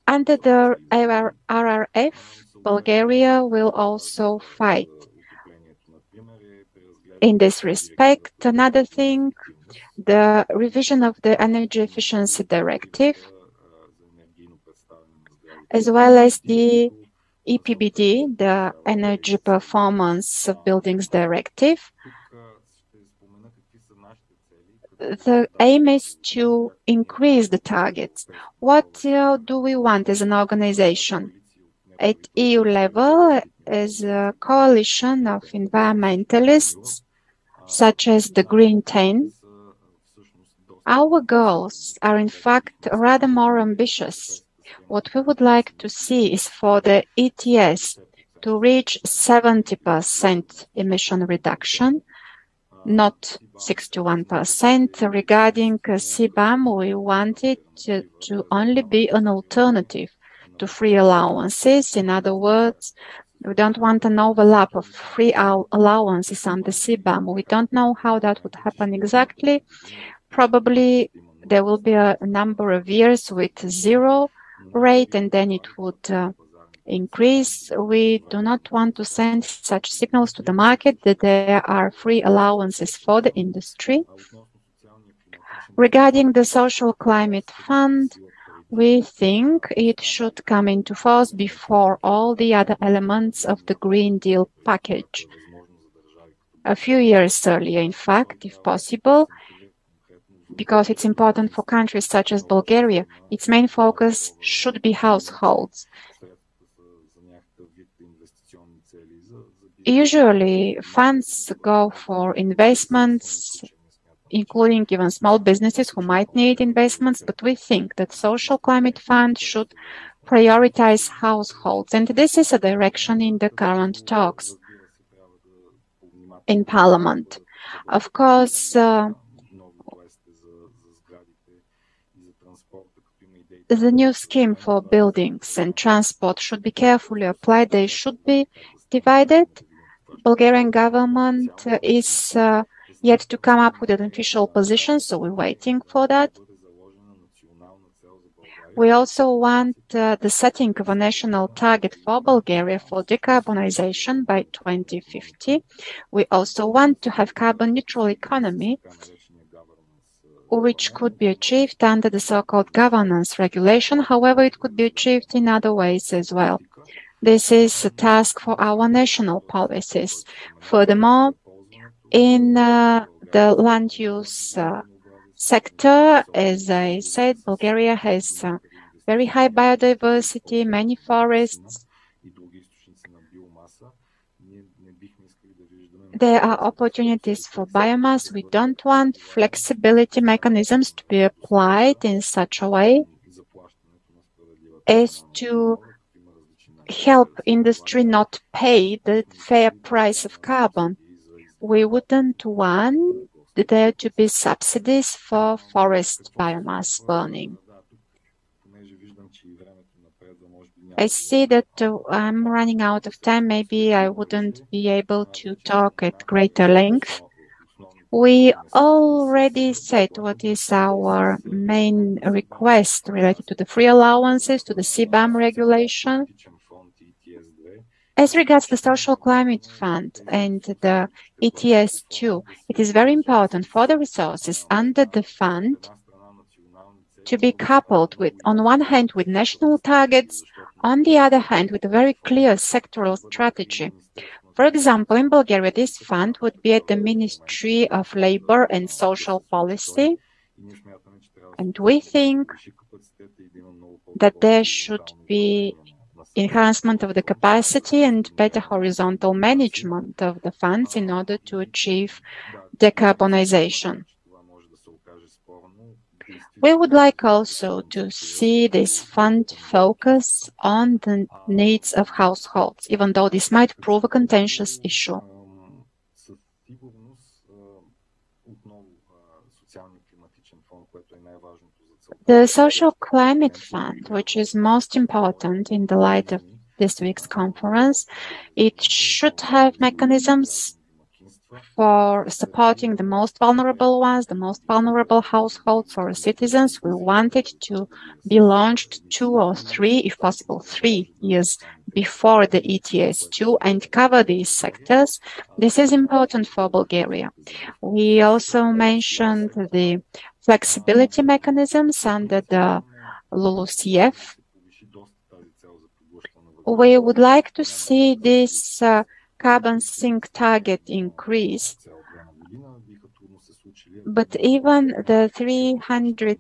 Under the RRF, Bulgaria will also fight in this respect. Another thing, the revision of the Energy Efficiency Directive, as well as the EPBD, the Energy Performance of Buildings Directive. The aim is to increase the targets. What do we want as an organization? At EU level, as a coalition of environmentalists, such as the Green 10, our goals are in fact rather more ambitious. What we would like to see is for the ETS to reach 70% emission reduction, not 61%. Regarding CBAM, we want it to only be an alternative to free allowances. In other words, we don't want an overlap of free allowances on the CBAM. We don't know how that would happen exactly. Probably there will be a number of years with zero rate and then it would increase. We do not want to send such signals to the market that there are free allowances for the industry. Regarding the Social Climate Fund, we think it should come into force before all the other elements of the Green Deal package. A few years earlier, in fact, if possible, because it's important for countries such as Bulgaria. Its main focus should be households. Usually, funds go for investments, including even small businesses who might need investments, but we think that Social Climate Fund should prioritize households, and this is a direction in the current talks in Parliament. Of course, the new scheme for buildings and transport should be carefully applied. They should be divided. Bulgarian government is yet to come up with an official position, so we're waiting for that. We also want the setting of a national target for Bulgaria for decarbonization by 2050. We also want to have carbon neutral economy, which could be achieved under the so-called governance regulation. However, it could be achieved in other ways as well. This is a task for our national policies. Furthermore, in the land use sector, as I said, Bulgaria has very high biodiversity, many forests. There are opportunities for biomass. We don't want flexibility mechanisms to be applied in such a way as to help industry not pay the fair price of carbon. We wouldn't want there to be subsidies for forest biomass burning. I see that I'm running out of time. Maybe I wouldn't be able to talk at greater length. We already said what is our main request related to the free allowances, to the CBAM regulation. As regards the Social Climate Fund and the ETS2, it is very important for the resources under the fund to be coupled with, on one hand, with national targets, on the other hand, with a very clear sectoral strategy. For example, in Bulgaria, this fund would be at the Ministry of Labor and Social Policy, and we think that there should be enhancement of the capacity and better horizontal management of the funds in order to achieve decarbonization. We would like also to see this fund focus on the needs of households, even though this might prove a contentious issue. The Social Climate Fund, which is most important in the light of this week's conference, it should have mechanisms for supporting the most vulnerable ones, the most vulnerable households or citizens. We want it to be launched 2 or 3, if possible 3 years before the ETS2 and cover these sectors. This is important for Bulgaria. We also mentioned the flexibility mechanisms under the LULUCF. We would like to see this carbon sink target increased, but even the 300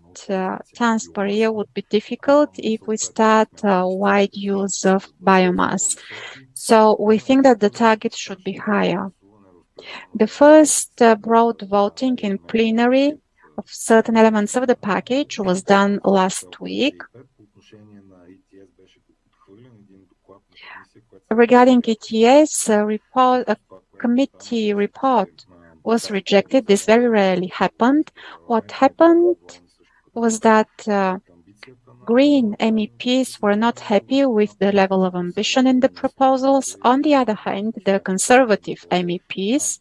tons per year would be difficult if we start wide use of biomass. So we think that the target should be higher. The first broad voting in plenary of certain elements of the package was done last week. Regarding ETS, a committee report was rejected. This very rarely happened. What happened was that Green MEPs were not happy with the level of ambition in the proposals. On the other hand, the conservative MEPs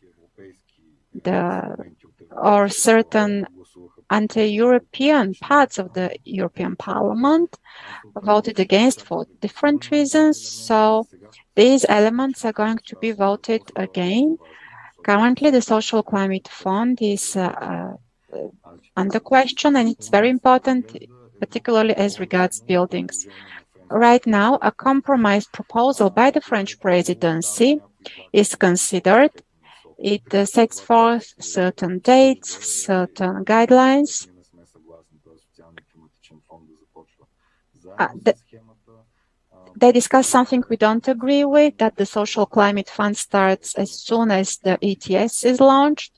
or certain anti-European parts of the European Parliament voted against for different reasons. So these elements are going to be voted again. Currently, the Social Climate Fund is under question, and it's very important, particularly as regards buildings. Right now, a compromise proposal by the French presidency is considered. It sets forth certain dates, certain guidelines. They discuss something we don't agree with, that the Social Climate Fund starts as soon as the ETS is launched.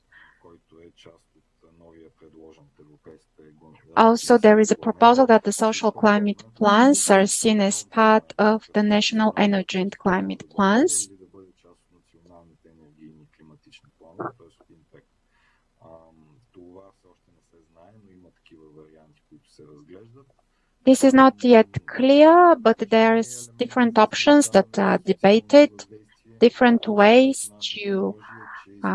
Also, there is a proposal that the social climate plans are seen as part of the national energy and climate plans. This is not yet clear, but there's different options that are debated, different ways to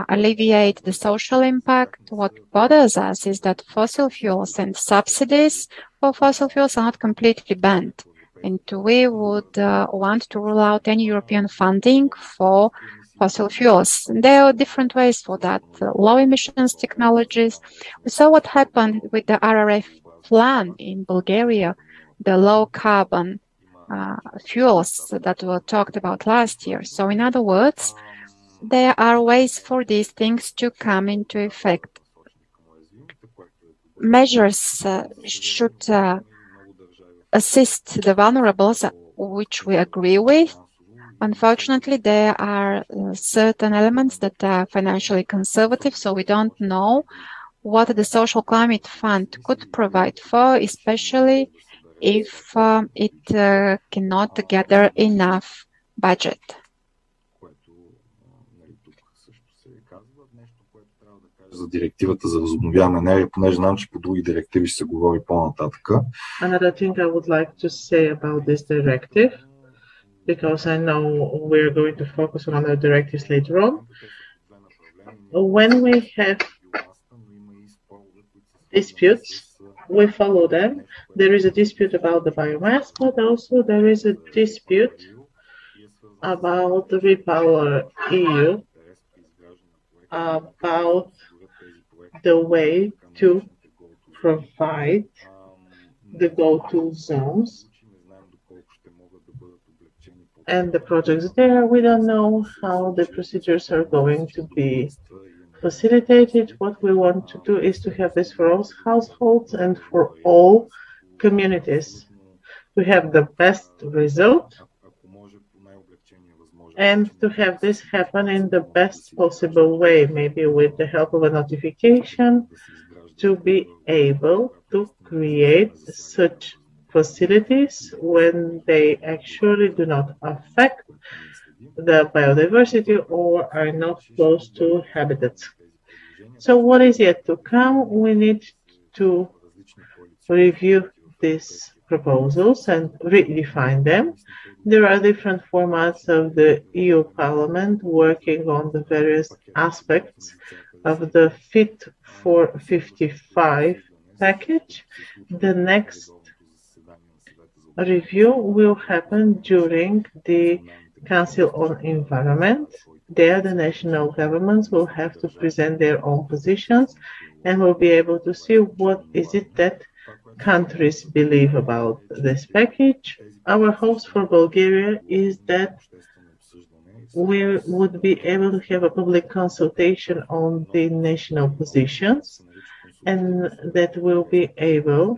alleviate the social impact. What bothers us is that fossil fuels and subsidies for fossil fuels are not completely banned. And we would want to rule out any European funding for fossil fuels. And there are different ways for that. Low emissions technologies. We saw what happened with the RRF plan in Bulgaria, the low carbon fuels that were talked about last year. So in other words, there are ways for these things to come into effect. Measures should assist the vulnerables, which we agree with. Unfortunately, there are certain elements that are financially conservative, so we don't know what the Social Climate Fund could provide for, especially if it cannot gather enough budget. За директивата за възобновяема енергия, понеже знам, че по други директиви ще се говори по-нататък. Another thing I would like to say about this directive, because I know we're going to focus on other directives later on. When we have disputes, we follow them. There is a dispute about the biomass, but also there is a dispute about the Repower EU, about the way to provide the go-to zones and the projects there. We don't know how the procedures are going to be facilitated. What we want to do is to have this for all households and for all communities to have the best result and to have this happen in the best possible way, maybe with the help of a notification, to be able to create such facilities when they actually do not affect the biodiversity or are not close to habitats. So what is yet to come? We need to review these proposals and redefine them. There are different formats of the EU Parliament working on the various aspects of the Fit for 55 package. The next review will happen during the Council on Environment. There, the national governments will have to present their own positions and will be able to see what is it that countries believe about this package. Our hopes for Bulgaria is that we would be able to have a public consultation on the national positions and that we'll be able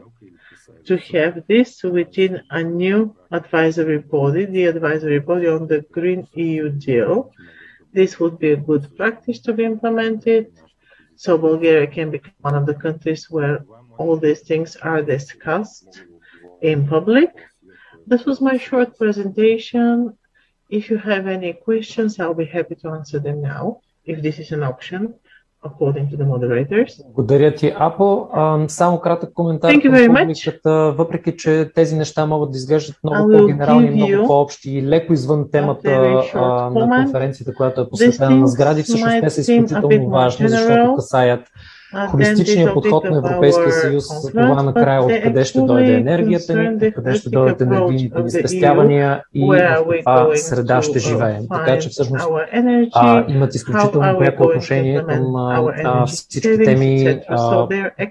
to have this within a new advisory body, the advisory body on the Green EU deal. This would be a good practice to be implemented, so Bulgaria can become one of the countries where all these things are discussed in public. This was my short presentation. If you have any questions, I'll be happy to answer them now, if this is an option, according to the moderators. Благодаря ти, Апо. Само кратък коментар към публиката, въпреки че тези неща могат да изглеждат много по-генерални, много по-общи и леко извън темата на конференцията, която е посветена на сгради, всъщност те са изключително важни, защото касаят холистичният подход на Европейския съюз за това накрая откъде ще дойде енергията ни, откъде ще дойдат енергийните ни спестявания и в каква среда ще живеем. Така че всъщност имат изключително пряко отношение към всички теми,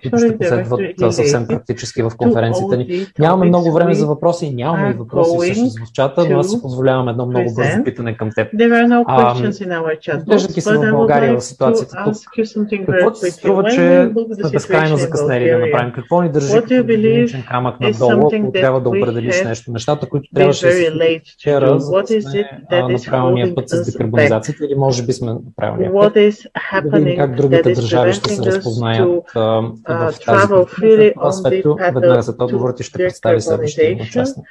които ще последват съвсем практически в конференцията ни. Нямаме много време за въпроси, нямаме и въпроси всъщност в чата, но аз си позволявам едно много бързо питане към теб. Виждайки се в България в ситуацията тук, какво ти се струва, че сме безкрайно закъснели да направим? Какво ни държи като граничен камък надолу, ако трябва да определиш нещо? Нещата, които трябваше да се вчера, за да сме на правилния път с декарбонизацията, или може би сме на правилния път? Да видим как другите държави ще се разпознаят в тази аспекто. Веднага след отговорът и ще представи следващия участник.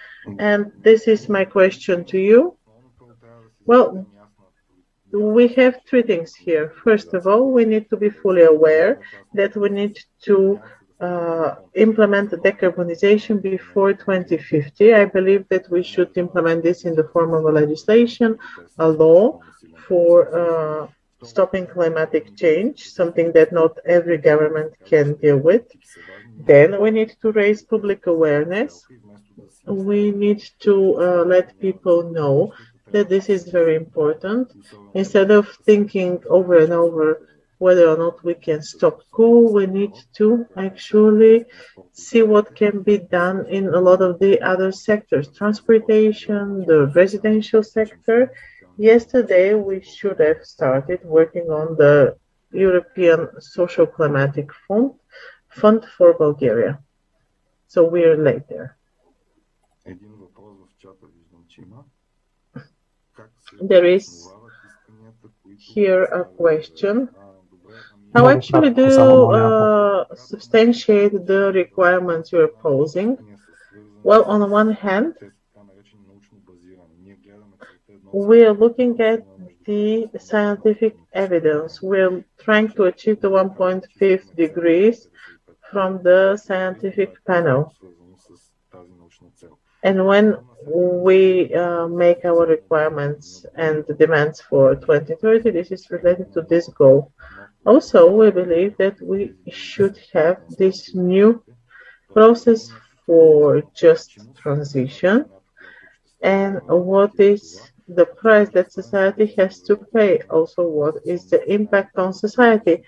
We have three things here. First of all, we need to be fully aware that we need to implement the decarbonization before 2050. I believe that we should implement this in the form of a legislation, a law for stopping climatic change, something that not every government can deal with. Then we need to raise public awareness. We need to let people know that this is very important. Instead of thinking over and over whether or not we can stop coal, we need to actually see what can be done in a lot of the other sectors, transportation, the residential sector. Yesterday, we should have started working on the European Social Climatic Fund for Bulgaria. So we're late there. There is here a question. How actually do you substantiate the requirements you're posing? Well, on the one hand, we are looking at the scientific evidence. We're trying to achieve the 1.5 degrees from the scientific panel. And when we make our requirements and the demands for 2030, this is related to this goal. Also, we believe that we should have this new process for just transition and what is the price that society has to pay. Also, what is the impact on society?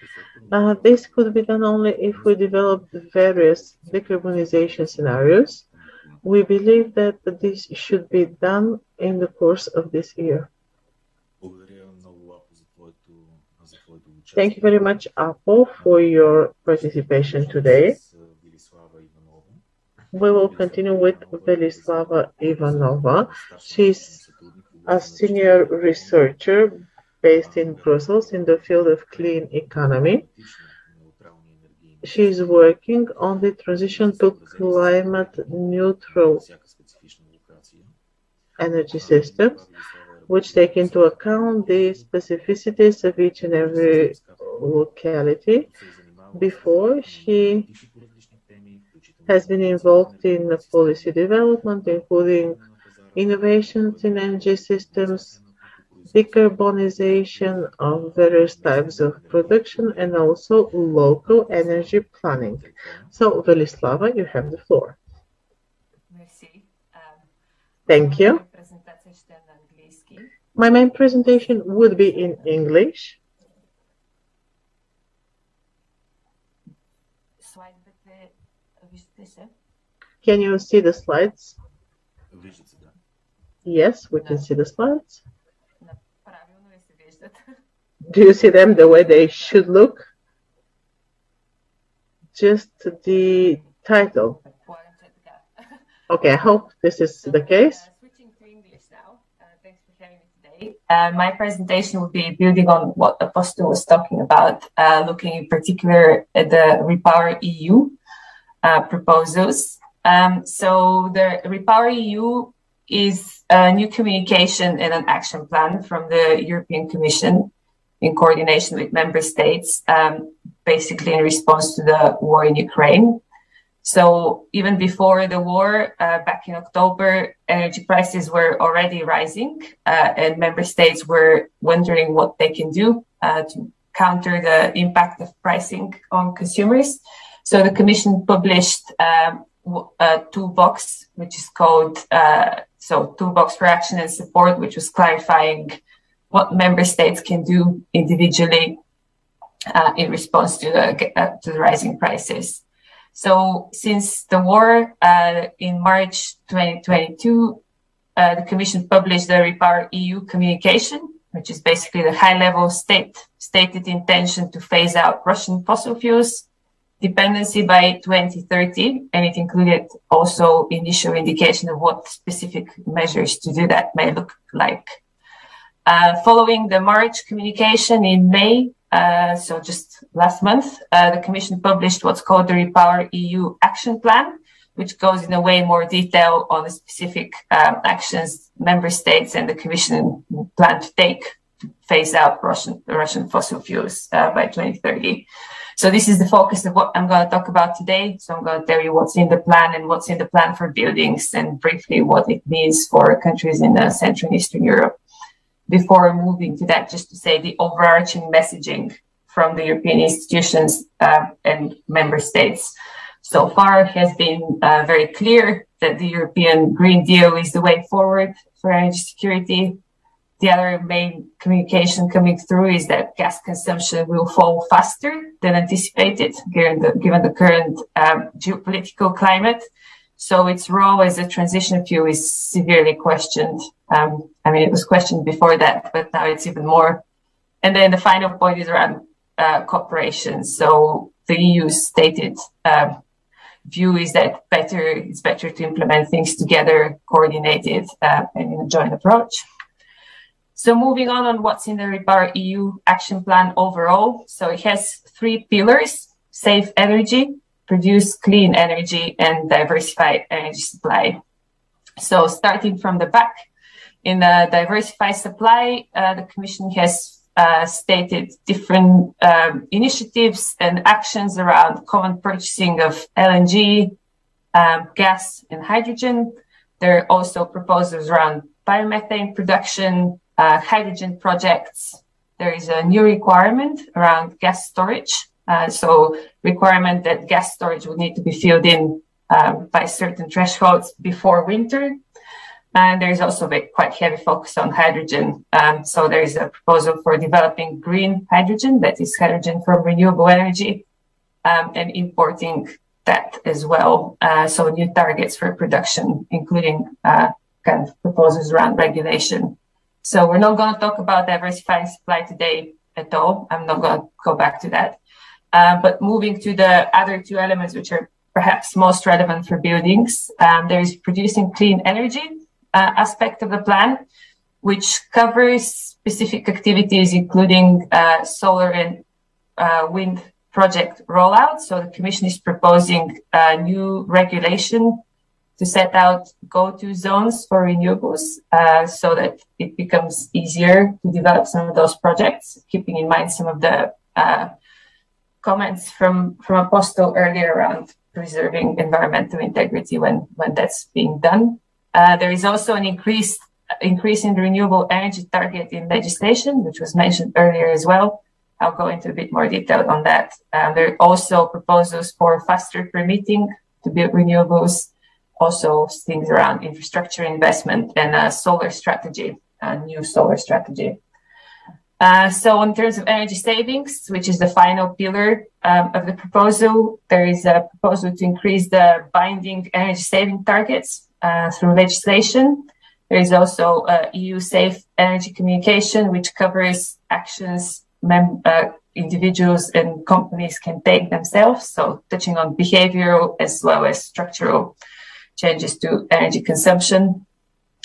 This could be done only if we develop various decarbonization scenarios. We believe that this should be done in the course of this year. Thank you very much, Apo, for your participation today. We will continue with Velislava Ivanova. She's a senior researcher based in Brussels in the field of clean economy. She is working on the transition to climate neutral energy systems, which take into account the specificities of each and every locality. Before, she has been involved in policy development, including innovations in energy systems, decarbonization of various types of production, and also local energy planning. So, Velislava, you have the floor. Thank you. My main presentation would be in English. Can you see the slides? Yes, we can see the slides. Do you see them the way they should look? Just the title. Okay, I hope this is the case. Switching to English now. Thanks for having me today. My presentation will be building on what Apostle was talking about, looking in particular at the Repower EU proposals. So the Repower EU is a new communication and an action plan from the European Commission in coordination with member states, basically in response to the war in Ukraine. So even before the war, back in October, energy prices were already rising, and member states were wondering what they can do to counter the impact of pricing on consumers. So the Commission published a toolbox, which is called Toolbox for Action and Support, which was clarifying what member states can do individually in response to the rising prices. So since the war in March 2022, the Commission published the Repower EU communication, which is basically the high-level stated intention to phase out Russian fossil fuels dependency by 2030, and it included also initial indication of what specific measures to do that may look like. Following the March communication in May, so just last month, the Commission published what's called the Repower EU Action Plan, which goes in a way more detail on the specific actions member states and the Commission plan to take to phase out Russian fossil fuels by 2030. So this is the focus of what I'm going to talk about today. So I'm going to tell you what's in the plan and what's in the plan for buildings, and briefly what it means for countries in Central and Eastern Europe. before moving to that, just to say the overarching messaging from the European institutions and member states so far has been very clear that the European Green Deal is the way forward for energy security. The other main communication coming through is that gas consumption will fall faster than anticipated, given the current geopolitical climate. So its role as a transition fuel is severely questioned. I mean, it was questioned before that, but now it's even more. And then the final point is around cooperation. So the EU's stated view is that it's better to implement things together, coordinated, and in a joint approach. So moving on what's in the Repower EU action plan overall. So it has 3 pillars: save energy, produce clean energy, and diversify energy supply. So starting from the back, in the diversify supply, the Commission has stated different initiatives and actions around common purchasing of LNG, gas, and hydrogen. There are also proposals around biomethane production, hydrogen projects. There is a new requirement around gas storage. So requirement that gas storage will need to be filled in by certain thresholds before winter. And there is also a quite heavy focus on hydrogen. So there is a proposal for developing green hydrogen, that is hydrogen from renewable energy, and importing that as well. So new targets for production, including kind of proposals around regulation. So we're not going to talk about diversifying supply today at all. I'm not going to go back to that. But moving to the other 2 elements, which are perhaps most relevant for buildings, there is producing clean energy aspect of the plan, which covers specific activities, including solar and wind project rollout. So the Commission is proposing a new regulation to set out go-to zones for renewables, so that it becomes easier to develop some of those projects, keeping in mind some of the comments from Apostle earlier around preserving environmental integrity when that's being done. There is also an increase in the renewable energy target in legislation, which was mentioned earlier as well. I'll go into a bit more detail on that. There are also proposals for faster permitting to build renewables, also things around infrastructure investment and a solar strategy, a new solar strategy. So in terms of energy savings, which is the final pillar of the proposal, there is a proposal to increase the binding energy saving targets through legislation. There is also EU Safe Energy Communication, which covers actions individuals and companies can take themselves, so touching on behavioral as well as structural changes to energy consumption.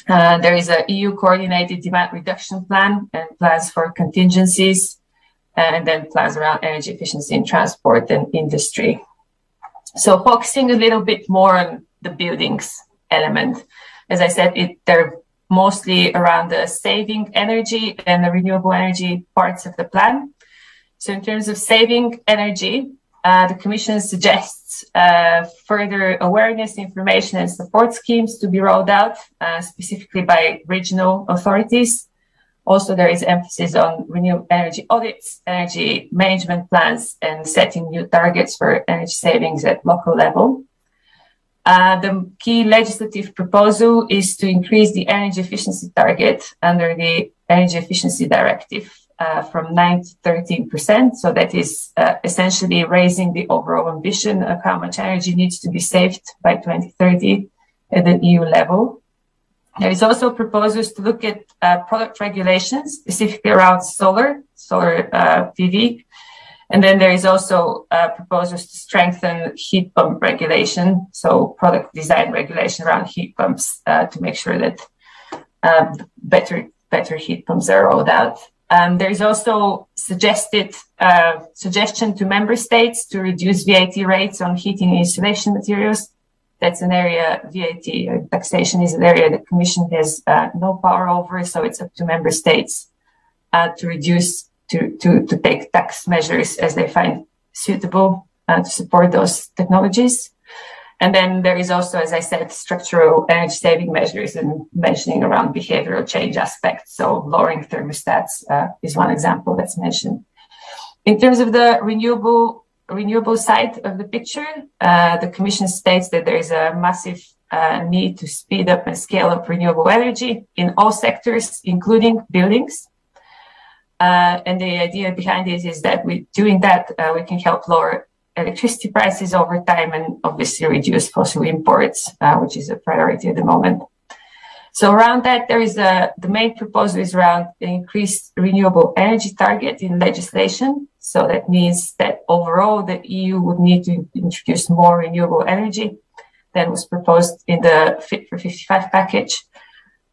There is a EU coordinated demand reduction plan and plans for contingencies, and then plans around energy efficiency in transport and industry. So focusing a little bit more on the buildings element. As I said, they're mostly around the saving energy and the renewable energy parts of the plan. So in terms of saving energy, the Commission suggests further awareness, information and support schemes to be rolled out, specifically by regional authorities. Also, there is emphasis on renewable energy audits, energy management plans, and setting new targets for energy savings at local level. The key legislative proposal is to increase the energy efficiency target under the Energy Efficiency Directive from 9 to 13%. So that is essentially raising the overall ambition of how much energy needs to be saved by 2030 at the EU level. There is also proposals to look at product regulations, specifically around solar PV. And then there is also proposals to strengthen heat pump regulation, so product design regulation around heat pumps to make sure that better heat pumps are rolled out. There is also suggestion to member states to reduce VAT rates on heating and insulation materials. That's an area, VAT taxation is an area the Commission has no power over, so it's up to member states to reduce, to take tax measures as they find suitable to support those technologies. And then there is also, as I said, structural energy saving measures and mentioning around behavioral change aspects. So lowering thermostats is one example that's mentioned. In terms of the renewable side of the picture, the Commission states that there is a massive need to speed up and scale up renewable energy in all sectors, including buildings. And the idea behind it is that doing that, we can help lower electricity prices over time and obviously reduce fossil imports, which is a priority at the moment. So around that, there is the main proposal is around the increased renewable energy target in legislation. So that means that overall the EU would need to introduce more renewable energy than was proposed in the Fit for 55 package.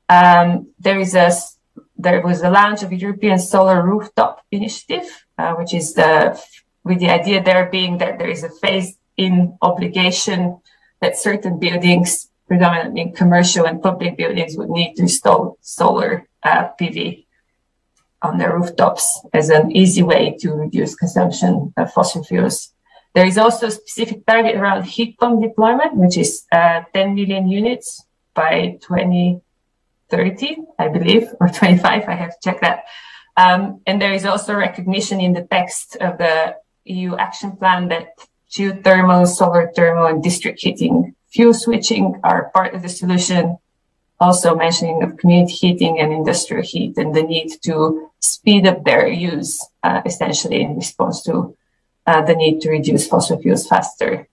There was a launch of a European Solar Rooftop initiative, which is with the idea there being that there is a phased-in obligation that certain buildings, predominantly commercial and public buildings, would need to install solar PV on their rooftops as an easy way to reduce consumption of fossil fuels. There is also a specific target around heat pump deployment, which is 10 million units by 2030, I believe, or 25, I have to check that. And there is also recognition in the text of the EU action plan that geothermal, solar thermal, and district heating fuel switching are part of the solution. Also mentioning of community heating and industrial heat and the need to speed up their use, essentially in response to the need to reduce fossil fuels faster.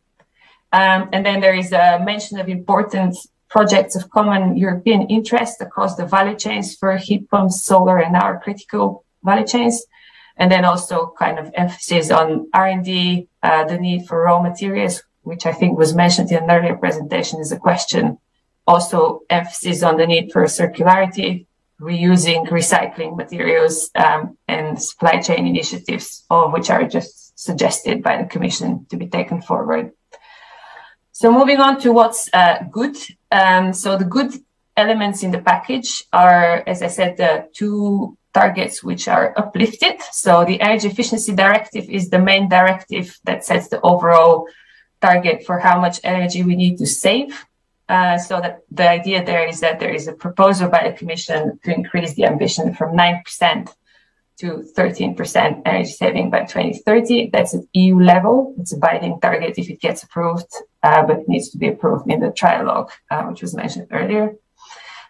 And then there is a mention of important projects of common European interest across the value chains for heat pumps, solar, and our critical value chains. And then also kind of emphasis on R&D, the need for raw materials, which I think was mentioned in an earlier presentation as a question. Also emphasis on the need for circularity, reusing, recycling materials, and supply chain initiatives, all of which are just suggested by the Commission to be taken forward. So moving on to what's good. So the good elements in the package are, as I said, the two targets which are uplifted. So the Energy Efficiency Directive is the main directive that sets the overall target for how much energy we need to save. So that the idea there is that there is a proposal by the Commission to increase the ambition from 9% to 13% energy saving by 2030. That's at EU level. It's a binding target if it gets approved, but it needs to be approved in the trialogue, which was mentioned earlier.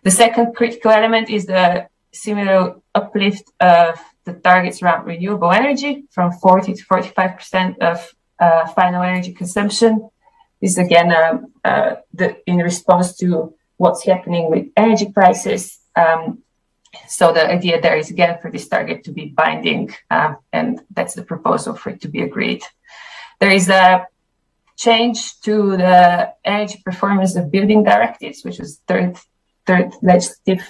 The second critical element is the similar uplift of the targets around renewable energy from 40 to 45% of final energy consumption. This is again in response to what's happening with energy prices. So the idea there is again for this target to be binding, and that's the proposal for it to be agreed. There is a change to the energy performance of building directives, which was third legislative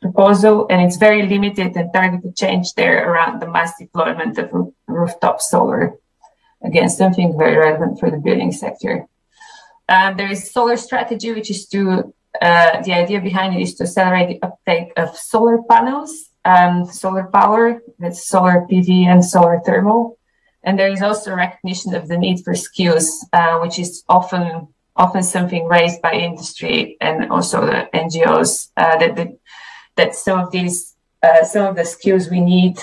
proposal, and it's very limited and targeted change there around the mass deployment of rooftop solar. Again, something very relevant for the building sector. There is solar strategy, which is to, the idea behind it is to accelerate the uptake of solar panels, solar power, that's solar PV and solar thermal. And there is also recognition of the need for skills, which is often something raised by industry and also the NGOs, that some of the skills we need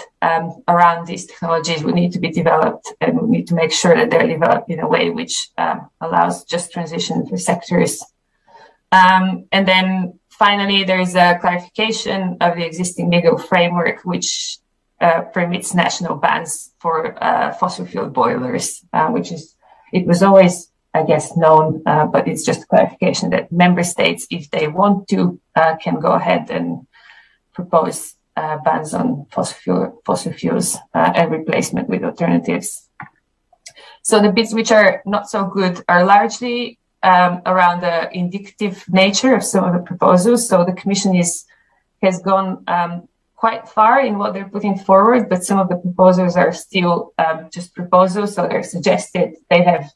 around these technologies will need to be developed, and we need to make sure that they're developed in a way which allows just transition for sectors. And then finally, there is a clarification of the existing legal framework, which permits national bans for fossil fuel boilers, it was always, I guess, known, but it's just a clarification that member states, if they want to, can go ahead and propose bans on fossil fuels and replacement with alternatives. So the bits which are not so good are largely around the indicative nature of some of the proposals. So the Commission has gone quite far in what they're putting forward, but some of the proposals are still just proposals. So they're suggested. They have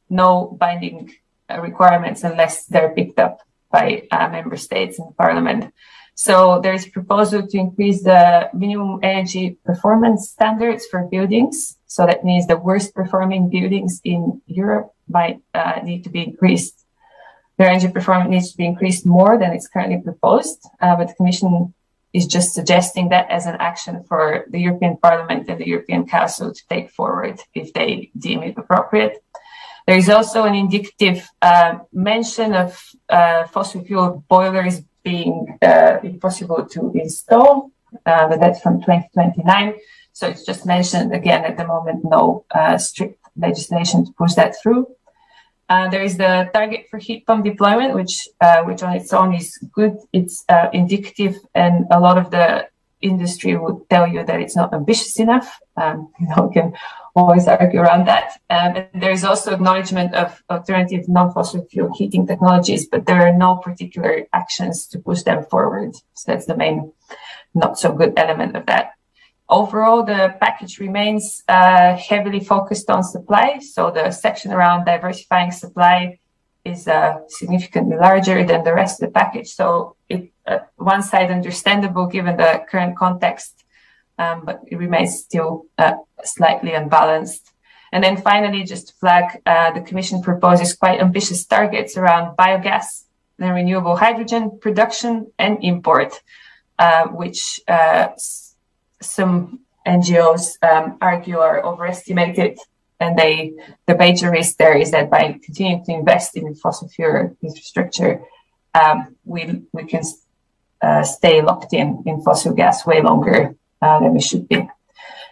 no binding requirements unless they're picked up by member states and Parliament. So there is a proposal to increase the minimum energy performance standards for buildings. So that means the worst performing buildings in Europe might need to be increased. Their energy performance needs to be increased more than it's currently proposed, but the Commission is just suggesting that as an action for the European Parliament and the European Council to take forward if they deem it appropriate. There is also an indicative mention of fossil fuel boilers being impossible to install, but that's from 2029. So it's just mentioned again at the moment, no strict legislation to push that through. There is the target for heat pump deployment, which on its own is good. It's indicative, and a lot of the industry would tell you that it's not ambitious enough. We can always argue around that. And there is also acknowledgement of alternative non-fossil fuel heating technologies, but there are no particular actions to push them forward. So that's the main not so good element of that. Overall, the package remains heavily focused on supply. So the section around diversifying supply is significantly larger than the rest of the package. So it, one side, understandable given the current context, but it remains still slightly unbalanced. And then finally, just to flag, the Commission proposes quite ambitious targets around biogas and renewable hydrogen production and import, which some NGOs argue are overestimated, and the major risk there is that by continuing to invest in fossil fuel infrastructure, we can stay locked in fossil gas way longer than we should be.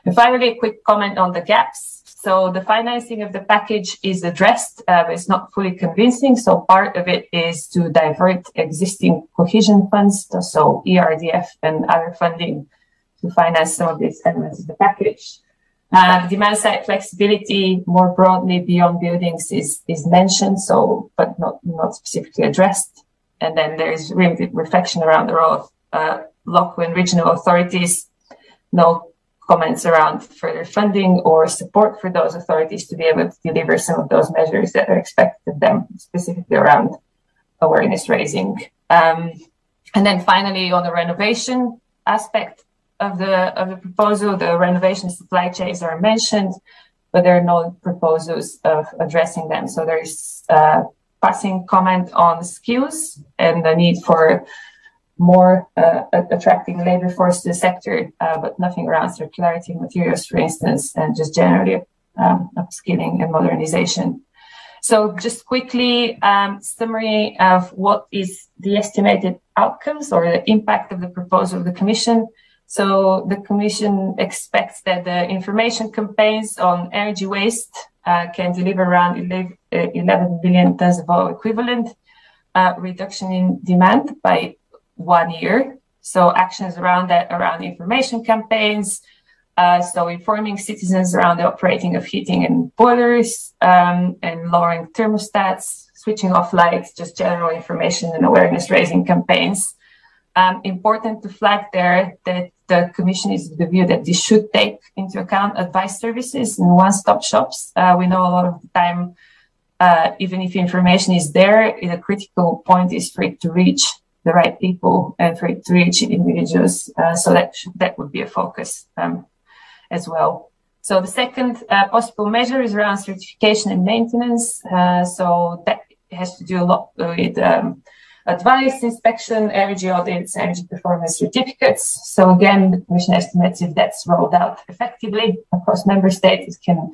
And finally, a quick comment on the gaps. So the financing of the package is addressed, but it's not fully convincing. So part of it is to divert existing cohesion funds, so ERDF and other funding, to finance some of these elements of the package. Demand side flexibility more broadly beyond buildings is mentioned, so but not specifically addressed. And then there's limited reflection around the role of local and regional authorities. No comments around further funding or support for those authorities to be able to deliver some of those measures that are expected of them, specifically around awareness raising. And then finally, on the renovation aspect of the proposal, the renovation supply chains are mentioned, but there are no proposals of addressing them. So there is passing comment on skills and the need for more attracting labor force to the sector, but nothing around circularity materials, for instance, and just generally upskilling and modernization. So just quickly, summary of what is the estimated outcomes or the impact of the proposal of the Commission. So the Commission expects that the information campaigns on energy waste can deliver around 11 billion tons of oil equivalent reduction in demand by 1 year. So actions around that, around information campaigns, so informing citizens around the operating of heating and boilers, and lowering thermostats, switching off lights, just general information and awareness raising campaigns. Important to flag there that the Commission is of the view that this should take into account advice services and one-stop shops. We know a lot of the time, even if information is there, the critical point is for it to reach the right people and for it to reach individuals. So that would be a focus as well. So the second possible measure is around certification and maintenance. So that has to do a lot with advice, inspection, energy audits, energy performance certificates. So again, the Commission estimates if that's rolled out effectively across member states, it can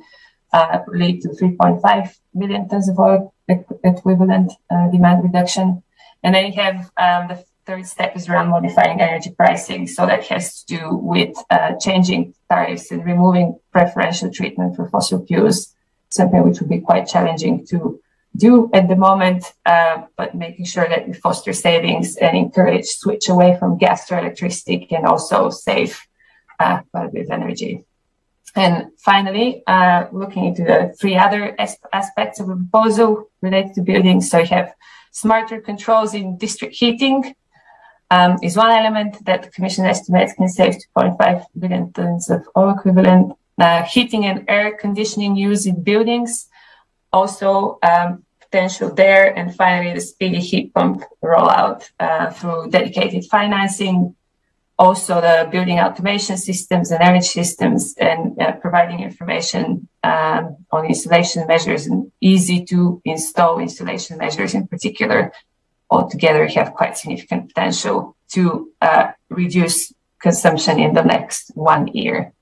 lead to 3.5 million tons of oil equivalent demand reduction. And then you have the third step is around modifying energy pricing. So that has to do with changing tariffs and removing preferential treatment for fossil fuels, something which would be quite challenging to do at the moment, but making sure that we foster savings and encourage switch away from gas to electricity can also save quite a bit of energy. And finally, looking into the three other aspects of the proposal related to buildings. So you have smarter controls in district heating is one element that the Commission estimates can save 2.5 billion tons of oil equivalent. Heating and air conditioning use in buildings also potential there. And finally, the speedy heat pump rollout through dedicated financing. Also, the building automation systems and energy systems, and providing information on installation measures and easy to install installation measures in particular, altogether have quite significant potential to reduce consumption in the next 1 year.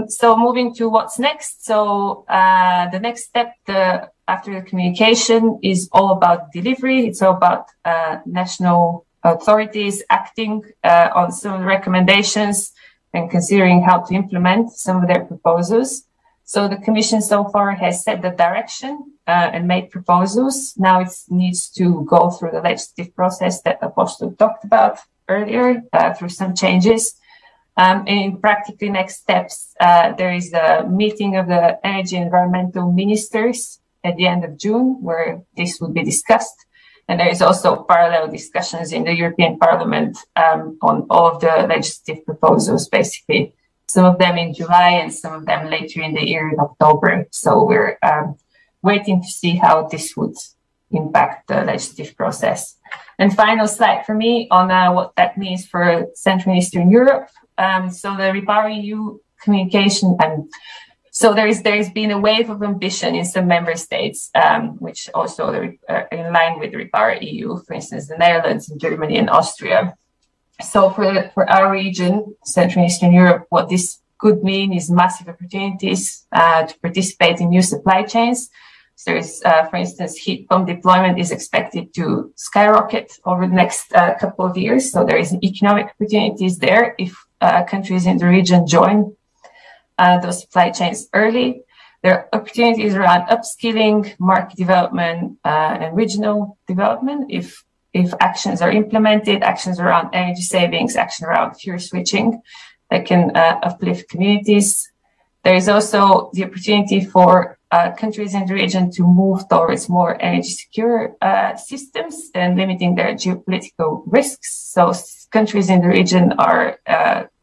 So moving to what's next. So the next step after the communication is all about delivery. It's all about national authorities acting on some of the recommendations and considering how to implement some of their proposals. So the Commission so far has set the direction and made proposals. Now it needs to go through the legislative process that Apostle talked about earlier, through some changes. In practically next steps, there is a meeting of the energy and environmental ministers at the end of June, where this will be discussed. And there is also parallel discussions in the European Parliament on all of the legislative proposals, basically. Some of them in July and some of them later in the year in October. So we're waiting to see how this would impact the legislative process. And final slide for me on what that means for Central and Eastern Europe. So the Repower EU communication, and so there's been a wave of ambition in some member states, which also are in line with the Repower EU, for instance, the Netherlands and Germany and Austria. So for our region, Central and Eastern Europe, what this could mean is massive opportunities to participate in new supply chains. So there's, for instance, heat pump deployment is expected to skyrocket over the next couple of years. So there is economic opportunities there if countries in the region join those supply chains early. There are opportunities around upskilling, market development, and regional development if actions are implemented, actions around energy savings, action around fuel switching that can uplift communities. There is also the opportunity for countries in the region to move towards more energy secure systems and limiting their geopolitical risks. So countries in the region are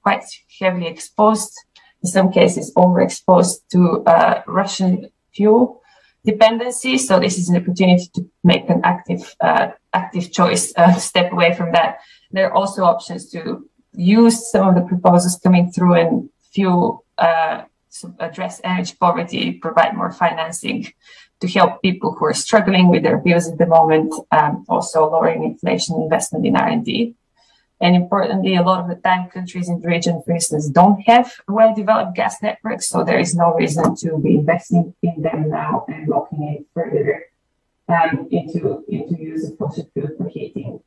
quite heavily exposed, in some cases overexposed to Russian fuel dependency. So this is an opportunity to make an active choice to step away from that. There are also options to use some of the proposals coming through and fuel address energy poverty, provide more financing to help people who are struggling with their bills at the moment, also lowering inflation investment in R&D. And importantly, a lot of the time, countries in the region, for instance, don't have well-developed gas networks, so there is no reason to be investing in them now and locking it further into use of fossil fuel for heating.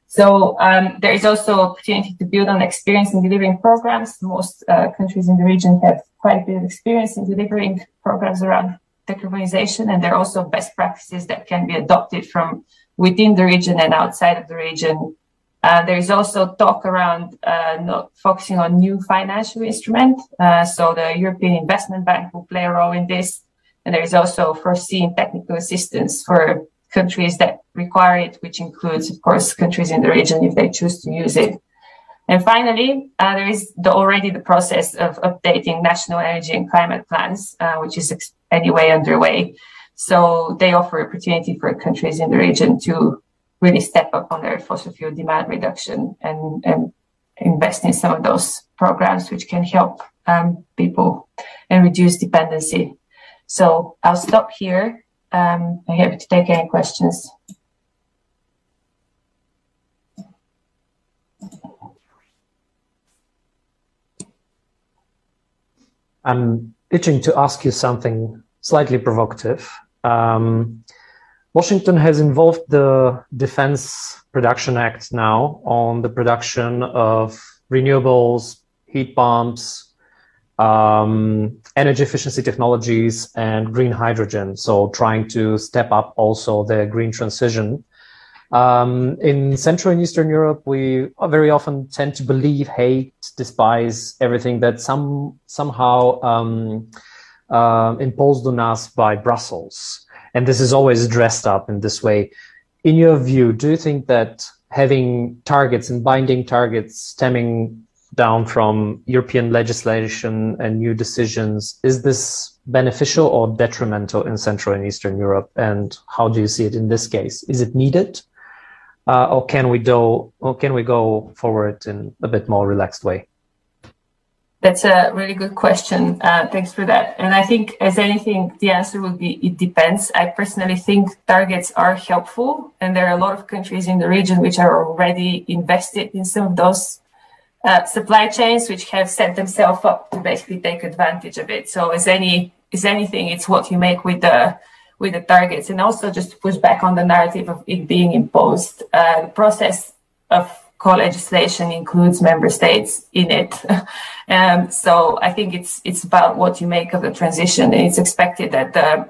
So there is also opportunity to build on experience in delivering programs. Most countries in the region have quite a bit of experience in delivering programs around decarbonization, and there are also best practices that can be adopted from within the region and outside of the region. There is also talk around not focusing on new financial instrument. So the European Investment Bank will play a role in this. And there is also foreseen technical assistance for countries that require it, which includes, of course, countries in the region if they choose to use it. And finally, there is already the process of updating national energy and climate plans, which is anyway underway. So they offer opportunity for countries in the region to really step up on their fossil fuel demand reduction and invest in some of those programs which can help people and reduce dependency. So I'll stop here. I'm happy to take any questions. I'm itching to ask you something slightly provocative. Washington has involved the Defense Production Act now on the production of renewables, heat pumps, energy efficiency technologies, and green hydrogen. So trying to step up also the green transition. In Central and Eastern Europe, we very often tend to believe, hate, despise everything that somehow imposed on us by Brussels. And this is always dressed up in this way. In your view, do you think that having targets and binding targets stemming down from European legislation and new decisions, is this beneficial or detrimental in Central and Eastern Europe? And how do you see it in this case? Is it needed? Or can we go forward in a bit more relaxed way? That's a really good question. Thanks for that. And I think, as anything, the answer would be it depends. I personally think targets are helpful, and there are a lot of countries in the region which are already invested in some of those supply chains, which have set themselves up to basically take advantage of it. So, as anything, it's what you make with the targets, and also just to push back on the narrative of it being imposed. The process of co-legislation includes member states in it. So I think it's about what you make of the transition. And it's expected that the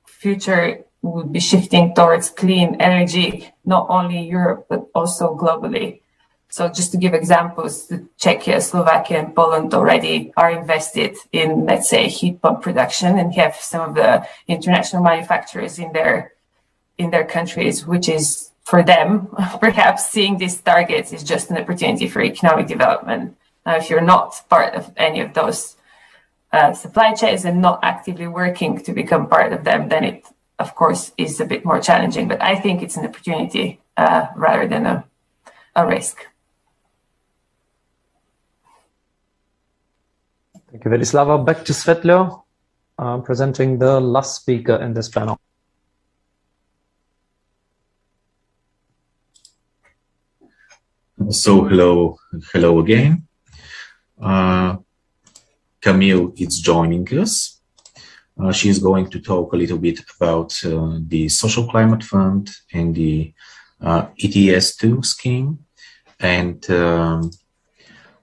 future will be shifting towards clean energy, not only in Europe, but also globally. So just to give examples, Czechia, Slovakia, and Poland already are invested in, let's say, heat pump production, and have some of the international manufacturers in their countries, which is, for them, perhaps seeing these targets is just an opportunity for economic development. Now, if you're not part of any of those supply chains and not actively working to become part of them, then it, of course, is a bit more challenging. But I think it's an opportunity rather than a risk. Thank you, Verislava. Back to Svetlana, presenting the last speaker in this panel. So hello again. Camille is joining us. She is going to talk a little bit about the Social Climate Fund and the ETS2 scheme, and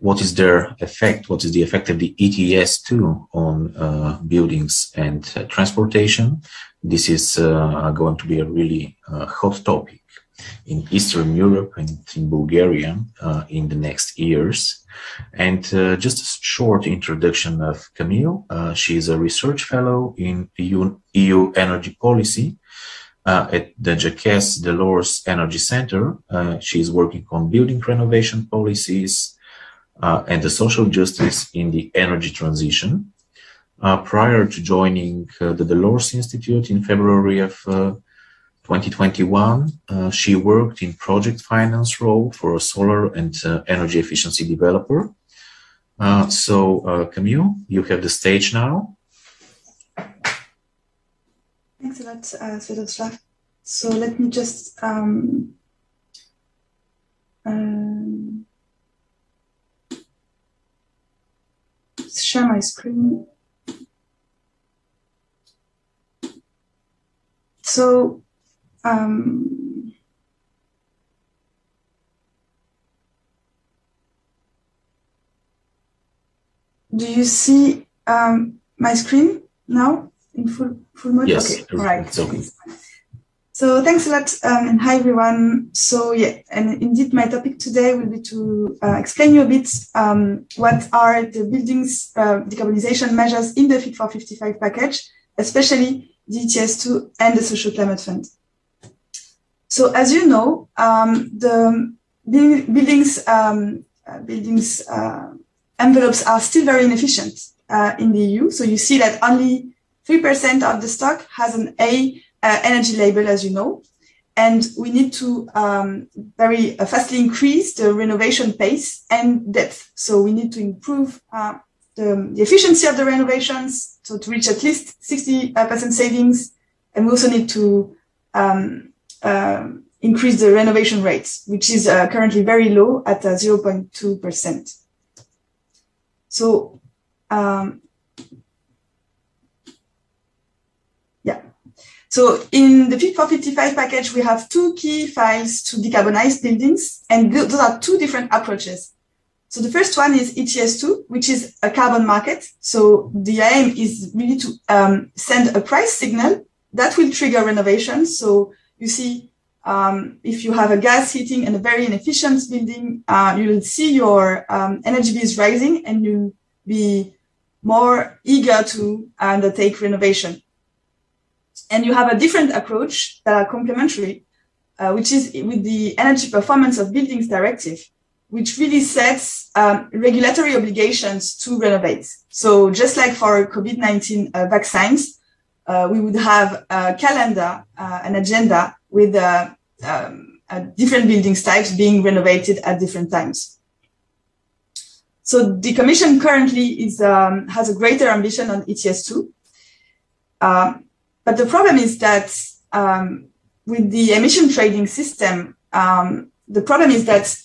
what is their effect? What is the effect of the ETS2 on buildings and transportation? This is going to be a really hot topic in Eastern Europe and in Bulgaria in the next years. And just a short introduction of Camille. She is a research fellow in EU energy policy at the Jacques Delors Energy Center. She is working on building renovation policies and the social justice in the energy transition. Prior to joining the Delors Institute in February of 2021, she worked in project finance role for a solar and energy efficiency developer. So Camille, you have the stage now. Thanks a lot, Sviatoslav. So let me just share my screen. So do you see my screen now in full mode? Yes, okay, all right. It's okay. So thanks a lot, and hi everyone. So yeah, and indeed my topic today will be to explain you a bit what are the buildings decarbonization measures in the Fit for 55 package, especially the ETS2 and the Social Climate Fund. So as you know, the buildings envelopes are still very inefficient in the EU. So you see that only 3% of the stock has an A energy label, as you know, and we need to very fastly increase the renovation pace and depth. So we need to improve the efficiency of the renovations, so to reach at least 60% savings, and we also need to increase the renovation rates, which is currently very low at 0.2%. So, yeah. So in the Fit for 55 package, we have two key files to decarbonize buildings, and those are two different approaches. So the first one is ETS2, which is a carbon market. So the aim is really to send a price signal that will trigger renovation. So you see, if you have a gas heating and a very inefficient building, you will see your energy bills rising, and you'll be more eager to undertake renovation. And you have a different approach that are complementary, which is with the Energy Performance of Buildings Directive. which really sets regulatory obligations to renovate. So just like for COVID-19 vaccines, we would have a calendar, an agenda with different building types being renovated at different times. So the Commission currently has a greater ambition on ETS2. But the problem is that with the emission trading system, the problem is that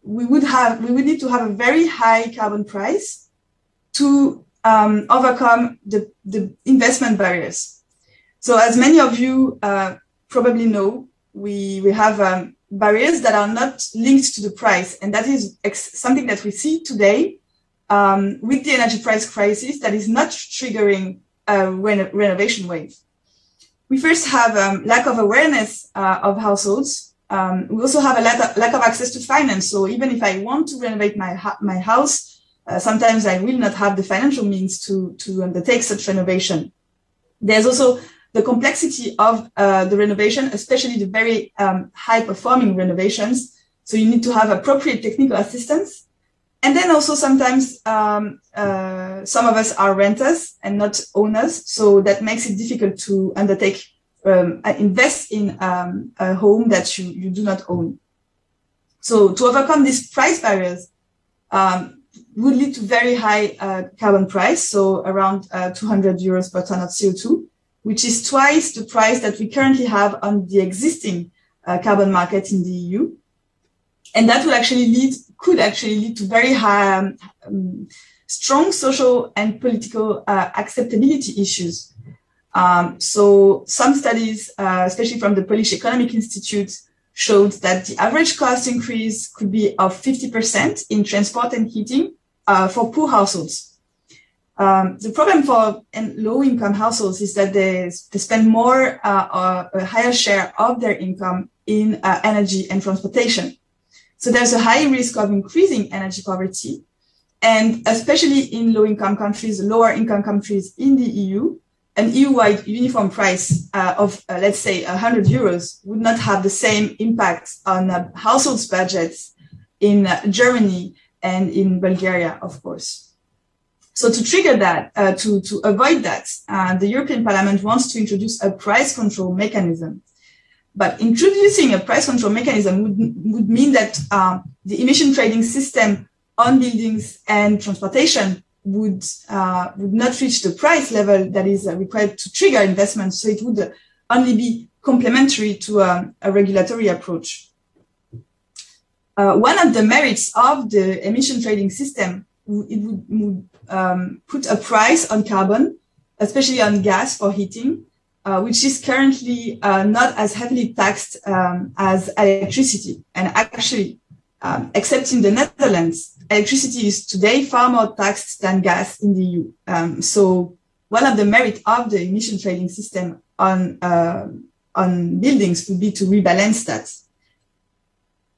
we would need to have a very high carbon price to overcome the investment barriers. So as many of you probably know, we have barriers that are not linked to the price. And that is something that we see today with the energy price crisis that is not triggering a renovation wave. We first have lack of awareness of households. We also have a lack of access to finance. So even if I want to renovate my house, sometimes I will not have the financial means to undertake such renovation. There's also the complexity of the renovation, especially the very high-performing renovations. So you need to have appropriate technical assistance. And then also sometimes some of us are renters and not owners. So that makes it difficult to undertake, invest in a home that you do not own. So to overcome these price barriers would lead to very high carbon price, so around 200 euros per ton of CO2, which is twice the price that we currently have on the existing carbon market in the EU. And that could actually lead to very high, strong social and political acceptability issues. So some studies, especially from the Polish Economic Institute, showed that the average cost increase could be of 50% in transport and heating for poor households. The problem for low-income households is that they spend more, a higher share of their income in energy and transportation. So there's a high risk of increasing energy poverty, and especially in low-income countries, lower-income countries in the EU, an EU-wide uniform price of, let's say, 100 euros would not have the same impact on households' budgets in Germany and in Bulgaria, of course. So to trigger that, to avoid that, the European Parliament wants to introduce a price control mechanism. But introducing a price control mechanism would mean that the emission trading system on buildings and transportation would not reach the price level that is required to trigger investment. So it would only be complementary to a regulatory approach. One of the merits of the emission trading system, it would put a price on carbon, especially on gas for heating, which is currently not as heavily taxed as electricity. And actually, except in the Netherlands, electricity is today far more taxed than gas in the EU. So one of the merits of the emission trading system on buildings would be to rebalance that.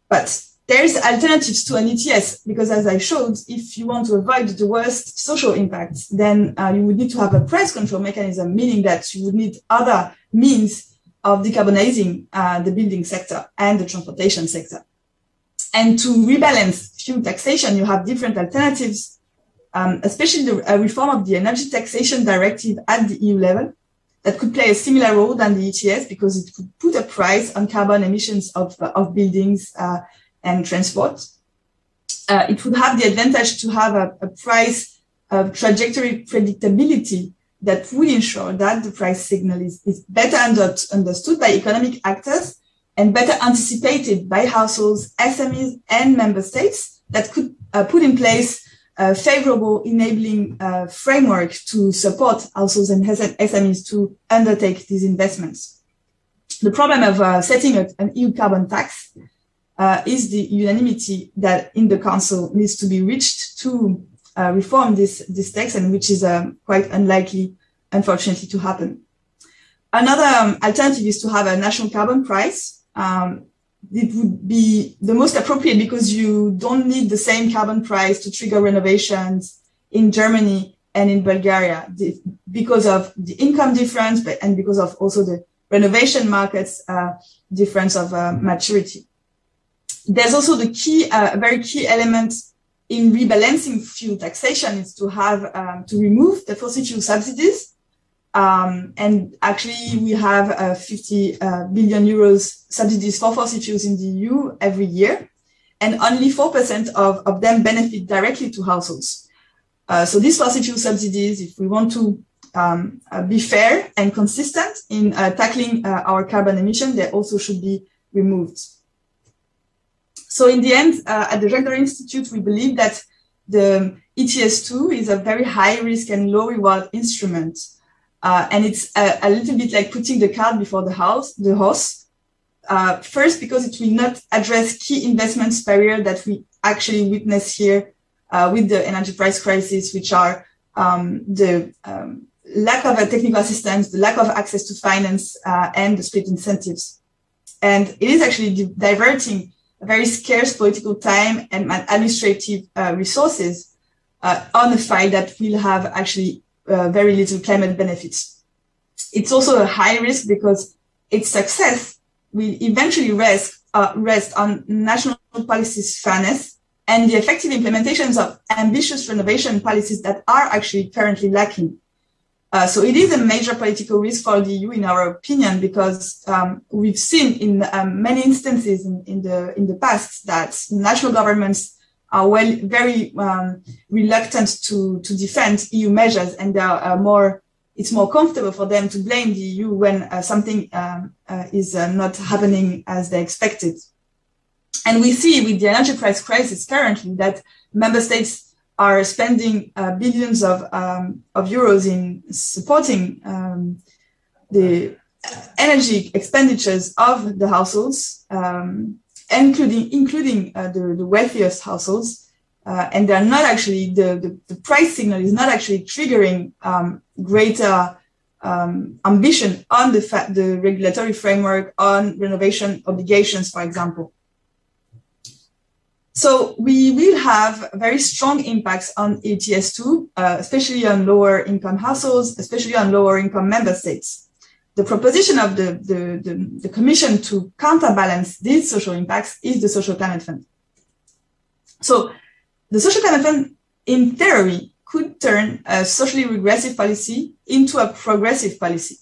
But there's alternatives to an ETS, because as I showed, if you want to avoid the worst social impacts, then you would need to have a price control mechanism, meaning that you would need other means of decarbonizing the building sector and the transportation sector. And to rebalance fuel taxation, you have different alternatives, especially the reform of the energy taxation directive at the EU level that could play a similar role than the ETS, because it could put a price on carbon emissions of buildings and transport. It would have the advantage to have a price trajectory predictability that would ensure that the price signal is better understood by economic actors and better anticipated by households, SMEs, and member states that could put in place a favorable enabling framework to support households and SMEs to undertake these investments. The problem of setting an EU carbon tax is the unanimity that in the Council needs to be reached to reform this text, and which is quite unlikely, unfortunately, to happen. Another alternative is to have a national carbon price. It would be the most appropriate because you don't need the same carbon price to trigger renovations in Germany and in Bulgaria because of the income difference, and because of also the renovation markets difference of maturity. There's also the key, very key element in rebalancing fuel taxation is to have to remove the fossil fuel subsidies. And actually, we have 50 billion euros subsidies for fossil fuels in the EU every year, and only 4% of them benefit directly to households. So these fossil fuel subsidies, if we want to be fair and consistent in tackling our carbon emission, they also should be removed. So in the end, at the Gender Institute, we believe that the ETS2 is a very high risk and low reward instrument. And it's a little bit like putting the cart before the horse. First, because it will not address key investments barrier that we actually witness here with the energy price crisis, which are the lack of technical assistance, the lack of access to finance, and the split incentives. And it is actually diverting very scarce political time and administrative resources on a file that will have actually very little climate benefits. It's also a high risk because its success will eventually rest on national policies' fairness and the effective implementations of ambitious renovation policies that are actually currently lacking. So it is a major political risk for the EU, in our opinion, because we've seen in many instances in the past that national governments are very reluctant to defend EU measures, and they are it's more comfortable for them to blame the EU when something is not happening as they expected. And we see with the energy price crisis currently that member states are spending billions of euros in supporting the energy expenditures of the households, including the wealthiest households, and they are not actually the price signal is not actually triggering greater ambition on the regulatory framework on renovation obligations, for example. So we will have very strong impacts on ETS2, especially on lower income households, especially on lower income member states. The proposition of the Commission to counterbalance these social impacts is the Social Climate Fund. So the Social Climate Fund, in theory, could turn a socially regressive policy into a progressive policy.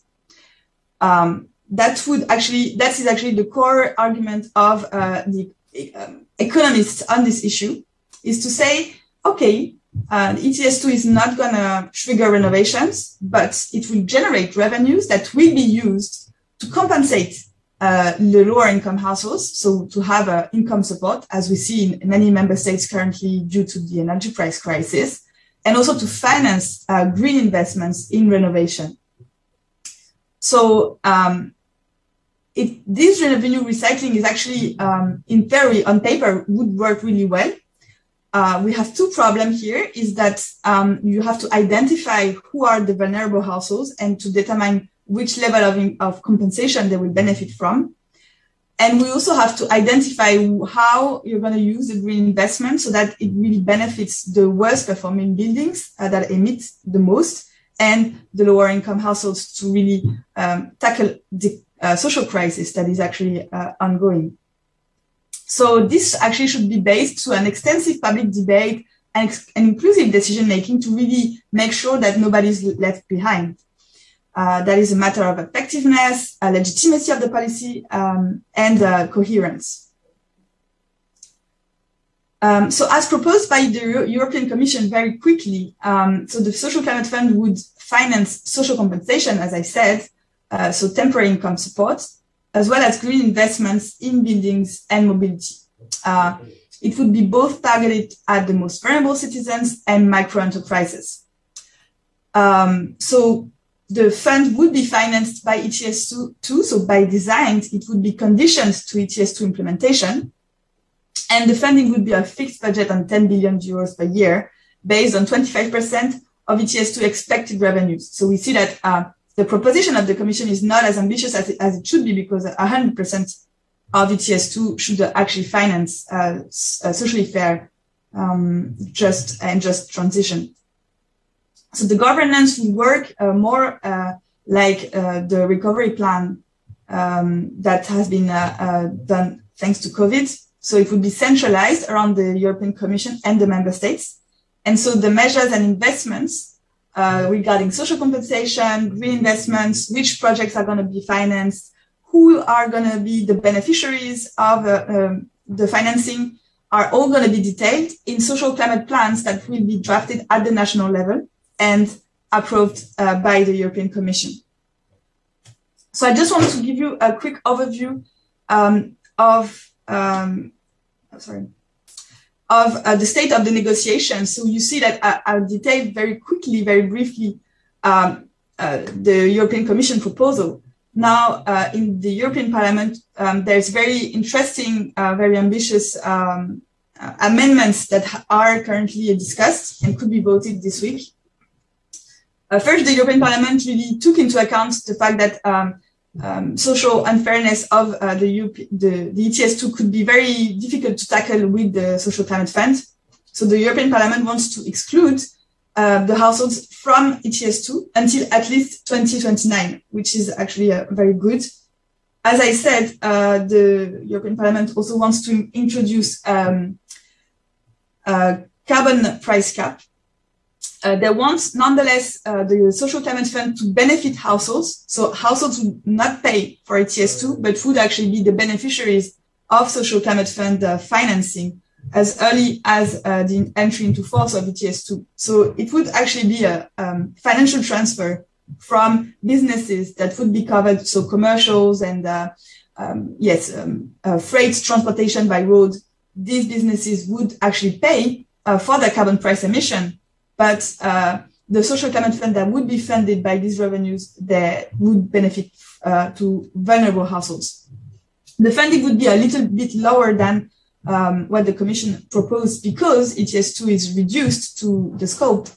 That is actually the core argument of the economists on this issue, is to say, okay, ETS2 is not going to trigger renovations, but it will generate revenues that will be used to compensate the lower income households, so to have income support, as we see in many member states currently due to the energy price crisis, and also to finance green investments in renovation. So this revenue recycling is actually, in theory, on paper, would work really well. We have two problems here, is that you have to identify who are the vulnerable households and to determine which level of compensation they will benefit from. And we also have to identify how you're going to use the green investment so that it really benefits the worst performing buildings that emit the most and the lower income households to really tackle the social crisis that is actually ongoing. So this actually should be based to an extensive public debate and inclusive decision-making to really make sure that nobody's left behind. That is a matter of effectiveness, legitimacy of the policy, and coherence. So as proposed by the European Commission very quickly, so the Social Climate Fund would finance social compensation, as I said, so temporary income support, as well as green investments in buildings and mobility. It would be both targeted at the most vulnerable citizens and micro enterprises. So the fund would be financed by ETS2, so by design, it would be conditioned to ETS2 implementation. And the funding would be a fixed budget on 10 billion euros per year, based on 25% of ETS2 expected revenues. So we see that the proposition of the Commission is not as ambitious as it should be, because 100% of ETS2 should actually finance a socially fair, just transition. So the governance will work more like the recovery plan that has been done thanks to COVID. So it would be centralized around the European Commission and the member states. And so the measures and investments regarding social compensation, green investments, which projects are going to be financed, who are going to be the beneficiaries of the financing, are all going to be detailed in social climate plans that will be drafted at the national level and approved by the European Commission. So I just want to give you a quick overview of the state of the negotiations. So you see that I'll detail very quickly, very briefly, the European Commission proposal. Now, in the European Parliament, there's very interesting, very ambitious amendments that are currently discussed and could be voted this week. First, the European Parliament really took into account the fact that social unfairness of the ETS2 could be very difficult to tackle with the Social Climate Fund. So the European Parliament wants to exclude the households from ETS2 until at least 2029, which is actually very good. As I said, the European Parliament also wants to introduce a carbon price cap. They want, nonetheless, the Social Climate Fund to benefit households. So households would not pay for ETS2, but would actually be the beneficiaries of Social Climate Fund financing as early as the entry into force of ETS2. So it would actually be a financial transfer from businesses that would be covered, so commercials and freight transportation by road. These businesses would actually pay for their carbon price emission, but the Social Climate Fund that would be funded by these revenues, that would benefit to vulnerable households. The funding would be a little bit lower than what the Commission proposed because ETS2 is reduced to the scope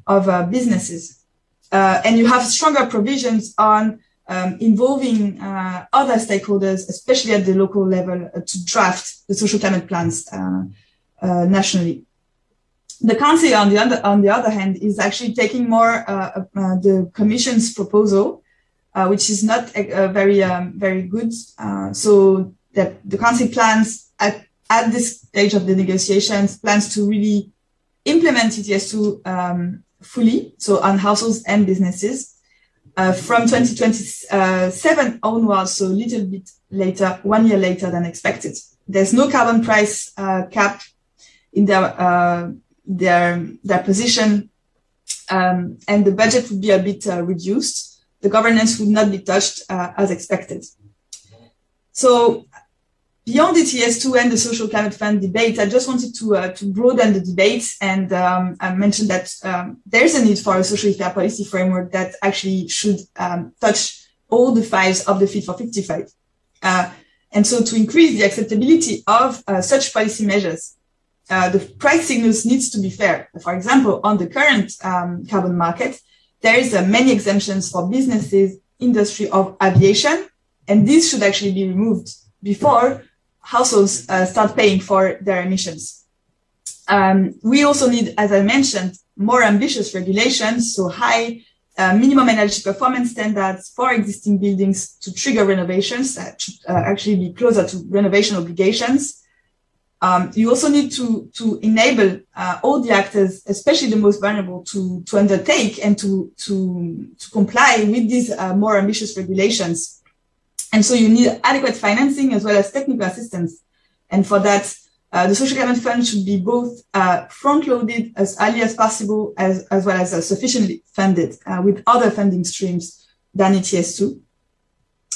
of businesses. And you have stronger provisions on involving other stakeholders, especially at the local level, to draft the social climate plans nationally. The Council, on the other hand, is actually taking more the Commission's proposal, which is not very good. So that the Council plans at this stage of the negotiations plans to really implement ETS2 fully, so on households and businesses, from 2027 onwards, so a little bit later, 1 year later than expected. There's no carbon price cap in their position, and the budget would be a bit reduced. The governance would not be touched as expected. So beyond the ETS2 and the Social Climate Fund debate, I just wanted to broaden the debate and I mentioned that there's a need for a socially fair policy framework that actually should touch all the files of the Fit for 55. And so to increase the acceptability of such policy measures, the price signals needs to be fair. For example, on the current carbon market, there is many exemptions for businesses, industry of aviation, and these should actually be removed before households start paying for their emissions. We also need, as I mentioned, more ambitious regulations, so high minimum energy performance standards for existing buildings to trigger renovations that should actually be closer to renovation obligations. You also need to enable all the actors, especially the most vulnerable, to undertake and to comply with these more ambitious regulations. And so you need adequate financing as well as technical assistance. And for that, the Social Climate Fund should be both front-loaded as early as possible, as well as sufficiently funded with other funding streams than ETS2.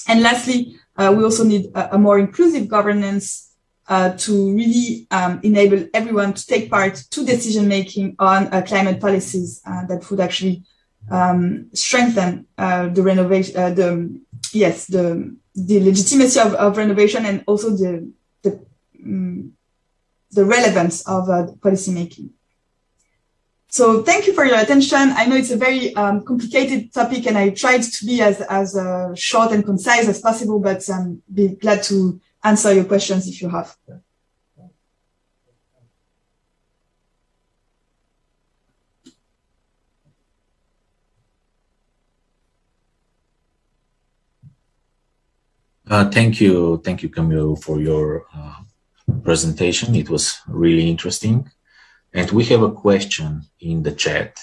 And lastly, we also need a more inclusive governance to really enable everyone to take part to decision-making on climate policies that would actually strengthen the renovation, the legitimacy of renovation and also the relevance of policy making. So thank you for your attention. I know it's a very complicated topic and I tried to be as short and concise as possible, but be glad to answer your questions if you have. Thank you, Camille, for your presentation. It was really interesting. And we have a question in the chat.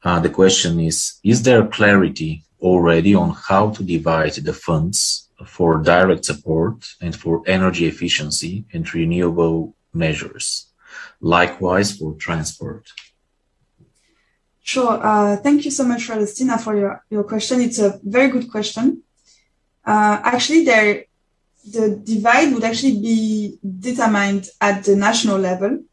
The question is there clarity already on how to divide the funds for direct support and for energy efficiency and renewable measures, likewise for transport? Sure. Thank you so much, Celestina, for your question. It's a very good question. Actually, the divide would actually be determined at the national level,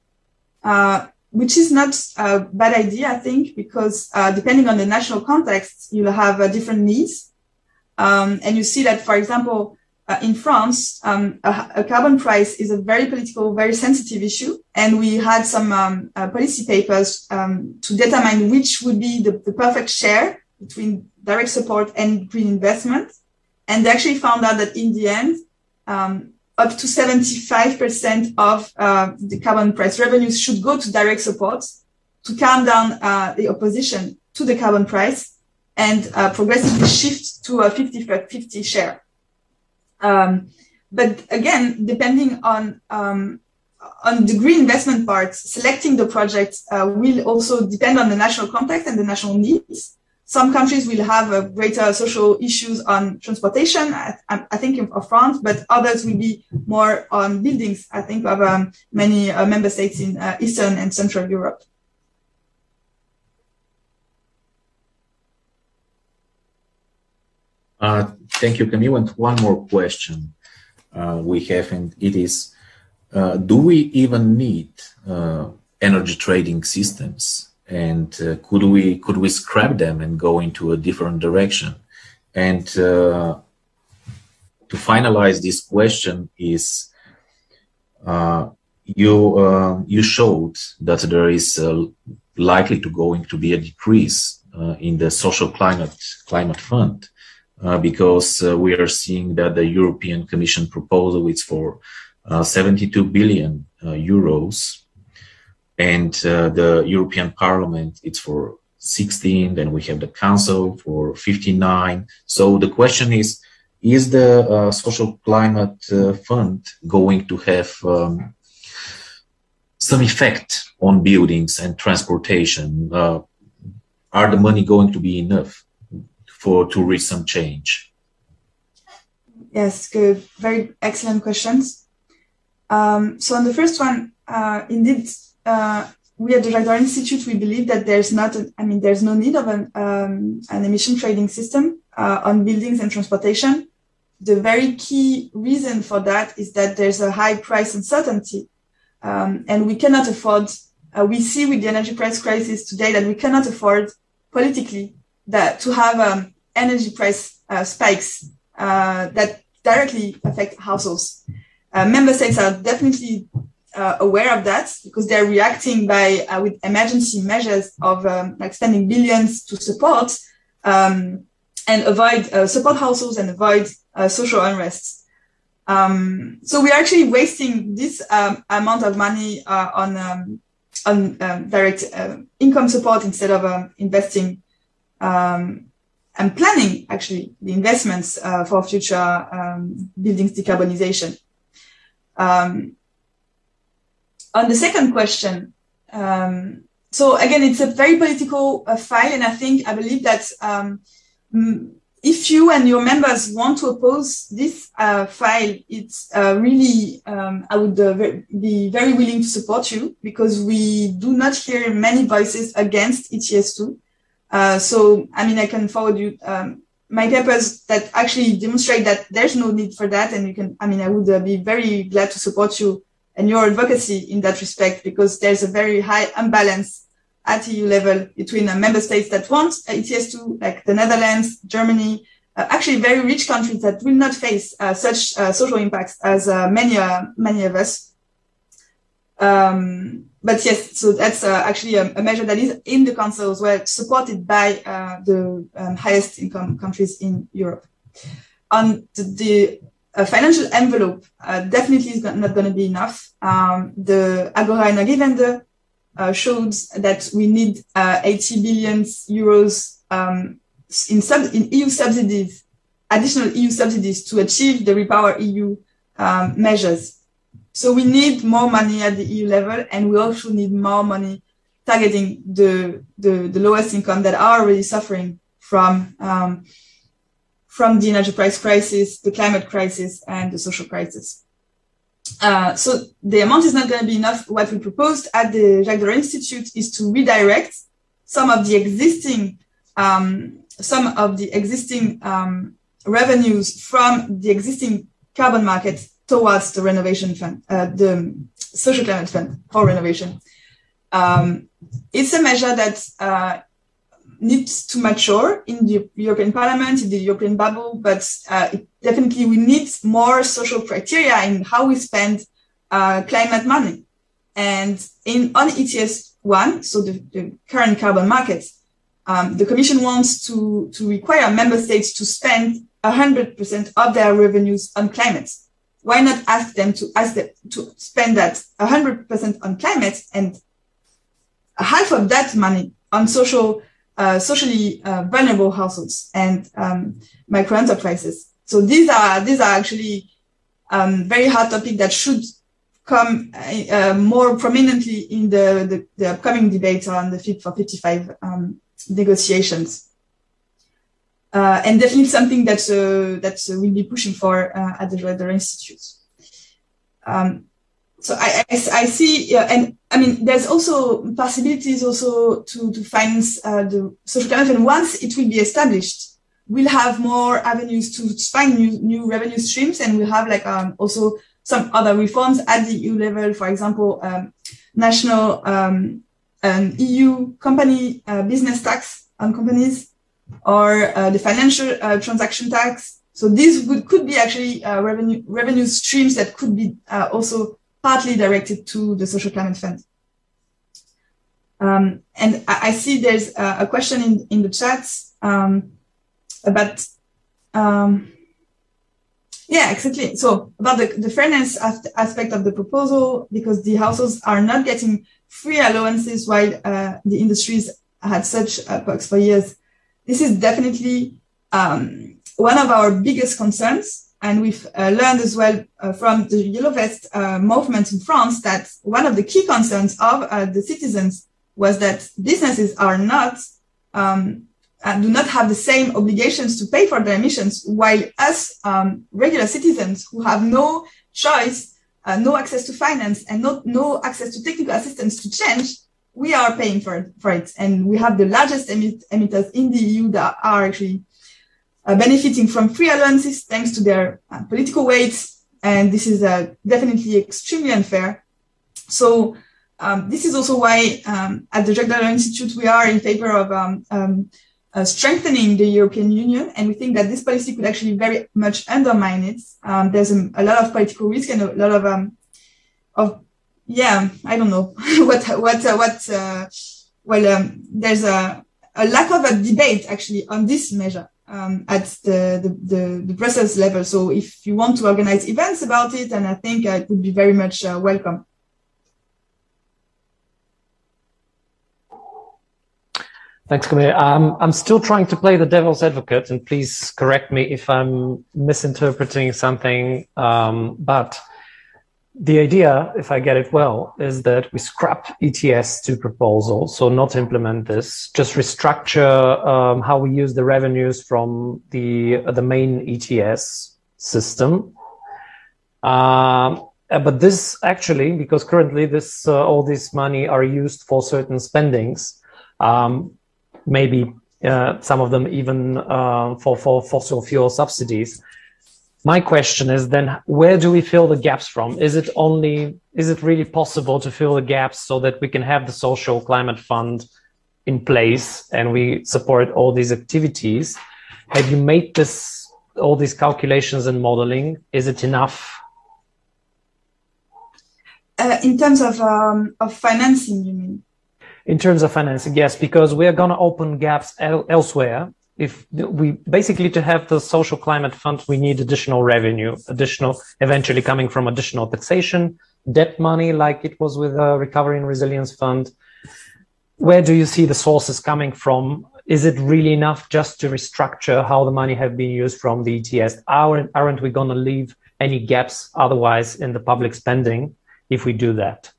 which is not a bad idea, I think, because depending on the national context, you'll have different needs. And you see that, for example, in France, a carbon price is a very political, very sensitive issue. And we had some policy papers to determine which would be the perfect share between direct support and green investment. And they actually found out that in the end, up to 75% of the carbon price revenues should go to direct support to calm down the opposition to the carbon price and progressively shift to a 50-50 share. But again, depending on the green investment part, selecting the project will also depend on the national context and the national needs. Some countries will have a greater social issues on transportation, I think of France, but others will be more on buildings, I think of many member states in Eastern and Central Europe. Thank you, Camille. And one more question we have, and it is, do we even need energy trading systems? And could we scrap them and go into a different direction? And to finalize this question is, you showed that there is likely to be a decrease in the social climate fund because we are seeing that the European Commission proposal is for 72 billion euros. And the European Parliament, it's for 16, then we have the Council for 59. So the question is the Social Climate Fund going to have some effect on buildings and transportation? Are the money going to be enough to reach some change? Yes, good. Very excellent questions. So on the first one, indeed, we at the Jacques Delors Institute, we believe that there's no need of an emission trading system on buildings and transportation. The very key reason for that is that there's a high price uncertainty, and we cannot afford. We see with the energy price crisis today that we cannot afford politically to have energy price spikes that directly affect households. Member states are definitely aware of that because they're reacting with emergency measures of like spending billions to support and avoid support households and avoid social unrest. So we're actually wasting this amount of money on direct income support instead of investing and planning actually the investments for future buildings decarbonization. On the second question, so again, it's a very political file, and I believe that if you and your members want to oppose this file, it's really, I would be very willing to support you because we do not hear many voices against ETS2. So, I can forward you my papers that actually demonstrate that there's no need for that, and you can, I would be very glad to support you and your advocacy in that respect, because there's a very high imbalance at EU level between member states that want ETS2, like the Netherlands, Germany, actually very rich countries that will not face such social impacts as many of us. But yes, so that's actually a measure that is in the Council as well, supported by the highest income countries in Europe. On the financial envelope, definitely is not going to be enough. The Agora Energiewende showed that we need 80 billion euros in EU subsidies, additional EU subsidies to achieve the Repower EU measures. So we need more money at the EU level, and we also need more money targeting the lowest income that are already suffering from the energy price crisis, the climate crisis, and the social crisis. So the amount is not going to be enough. What we proposed at the Jacques Delors Institute is to redirect some of the existing revenues from the existing carbon market towards the renovation fund, the social climate fund for renovation. It's a measure that needs to mature in the European Parliament, in the European bubble, but definitely we need more social criteria in how we spend climate money. And on ETS1, so the current carbon market, the Commission wants to require member states to spend 100% of their revenues on climate. Why not ask them to spend that 100% on climate and half of that money on socially vulnerable households and micro enterprises? So these are actually very hot topics that should come more prominently in the upcoming debate on the Fit for 55 negotiations. And definitely something that we'll be pushing for at the Jacques Delors Institute. So I see, and I mean, there's also possibilities also to finance the social climate fund. Once it will be established, we'll have more avenues to find new revenue streams, and we'll have like also some other reforms at the EU level, for example, national EU company business tax on companies, or the financial transaction tax. So these could be actually revenue streams that could be also partly directed to the social climate fund. And I see there's a question in the chat about, yeah, exactly. So about the fairness aspect of the proposal, because the households are not getting free allowances while the industries had such perks for years. This is definitely one of our biggest concerns. And we've learned as well from the Yellow Vest movement in France that one of the key concerns of the citizens was that businesses are not do not have the same obligations to pay for their emissions, while us regular citizens who have no choice, no access to finance, and no access to technical assistance to change, we are paying for it. And we have the largest emitters in the EU that are actually benefiting from free allowances thanks to their political weights. And this is definitely extremely unfair. So this is also why at the Jacques Delors Institute, we are in favor of strengthening the European Union. And we think that this policy could actually very much undermine it. There's a lot of political risk and a lot of yeah, I don't know there's a lack of a debate actually on this measure at the Brussels level. So if you want to organize events about it, and I think it would be very much welcome. Thanks, Camille. I'm still trying to play the devil's advocate, and please correct me if I'm misinterpreting something, but the idea, if I get it well, is that we scrap ETS2 proposal, so not implement this, just restructure how we use the revenues from the main ETS system. But this actually, because currently this all this money are used for certain spendings, maybe some of them even for fossil fuel subsidies. My question is then, where do we fill the gaps from? Is it really possible to fill the gaps so that we can have the social climate fund in place and we support all these activities? Have you made all these calculations and modeling? Is it enough? In terms of financing, you mean? In terms of financing, yes, because we are going to open gaps elsewhere. If we basically, to have the social climate fund, we need additional revenue, eventually coming from additional taxation, debt money, like it was with the Recovery and Resilience Fund. Where do you see the sources coming from? Is it really enough just to restructure how the money have been used from the ETS? Aren't we going to leave any gaps otherwise in the public spending if we do that?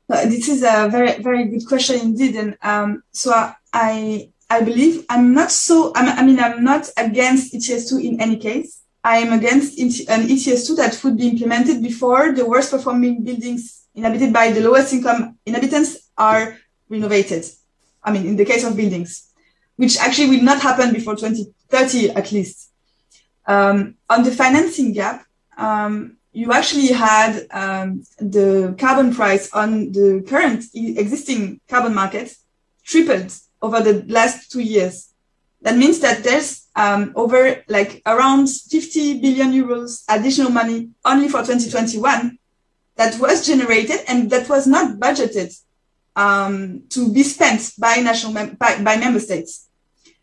This is a very, very good question indeed. And so I believe I'm not against ETS2 in any case. I am against an ETS2 that would be implemented before the worst performing buildings inhabited by the lowest income inhabitants are renovated. I mean, in the case of buildings, which actually will not happen before 2030 at least. On the financing gap, you actually had the carbon price on the current existing carbon market tripled over the last 2 years. That means that there's over like around 50 billion euros additional money only for 2021 that was generated and that was not budgeted to be spent by by member states.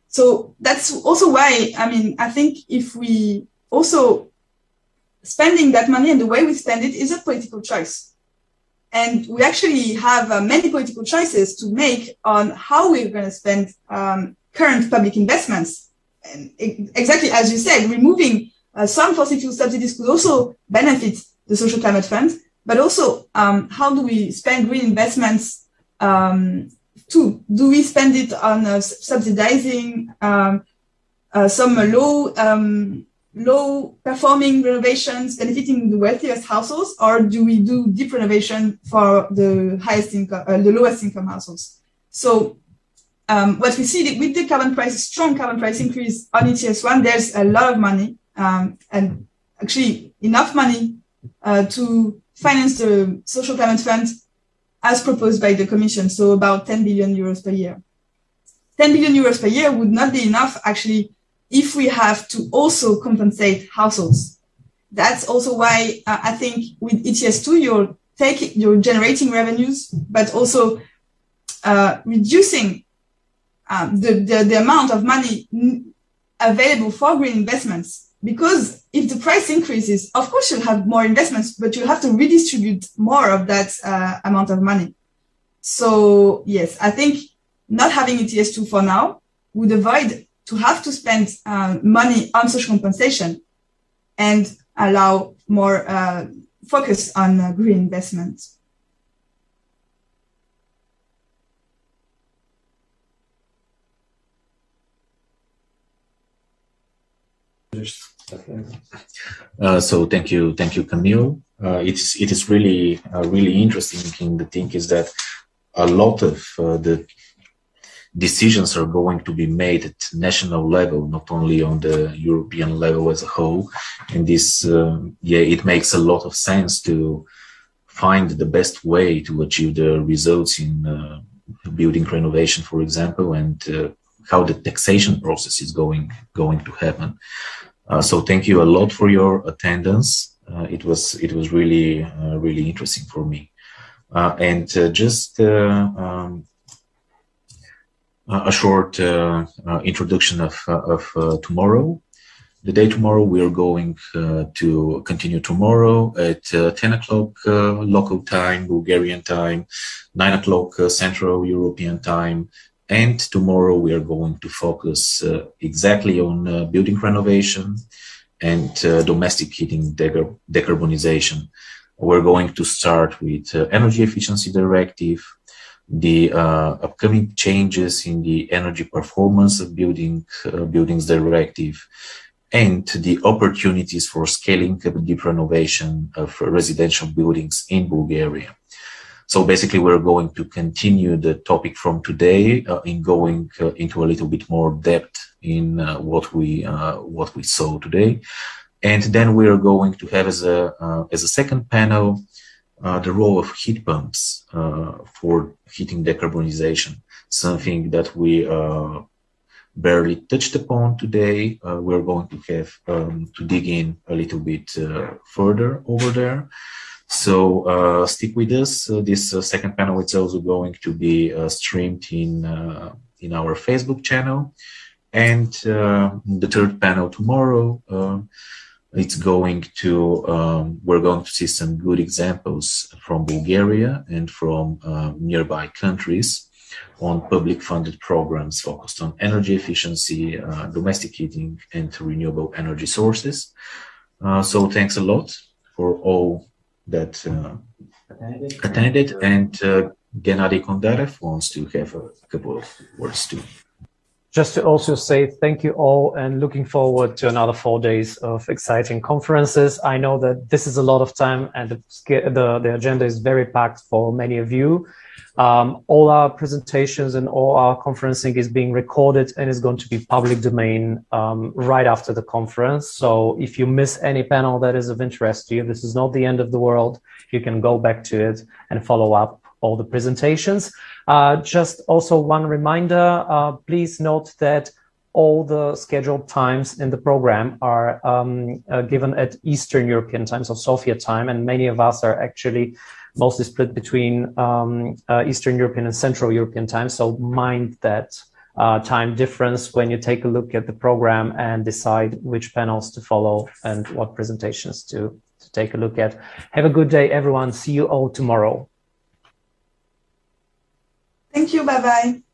So that's also why, I mean, I think if we also spending that money and the way we spend it is a political choice. And we actually have many political choices to make on how we're going to spend current public investments. And exactly as you said, removing some fossil fuel subsidies could also benefit the social climate fund, but also how do we spend green investments too? Do we spend it on subsidizing some low performing renovations benefiting the wealthiest households, or do we do deep renovation for the highest income, the lowest income households? So what we see with the carbon price, strong carbon price increase on ETS1, there's a lot of money and actually enough money to finance the social climate fund as proposed by the Commission. So about 10 billion euros per year. 10 billion euros per year would not be enough actually if we have to also compensate households. That's also why I think with ETS2, you're generating revenues, but also reducing the amount of money available for green investments. Because if the price increases, of course you'll have more investments, but you'll have to redistribute more of that amount of money. So yes, I think not having ETS2 for now would avoid to have to spend money on social compensation and allow more focus on green investment. So thank you, Camille. It is really interesting. The thing is that a lot of the decisions are going to be made at national level, not only on the European level as a whole. And this, it makes a lot of sense to find the best way to achieve the results in building renovation, for example, and how the taxation process is going to happen. So thank you a lot for your attendance. It was really interesting for me. And just a short introduction of tomorrow. The day tomorrow, we are going to continue tomorrow at 10 o'clock local time, Bulgarian time, 9 o'clock Central European time. And tomorrow we are going to focus exactly on building renovation and domestic heating decarbonization. We're going to start with Energy Efficiency Directive, the upcoming changes in the energy performance of buildings directive, and the opportunities for scaling up deep renovation of residential buildings in Bulgaria. So basically, we're going to continue the topic from today in going into a little bit more depth in what we saw today, and then we are going to have as a second panel the role of heat pumps for heating decarbonization, something that we barely touched upon today. We're going to have to dig in a little bit further over there. So stick with us. This second panel is also going to be streamed in our Facebook channel, and the third panel tomorrow. We're going to see some good examples from Bulgaria and from nearby countries on public funded programs focused on energy efficiency, domestic heating, and renewable energy sources. So thanks a lot for all that attended, and Gennady Kondarev wants to have a couple of words too. Just to also say thank you all, and looking forward to another 4 days of exciting conferences. I know that this is a lot of time, and the agenda is very packed for many of you. All our presentations and all our conferencing is being recorded and is going to be public domain right after the conference. So if you miss any panel that is of interest to you, this is not the end of the world. You can go back to it and follow up all the presentations. Just also one reminder, please note that all the scheduled times in the program are given at Eastern European time, so Sofia time, and many of us are actually mostly split between Eastern European and Central European time. So mind that time difference when you take a look at the program and decide which panels to follow and what presentations to take a look at. Have a good day, everyone. See you all tomorrow. Thank you. Bye-bye.